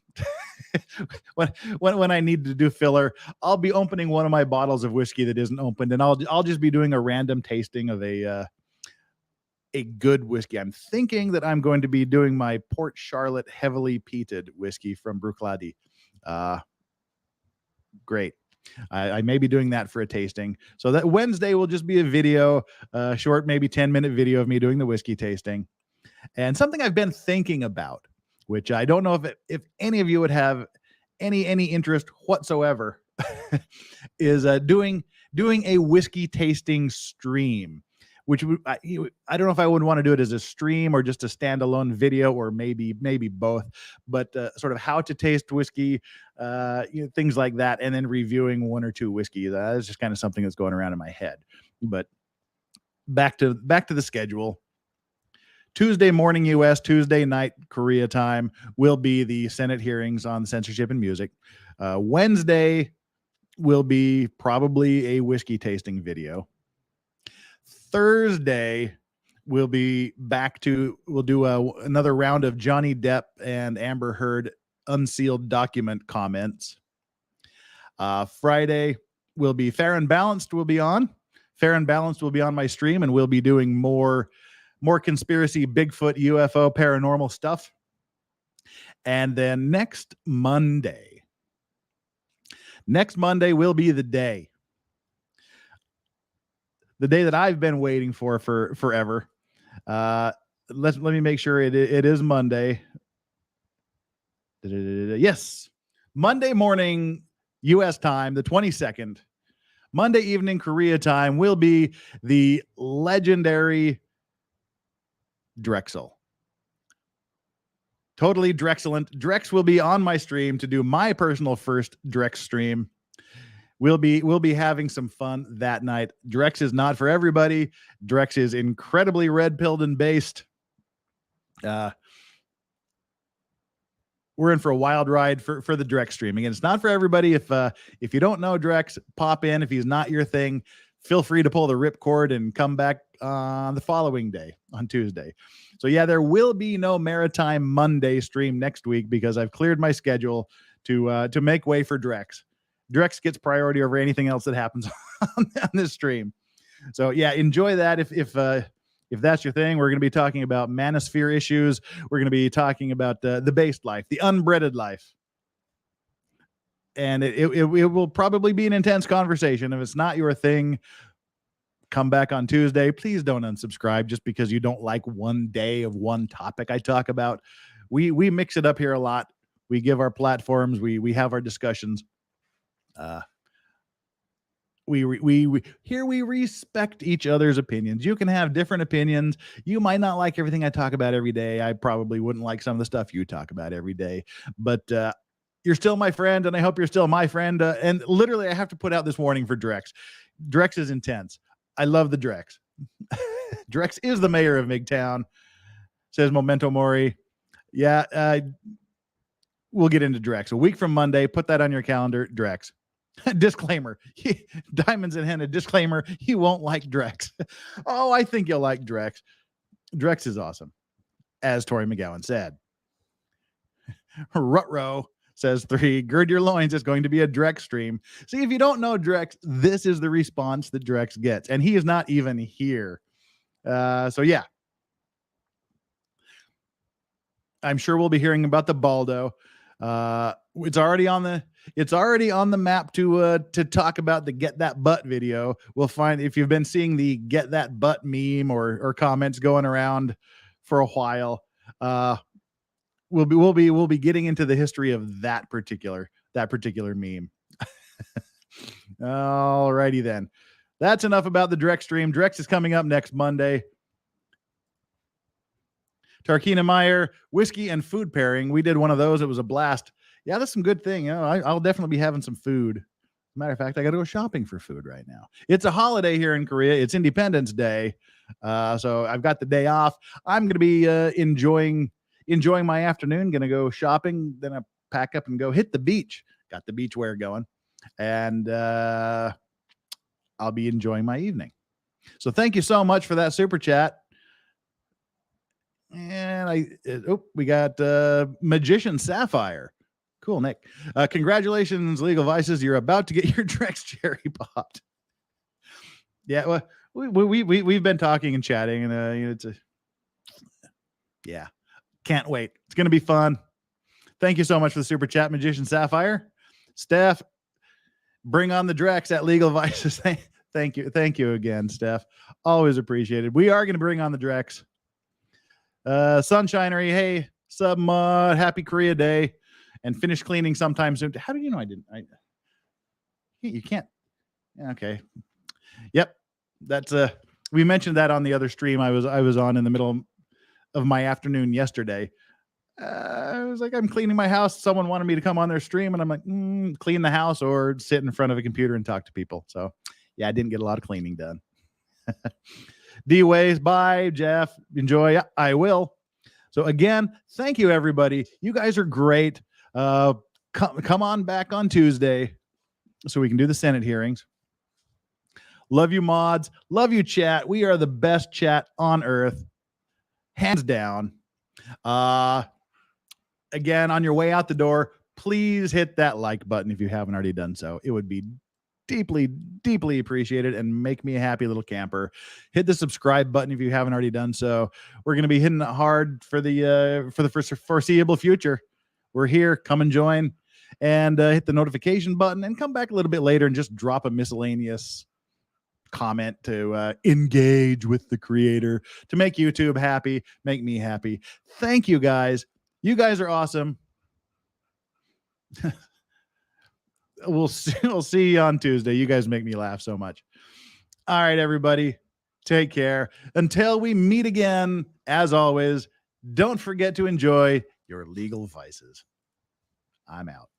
when I need to do filler, I'll be opening one of my bottles of whiskey that isn't opened, and I'll just be doing a random tasting of a good whiskey. I'm thinking that I'm going to be doing my Port Charlotte heavily peated whiskey from Bruichladdich. Great. I may be doing that for a tasting. So that Wednesday will just be a video, short, maybe 10-minute video of me doing the whiskey tasting. And something I've been thinking about, which I don't know if any of you would have any interest whatsoever, is doing a whiskey tasting stream. Which I don't know if I would want to do it as a stream or just a standalone video, or maybe both, but sort of how to taste whiskey, things like that, and then reviewing one or two whiskey. That's just kind of something that's going around in my head. But back to the schedule. Tuesday morning U.S., Tuesday night Korea time will be the Senate hearings on censorship in music. Wednesday will be probably a whiskey tasting video. Thursday, we'll be back to, we'll do another round of Johnny Depp and Amber Heard unsealed document comments. Friday will be Fair and Balanced will be on. Fair and Balanced will be on my stream, and we'll be doing more conspiracy, Bigfoot, UFO, paranormal stuff. And then next Monday will be the day that I've been waiting for forever. Let me make sure it is Monday. Yes, Monday morning U.S. time, the 22nd. Monday evening Korea time will be the legendary Drexel. Totally Drexcellent. Drex will be on my stream to do my personal first Drex stream. We'll be having some fun that night. Drex is not for everybody. Drex is incredibly red-pilled and based. We're in for a wild ride for the Drex stream. Again, it's not for everybody. If you don't know Drex, pop in. If he's not your thing, feel free to pull the ripcord and come back on the following day, on Tuesday. So yeah, there will be no Maritime Monday stream next week because I've cleared my schedule to make way for Drex. Drex gets priority over anything else that happens on this stream. So yeah, enjoy that. If that's your thing, we're going to be talking about manosphere issues. We're going to be talking about the based life, the unbreaded life. And it will probably be an intense conversation. If it's not your thing, come back on Tuesday. Please don't unsubscribe just because you don't like one day of one topic I talk about. We mix it up here a lot. We give our platforms. We have our discussions. We respect each other's opinions. You can have different opinions. You might not like everything I talk about every day. I probably wouldn't like some of the stuff you talk about every day, but you're still my friend, and I hope you're still my friend. And literally, I have to put out this warning for Drex. Drex is intense. I love the Drex. Drex is the mayor of MGTOWN, says Memento Mori. Yeah, we'll get into Drex. A week from Monday, put that on your calendar, Drex. Disclaimer. Diamonds and Henna, disclaimer, you won't like Drex. Oh, I think you'll like Drex. Drex is awesome, as Tori McGowan said. Rutro says 3, gird your loins, it's going to be a Drex stream. See, if you don't know Drex, this is the response that Drex gets, and he is not even here. So yeah. I'm sure we'll be hearing about the Baldo. It's already on the map to talk about the Get That Butt video. We'll find, if you've been seeing the Get That Butt meme or comments going around for a while, we'll be getting into the history of that particular meme. Alrighty then. That's enough about the Drex stream. Drex is coming up next Monday. Tarkina Meyer, whiskey and food pairing. We did one of those. It was a blast. Yeah, that's some good thing. You know, I'll definitely be having some food. As a matter of fact, I got to go shopping for food right now. It's a holiday here in Korea. It's Independence Day. So I've got the day off. I'm going to be enjoying my afternoon. Going to go shopping. Then I pack up and go hit the beach. Got the beach wear going. And I'll be enjoying my evening. So thank you so much for that super chat. And we got Magician Sapphire. Cool, Nick. Congratulations, Legal Vices. You're about to get your Drex cherry popped. Yeah, well, we've been talking and chatting, and can't wait. It's gonna be fun. Thank you so much for the super chat, Magician Sapphire. Steph, bring on the Drex at Legal Vices. Thank you again, Steph. Always appreciated. We are gonna bring on the Drex. Sunshinery, hey, sub mod, happy Korea Day, and finish cleaning sometime soon. How do you know I didn't? You can't. Okay. Yep. That's we mentioned that on the other stream I was on in the middle of my afternoon yesterday. I was like, I'm cleaning my house. Someone wanted me to come on their stream, and I'm like, clean the house or sit in front of a computer and talk to people. So yeah, I didn't get a lot of cleaning done. D-Ways, bye, Jeff. Enjoy. I will. So again, thank you, everybody. You guys are great. Come on back on Tuesday so we can do the Senate hearings. Love you, mods. Love you, chat. We are the best chat on earth. Hands down. Again, on your way out the door, please hit that like button if you haven't already done so. It would be deeply, deeply appreciated and make me a happy little camper. Hit the subscribe button if you haven't already done so. We're going to be hitting it hard for the foreseeable future. We're here. Come and join, and hit the notification button, and come back a little bit later and just drop a miscellaneous comment to engage with the creator, to make YouTube happy, make me happy. Thank you, guys. You guys are awesome. We'll see you on Tuesday. You guys make me laugh so much. All right, everybody. Take care. Until we meet again, as always, don't forget to enjoy your legal vices. I'm out.